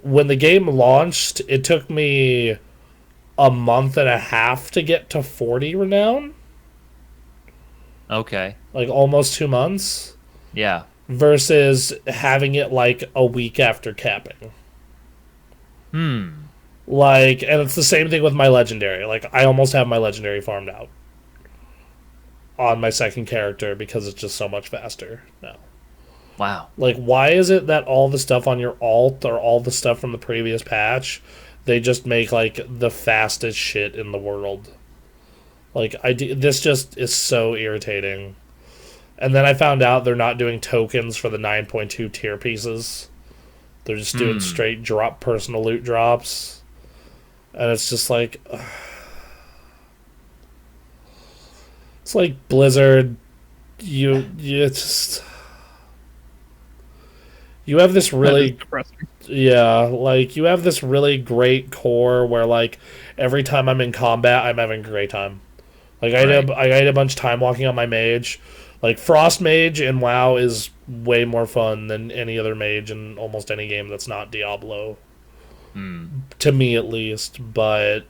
when the game launched, it took me a month and a half to get to 40 renown. Okay. Like, almost 2 months. Yeah. Versus having it, like, a week after capping. Like, and it's the same thing with my legendary. Like, I almost have my legendary farmed out on my second character because it's just so much faster now. Wow. Like, why is it that all the stuff on your alt or all the stuff from the previous patch, they just make, like, the fastest shit in the world? Like, this just is so irritating. And then I found out they're not doing tokens for the 9.2 tier pieces. They're just doing straight drop personal loot drops. And it's just like... It's like Blizzard, you just... You have this really... Yeah, like, you have this really great core where, like, every time I'm in combat, I'm having a great time. Like, I had a bunch of time walking on my mage. Like, Frost Mage in WoW is way more fun than any other mage in almost any game that's not Diablo. To me, at least. But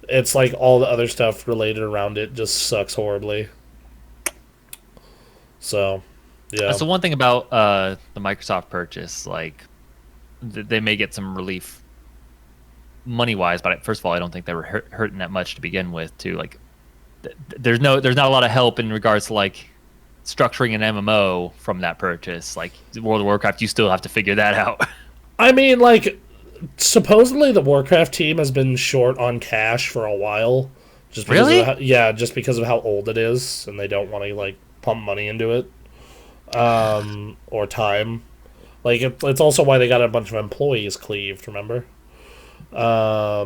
it's like all the other stuff related around it just sucks horribly. So, yeah. That's the one thing about the Microsoft purchase. Like, they may get some relief money-wise, but first of all, I don't think they were hurting that much to begin with. Too, like, there's not a lot of help in regards to like structuring an MMO from that purchase. Like World of Warcraft, you still have to figure that out. I mean, like, supposedly the Warcraft team has been short on cash for a while. Just because Really? just because of how old it is, and they don't want to, like, pump money into it. Or time. Like, it's also why they got a bunch of employees cleaved, remember? Yeah.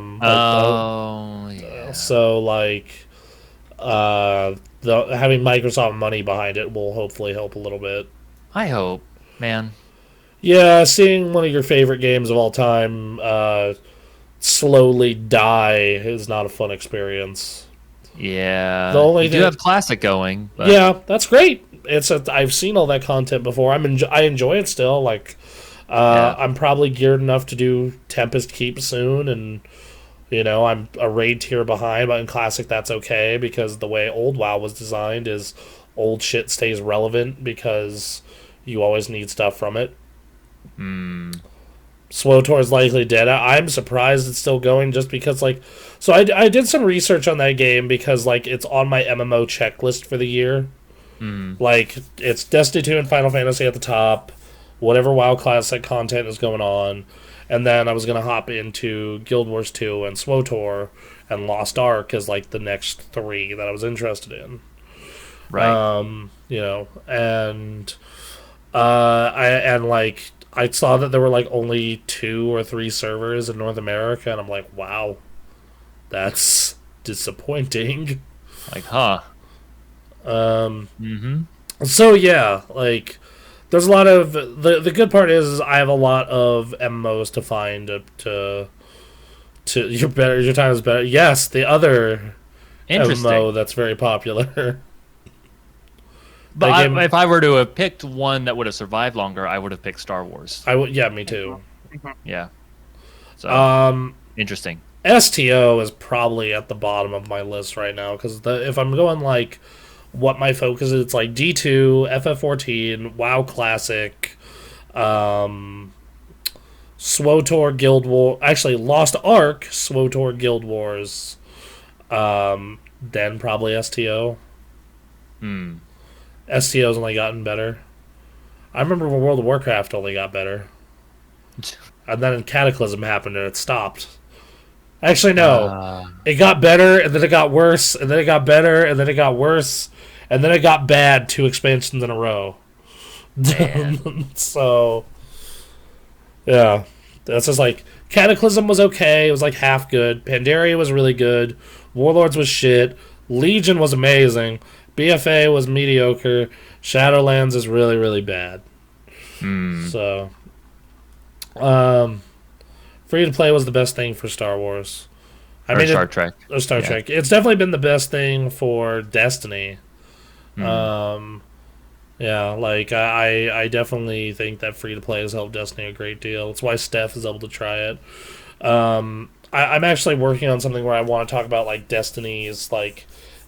So, like, having Microsoft money behind it will hopefully help a little bit. I hope, man. Yeah, seeing one of your favorite games of all time slowly die is not a fun experience. Yeah. The only you do thing- have Classic going. But... Yeah, that's great. I've seen all that content before. I enjoy it still. Like, I'm probably geared enough to do Tempest Keep soon, and you know, I'm a raid tier behind, but in Classic that's okay because the way old WoW was designed is old shit stays relevant because you always need stuff from it. SWTOR's likely dead. I'm surprised it's still going just because, like... So I did some research on that game because, like, it's on my MMO checklist for the year. Like, it's Destiny 2 and Final Fantasy at the top, whatever WoW Classic content is going on, and then I was going to hop into Guild Wars 2 and SWTOR and Lost Ark as, like, the next 3 that I was interested in. Right. You know, and I saw that there were, like, only 2 or 3 servers in North America, and I'm like, wow, that's disappointing. Like, huh. So yeah, like, there's a lot of the good part is I have a lot of MMOs to find to your time is better. Yes, the other MMO that's very popular. But if I were to have picked one that would have survived longer, I would have picked Star Wars. Yeah, me too. Yeah. So interesting. STO is probably at the bottom of my list right now because if I'm going like what my focus is, it's like D2, FF14, WoW Classic, SWTOR Guild War. Actually, Lost Ark, SWTOR Guild Wars. Then probably STO. STO's only gotten better. I remember when World of Warcraft only got better. And then Cataclysm happened and it stopped. Actually, no. It got better, and then it got worse, and then it got better, and then it got worse, and then it got bad 2 expansions in a row. So, yeah. That's just like, Cataclysm was okay, it was like half good, Pandaria was really good, Warlords was shit, Legion was amazing, BFA was mediocre, Shadowlands is really, really bad. So, free to play was the best thing for Star Wars. Star Trek. Or Star Trek. It's definitely been the best thing for Destiny. Yeah, like I definitely think that free to play has helped Destiny a great deal. That's why Steph is able to try it. I'm actually working on something where I want to talk about like Destiny's like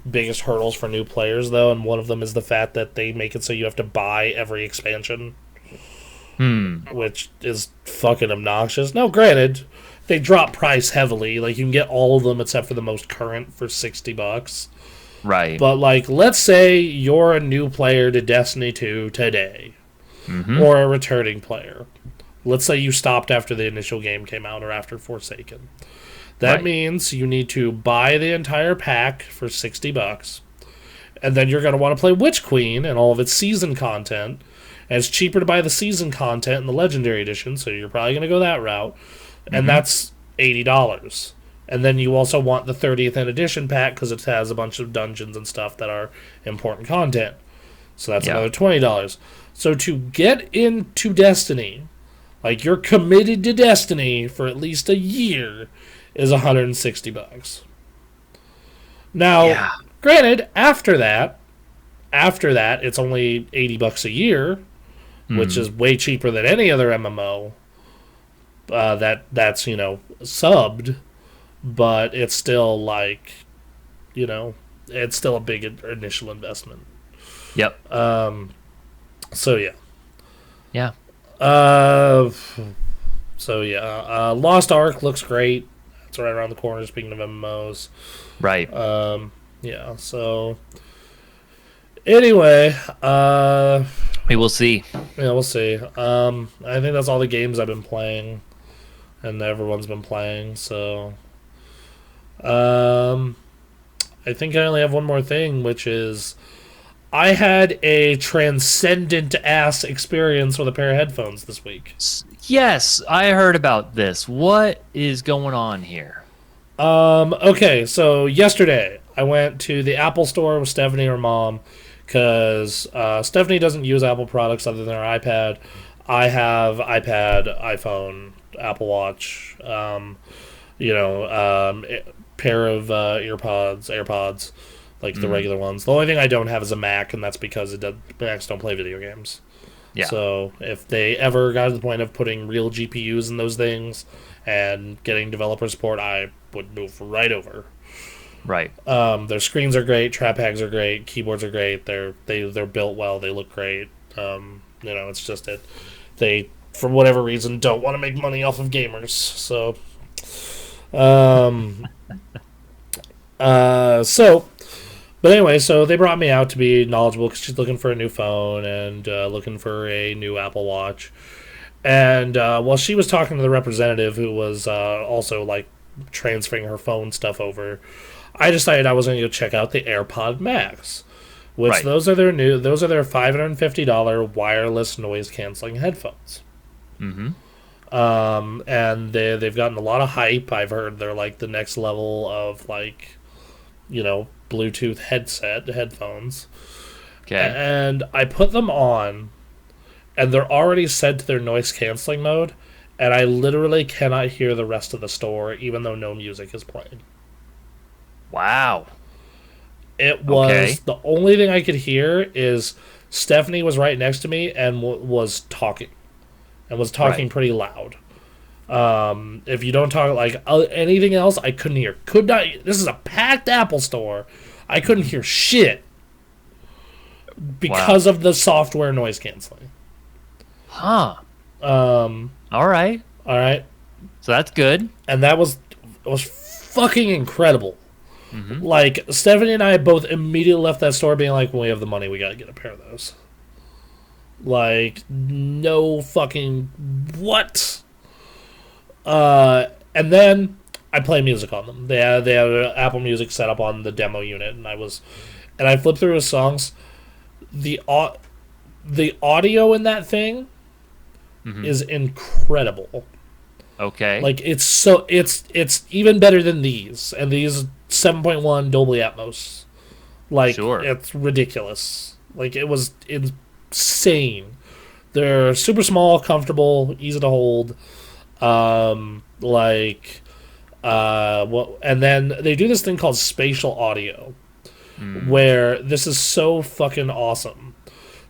biggest hurdles for new players though, and one of them is the fact that they make it so you have to buy every expansion. Which is fucking obnoxious. Now, granted, they drop price heavily. Like, you can get all of them except for the most current for $60. Right. But, like, let's say you're a new player to Destiny 2 today. Or a returning player. Let's say you stopped after the initial game came out or after Forsaken. That means you need to buy the entire pack for $60. And then you're going to want to play Witch Queen and all of its season content. And it's cheaper to buy the season content in the Legendary Edition, so you're probably going to go that route. And that's $80. And then you also want the 30th Edition pack because it has a bunch of dungeons and stuff that are important content. So that's another $20. So to get into Destiny, like you're committed to Destiny for at least a year, is $160. Now, granted, after that, it's only $80 a year, which is way cheaper than any other MMO that's, you know, subbed, but it's still like, you know, it's still a big initial investment. Yep. So yeah. Yeah. Lost Ark looks great. It's right around the corner, speaking of MMOs. Right. Yeah, so anyway, we will see. Yeah, we'll see. I think that's all the games I've been playing and everyone's been playing, so I think I only have one more thing, which is I had a transcendent ass experience with a pair of headphones this week. Yes, I heard about this. What is going on here? Okay, so yesterday I went to the Apple store with Stephanie, her mom, because Stephanie doesn't use Apple products other than her iPad. I have iPad, iPhone, Apple Watch, pair of AirPods, like the regular ones. The only thing I don't have is a Mac, and that's because Macs don't play video games. Yeah. So if they ever got to the point of putting real GPUs in those things and getting developer support, I would move right over. Right. Their screens are great, trap hags are great, keyboards are great. They're built well. They look great. It's just that they, for whatever reason, don't want to make money off of gamers. So, But anyway, so they brought me out to be knowledgeable because she's looking for a new phone and looking for a new Apple Watch. And while she was talking to the representative, who was also like transferring her phone stuff over, I decided I was going to go check out the AirPod Max, which those are their $550 wireless noise canceling headphones. Mm-hmm. And they've gotten a lot of hype. I've heard they're like the next level of like, Bluetooth headphones. Okay. And I put them on, and they're already set to their noise canceling mode, and I literally cannot hear the rest of the store, even though no music is playing. Wow. It was the only thing I could hear is Stephanie was right next to me and was talking, and was talking pretty loud. If you don't talk like anything else, I couldn't hear. Could not. This is a packed Apple store. I couldn't hear shit because of the software noise canceling. Huh. All right. So that's good. And that was fucking incredible. Mm-hmm. Like, Stephanie and I both immediately left that store being like, when we have the money, we gotta get a pair of those. Like, no fucking what? And then I play music on them. They had Apple Music set up on the demo unit, and I flipped through his songs. The audio in that thing is incredible. Okay. Like, it's even better than these, and these 7.1 Dolby Atmos. Like, it's ridiculous. Like, it was insane. They're super small, comfortable, easy to hold. And then they do this thing called spatial audio, where this is so fucking awesome.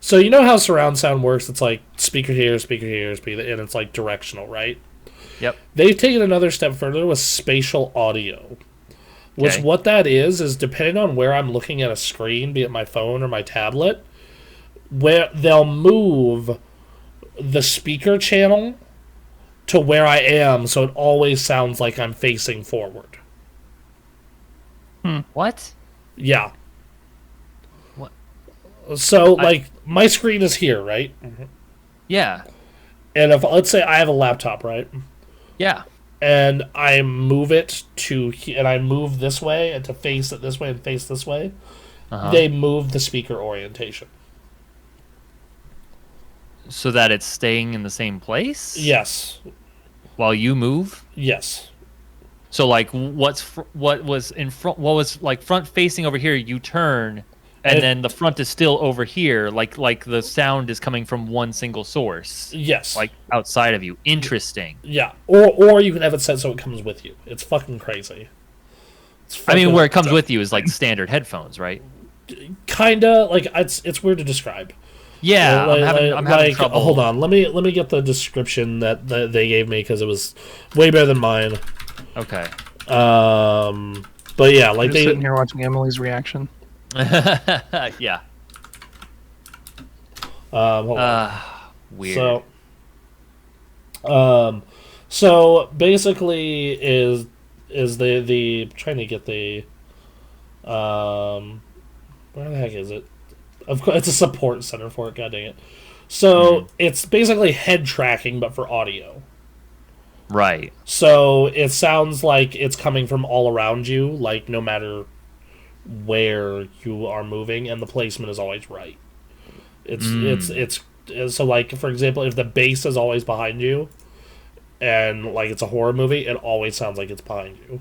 So you know how surround sound works? It's like speaker here, and it's like directional, right? Yep. They've taken another step further with spatial audio. Which what that is depending on where I'm looking at a screen, be it my phone or my tablet, where they'll move the speaker channel to where I am, so it always sounds like I'm facing forward. What? Yeah. What? So, like, my screen is here, right? Yeah. And if, let's say I have a laptop, right? Yeah. And I move it and I move this way, and to face it this way and face this way, they move the speaker orientation. So that it's staying in the same place? Yes. While you move? Yes. So like what was like front facing over here, you turn, and then the front is still over here, like the sound is coming from one single source. Yes. Like outside of you. Interesting. Yeah. Or you can have it set so it comes with you. It's fucking crazy. Where it comes with you is like standard headphones, right? Kinda. Like, it's weird to describe. Yeah, I'm having trouble. Hold on, let me get the description that they gave me, because it was way better than mine. Okay. But yeah, like just sitting here watching Emily's reaction. Yeah. Hold on. Weird. So basically is the trying to get the where the heck is it? Of course, it's a support center for it. God dang it! So it's basically head tracking, but for audio. Right. So it sounds like it's coming from all around you, like no matter where you are moving, and the placement is always right. It's so, like, for example, if the bass is always behind you, and like it's a horror movie, it always sounds like it's behind you.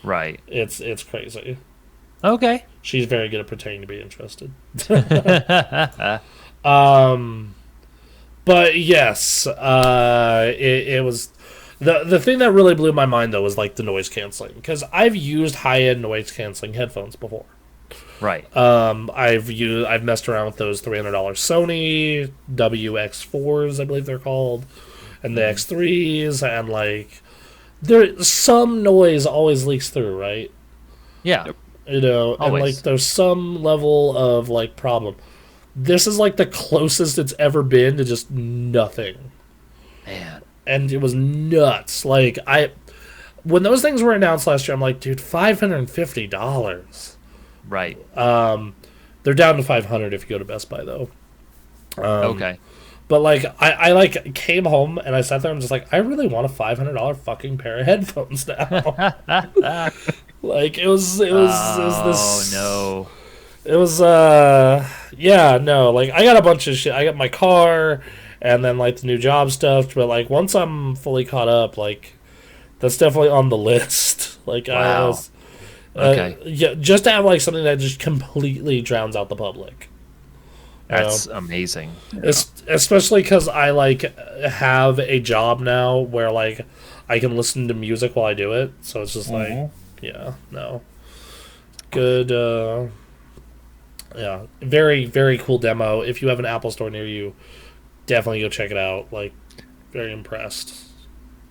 Right. It's crazy. Okay. She's very good at pretending to be interested. But yes, it was the thing that really blew my mind though was like the noise canceling, because I've used high-end noise canceling headphones before. Right. I've messed around with those $300 Sony WX4s, I believe they're called, and the X3s, and like some noise always leaks through, right? Yeah. You know, always. And like there's some level of like problem. This is like the closest it's ever been to just nothing. Man. And it was nuts. Like, when those things were announced last year, I'm like, dude, $550. Right. They're down to 500 if you go to Best Buy though. Okay. But like I like came home and I sat there and just like I really want a $500 fucking pair of headphones now. Like it was this. Oh no. It was yeah, no, like I got a bunch of shit. I got my car and then like the new job stuff, but like once I'm fully caught up, like that's definitely on the list. Like I Wow. was Okay. yeah, just to have like something that just completely drowns out the public. You That's know? amazing. Especially because I like have a job now where like I can listen to music while I do it, so it's just like yeah, no, good. Yeah, very very cool demo. If you have an Apple Store near you, definitely go check it out. Like, very impressed.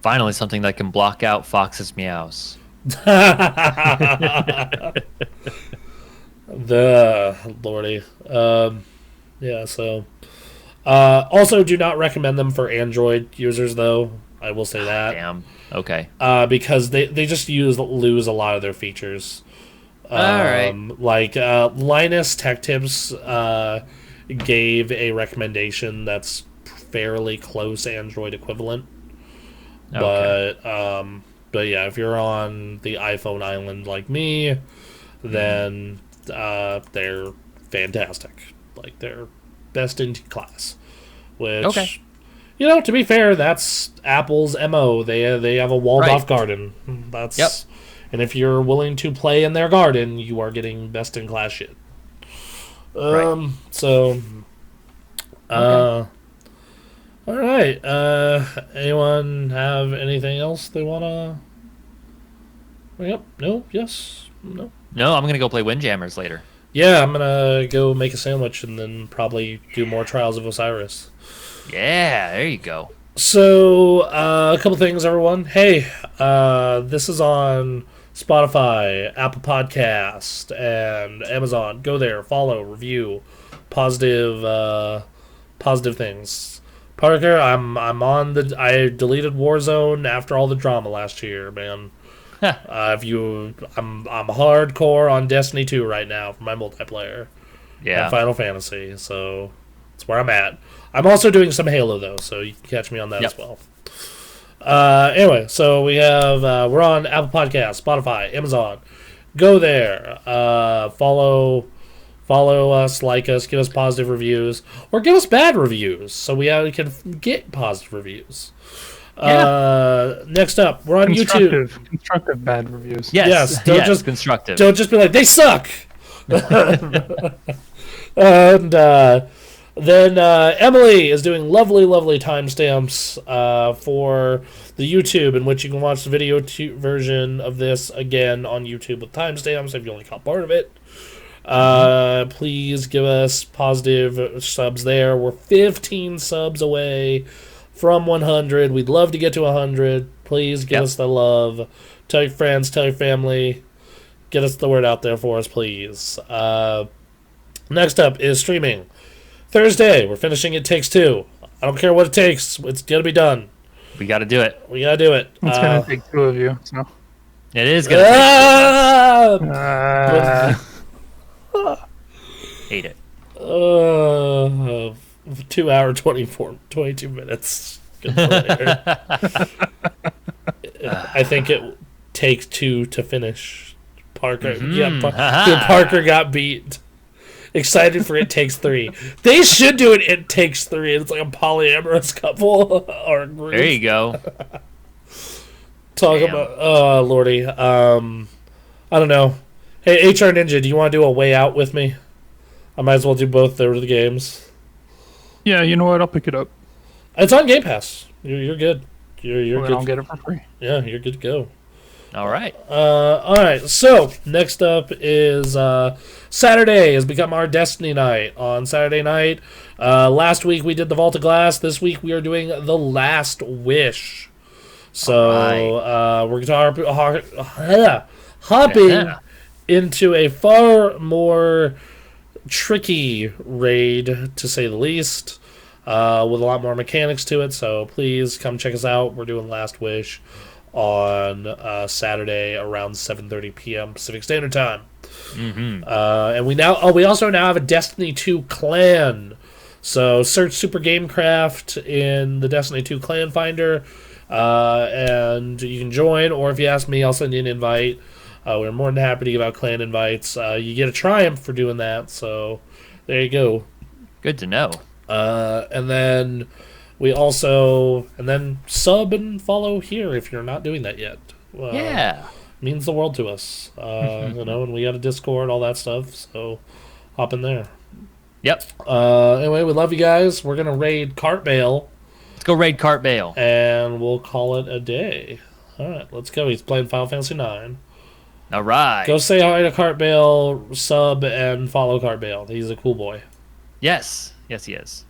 Finally, something that can block out Fox's meows. The Lordy. Yeah, so also do not recommend them for Android users though. I will say that. Damn. Okay. Because they just lose a lot of their features. All right. Like Linus Tech Tips gave a recommendation that's fairly close Android equivalent. Okay. But yeah, if you're on the iPhone island like me, then they're fantastic. Like they're best in class. Which, Okay. you know, to be fair, that's Apple's MO. They have a walled off garden. That's Yep. And if you're willing to play in their garden, you are getting best in class shit. So all right. Anyone have anything else they wanna bring up? No? Yes? No? No, I'm gonna go play Windjammers later. Yeah, I'm gonna go make a sandwich and then probably do more Trials of Osiris. Yeah, there you go. So, a couple things, everyone. Hey, this is on Spotify, Apple Podcast, and Amazon. Go there, follow, review, positive things. Parker, I'm on the. I deleted Warzone after all the drama last year, man. I'm hardcore on Destiny 2 right now for my multiplayer. Yeah. And Final Fantasy, so that's where I'm at. I'm also doing some Halo though, so you can catch me on that as well. Anyway, so we have we're on Apple Podcasts, Spotify, Amazon. Go there, follow us, like us, give us positive reviews, or give us bad reviews, so we can get positive reviews. Next up, we're on YouTube. Constructive bad reviews. Yes. Don't yes, just constructive. Don't just be like they suck. And then Emily is doing lovely timestamps for the YouTube, in which you can watch the video version of this again on YouTube with timestamps if you only caught part of it. Please give us positive subs there. We're 15 subs away from 100. We'd love to get to 100. Please give us the love. Tell your friends, tell your family. Get us the word out there for us, please. Next up is streaming. Thursday, we're finishing It Takes Two. I don't care what it takes. It's going to be done. We got to do it. We got to do it. It's going to take two of you. So. It is going to hate it. 2 hour 22 minutes. I think it takes two to finish. Parker, Parker got beat. Excited for It Takes Three. They should do It Takes Three. It's like a polyamorous couple or group. There you go. Talk about Lordy. I don't know. Hey, HR Ninja, do you want to do a Way Out with me? I might as well do both the games. Yeah, you know what? I'll pick it up. It's on Game Pass. You're good. You're well, good. I'll get it for free. Yeah, you're good to go. All right. All right. So next up is Saturday has become our Destiny night. On Saturday night, last week we did the Vault of Glass. This week we are doing the Last Wish. So we're hopping into a far more tricky raid, to say the least, with a lot more mechanics to it. So please come check us out. We're doing Last Wish on Saturday around 7:30 p.m. Pacific Standard Time. And we also now have a Destiny 2 clan. So search Super Gamecraft in the Destiny 2 clan finder, and you can join. Or if you ask me, I'll send you an invite. We're more than happy to give out clan invites. You get a triumph for doing that. So there you go. Good to know. And then we also sub and follow here if you're not doing that yet. Yeah. Means the world to us. And we got a Discord, all that stuff. So hop in there. Yep. Anyway, we love you guys. We're gonna raid Cart Bale. Let's go raid Cart Bale. And we'll call it a day. Alright, let's go. He's playing Final Fantasy 9. Alright. Go say hi to Cart Bale, sub, and follow Cart Bale. He's a cool boy. Yes. Yes, he is.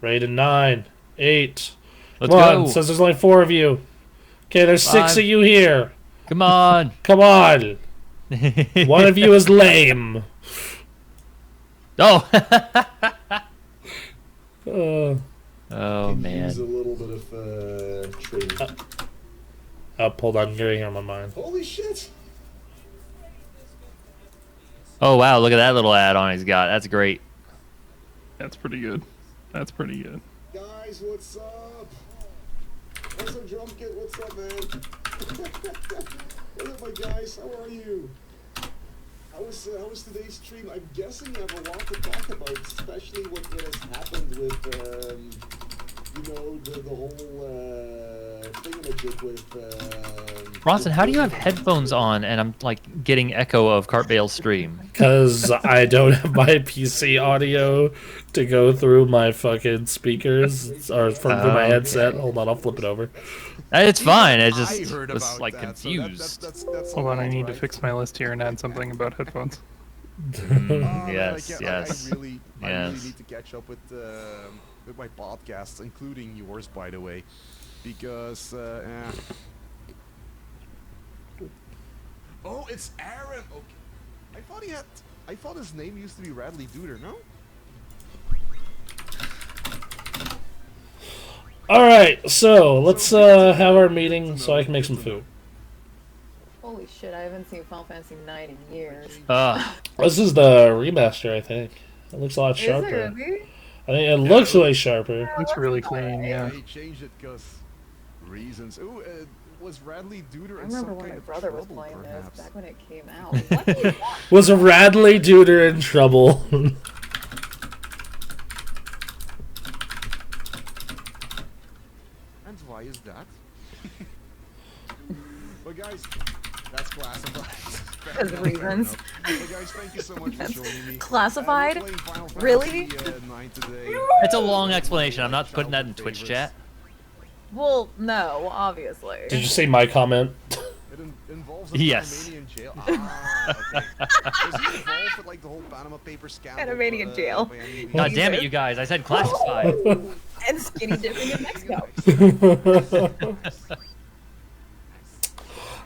Rated 9, 8. Let's Come go. on, says there's only 4 of you. Okay, there's 6 of you here. Come on. Come on. One of you is lame. Oh. Oh man. Use a little bit of training. Hold on, you're here on my mind. Holy shit! Oh wow, look at that little add-on he's got. That's great. That's pretty good. That's pretty good. Guys, what's up? What's up, Drumkit? What's up, man? What up, my guys? How are you? How was today's stream? I'm guessing you have a lot to talk about, especially what has happened with, the whole thingamajig with. Bronson, how do you have headphones on and I'm like getting echo of Cart Bale's stream? Because I don't have my PC audio to go through my fucking speakers or through my headset. Hold on, I'll flip it over. It's fine. It just I heard was about like that, confused. So that's Hold on, I need to fix my list here and add something about headphones. Yes, yes. I really Yes. need to catch up with my podcasts, including yours, by the way, because. Oh, it's Aaron. Okay, I thought his name used to be Radley Duder. No. Alright, so let's have our meeting so I can make some food. Holy shit, I haven't seen Final Fantasy 9 in years. This is the remaster, I think. It looks a lot Is it sharper. really? I think it looks way sharper. Looks really clean, yeah. They changed it because reasons. Ooh, was Radley Duder I in remember some when kind my of brother was trouble, playing perhaps? this back when it came out. What is that? Was Radley Duder in trouble? And why is that? Well, guys, that's classified. Because of reasons. Well, guys, thank you so much for joining me. Classified? We're playing Final Really? Fantasy, 9 today. It's a long explanation. I'm not putting that in Twitch chat. Well, no, obviously. Did you see my comment? It involves a Yes. Panamanian jail. Ah, okay. Was he involved with like the whole Panama Paper scandal? Panamanian jail. by any means? God damn it, you guys! I said classified. And skinny dipping in Mexico.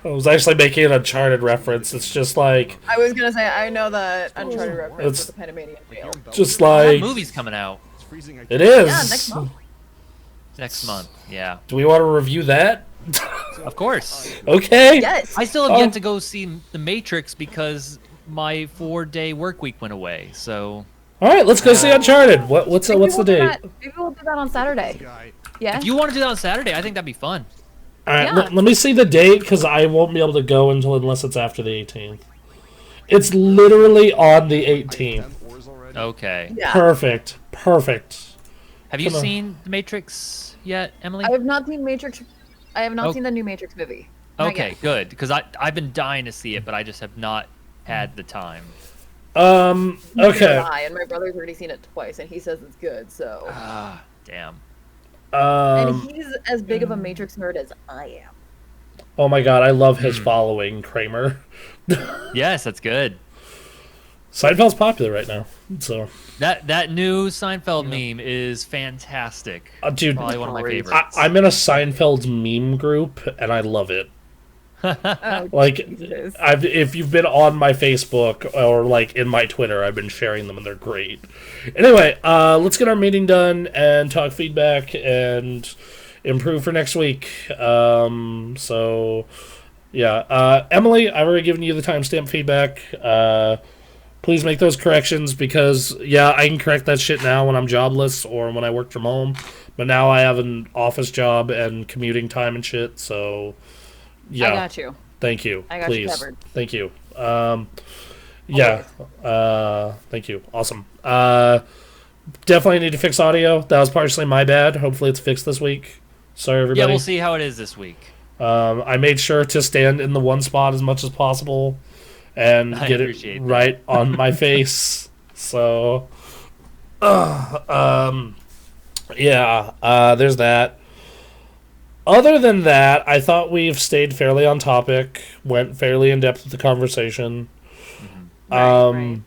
I was actually making an Uncharted reference. It's just like, I was gonna say, I know that Uncharted reference It's- with the Panamanian jail. just That like, movie's coming out It's freezing. I it can't- is. Yeah, next month. next month. Yeah, Do we want to review that? of course. Okay. Yes. I still have yet to go see The Matrix because my 4-day work week went away. So All right, let's go see Uncharted. What's the we'll do date? that- Maybe we'll do that on Saturday. Guy. Yeah? if you want to do that on Saturday, I think that'd be fun. All right, Yeah. let me see the date because I won't be able to go unless it's after the 18th. It's literally on the 18th. 10 oars already. Okay. Yeah. Perfect. Have you Come on. seen The Matrix yet, Emily? I have not seen Matrix. I have not Oh. seen the new Matrix movie. Not Okay, yet. good. Because I've been dying to see it, but I just have not had the time. Neither Okay. have I, and my brother's already seen it twice, and he says it's good. So, Ah, damn. and he's as big of a Matrix nerd as I am. Oh my god, I love his following, Kramer. Yes, that's good. Seinfeld's popular right now, so That new Seinfeld meme is fantastic. dude, Probably one of my Great. favorites. I'm in a Seinfeld meme group and I love it. Oh, Like, Jesus. if you've been on my Facebook or like in my Twitter, I've been sharing them and they're great. Anyway, let's get our meeting done and talk feedback and improve for next week. So Yeah. Emily, I've already given you the timestamp feedback. Please make those corrections because, yeah, I can correct that shit now when I'm jobless or when I work from home. But now I have an office job and commuting time and shit, so yeah. I got you. Thank you. I got Please. you covered. Thank you. Yeah. Thank you. Awesome. Definitely need to fix audio. That was partially my bad. Hopefully it's fixed this week. Sorry, everybody. Yeah, we'll see how it is this week. I made sure to stand in the one spot as much as possible and I get appreciate it that. right on my face. So, yeah, there's that. Other than that, I thought we've stayed fairly on topic, went fairly in depth with the conversation. Right.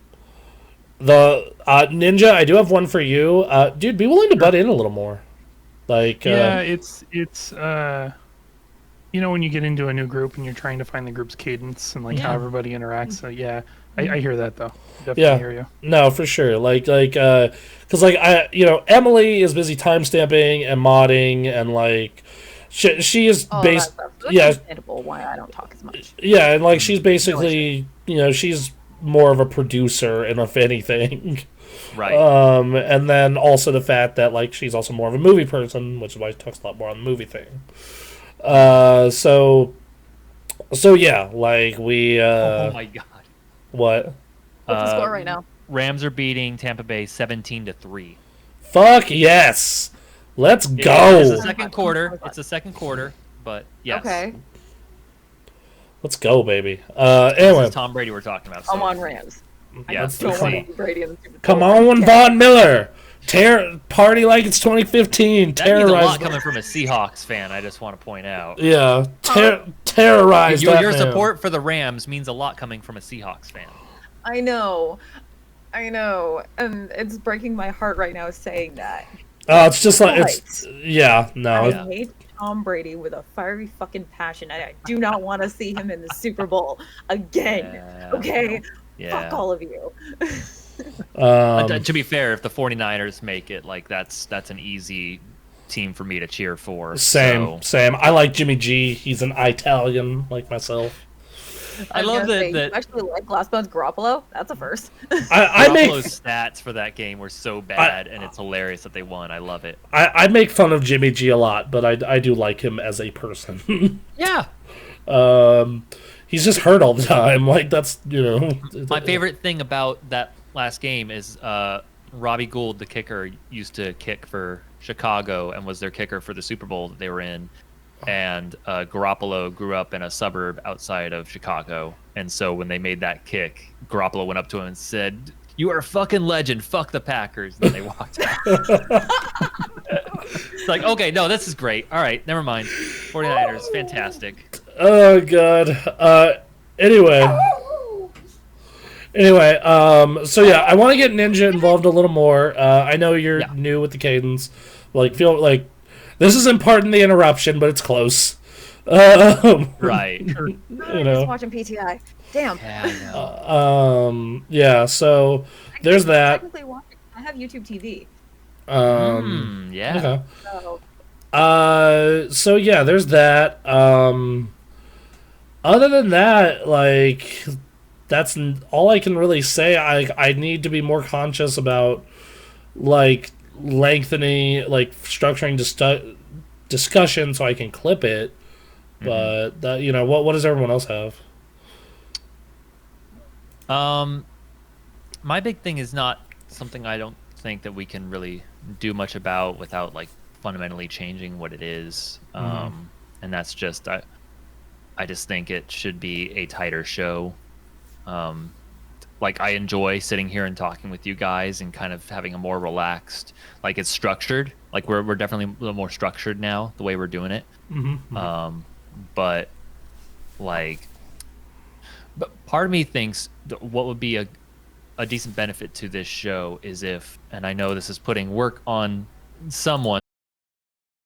The Ninja, I do have one for you. Dude, be willing to butt in a little more. Like, Yeah, it's you know, when you get into a new group and you're trying to find the group's cadence and like how everybody interacts. So yeah, I hear that though. Definitely Yeah. hear you. no, for sure. Because Emily is busy timestamping and modding and like, she is All based. that stuff. So it's Yeah, understandable why I don't talk as much. yeah, and like she's basically, she's more of a producer, and if anything. Right. And then also the fact that like she's also more of a movie person, which is why she talks a lot more on the movie thing. So yeah, like we. Oh my god. What? What's the score right now? Rams are beating Tampa Bay 17-3. Fuck yes! Let's It's go! the second quarter. It's the second quarter, but yes. Okay. Let's go, baby. This Anyway, is Tom Brady we're talking about. I'm So. on Rams. Yeah, Let's Don't let's want see. to be Brady in the Super Bowl. come on, Yeah. Von Miller! Party like it's 2015. That means a Terrorize. lot coming from a Seahawks fan. I just want to point out. Yeah, terrorize Your that man. support for the Rams means a lot coming from a Seahawks fan. I know, and it's breaking my heart right now saying that. It's just like it's. Yeah, no. I Yeah. hate Tom Brady with a fiery fucking passion, and I do not want to see him in the Super Bowl again. Yeah. Okay, Yeah. fuck all of you. To be fair, if the 49ers make it, like that's an easy team for me to cheer for. Same. I like Jimmy G. He's an Italian like myself. I was love gonna say, that you actually like Glassbones Garoppolo. That's a first. I make Garoppolo's stats for that game were so bad, and it's hilarious that they won. I love it. I make fun of Jimmy G a lot, but I do like him as a person. Yeah. He's just hurt all the time. Like that's My favorite thing about that last game is Robbie Gould, the kicker, used to kick for Chicago and was their kicker for the Super Bowl that they were in. And Garoppolo grew up in a suburb outside of Chicago. And so when they made that kick, Garoppolo went up to him and said, "You are a fucking legend. Fuck the Packers." And then they walked out. It's like, okay, no, this is great. All right, never mind. 49ers, fantastic. Oh god. Anyway, so yeah, I want to get Ninja involved a little more. I know you're Yeah. new with the cadence. Feel like this isn't pardon the interruption, but it's close. Right. You Just know. watching PTI. Damn. Yeah, I know. Yeah. So there's that. Technically watching. I have YouTube TV. Yeah. Okay. So So yeah, there's that. Other than that, like, that's all I can really say. I need to be more conscious about, like, lengthening, like, structuring discussion so I can clip it. But that, what does everyone else have? My big thing is not something I don't think that we can really do much about without like fundamentally changing what it is. And that's just I just think it should be a tighter show. Like I enjoy sitting here and talking with you guys and kind of having a more relaxed, like it's structured. Like we're definitely a little more structured now the way we're doing it. But part of me thinks what would be a decent benefit to this show is if, and I know this is putting work on someone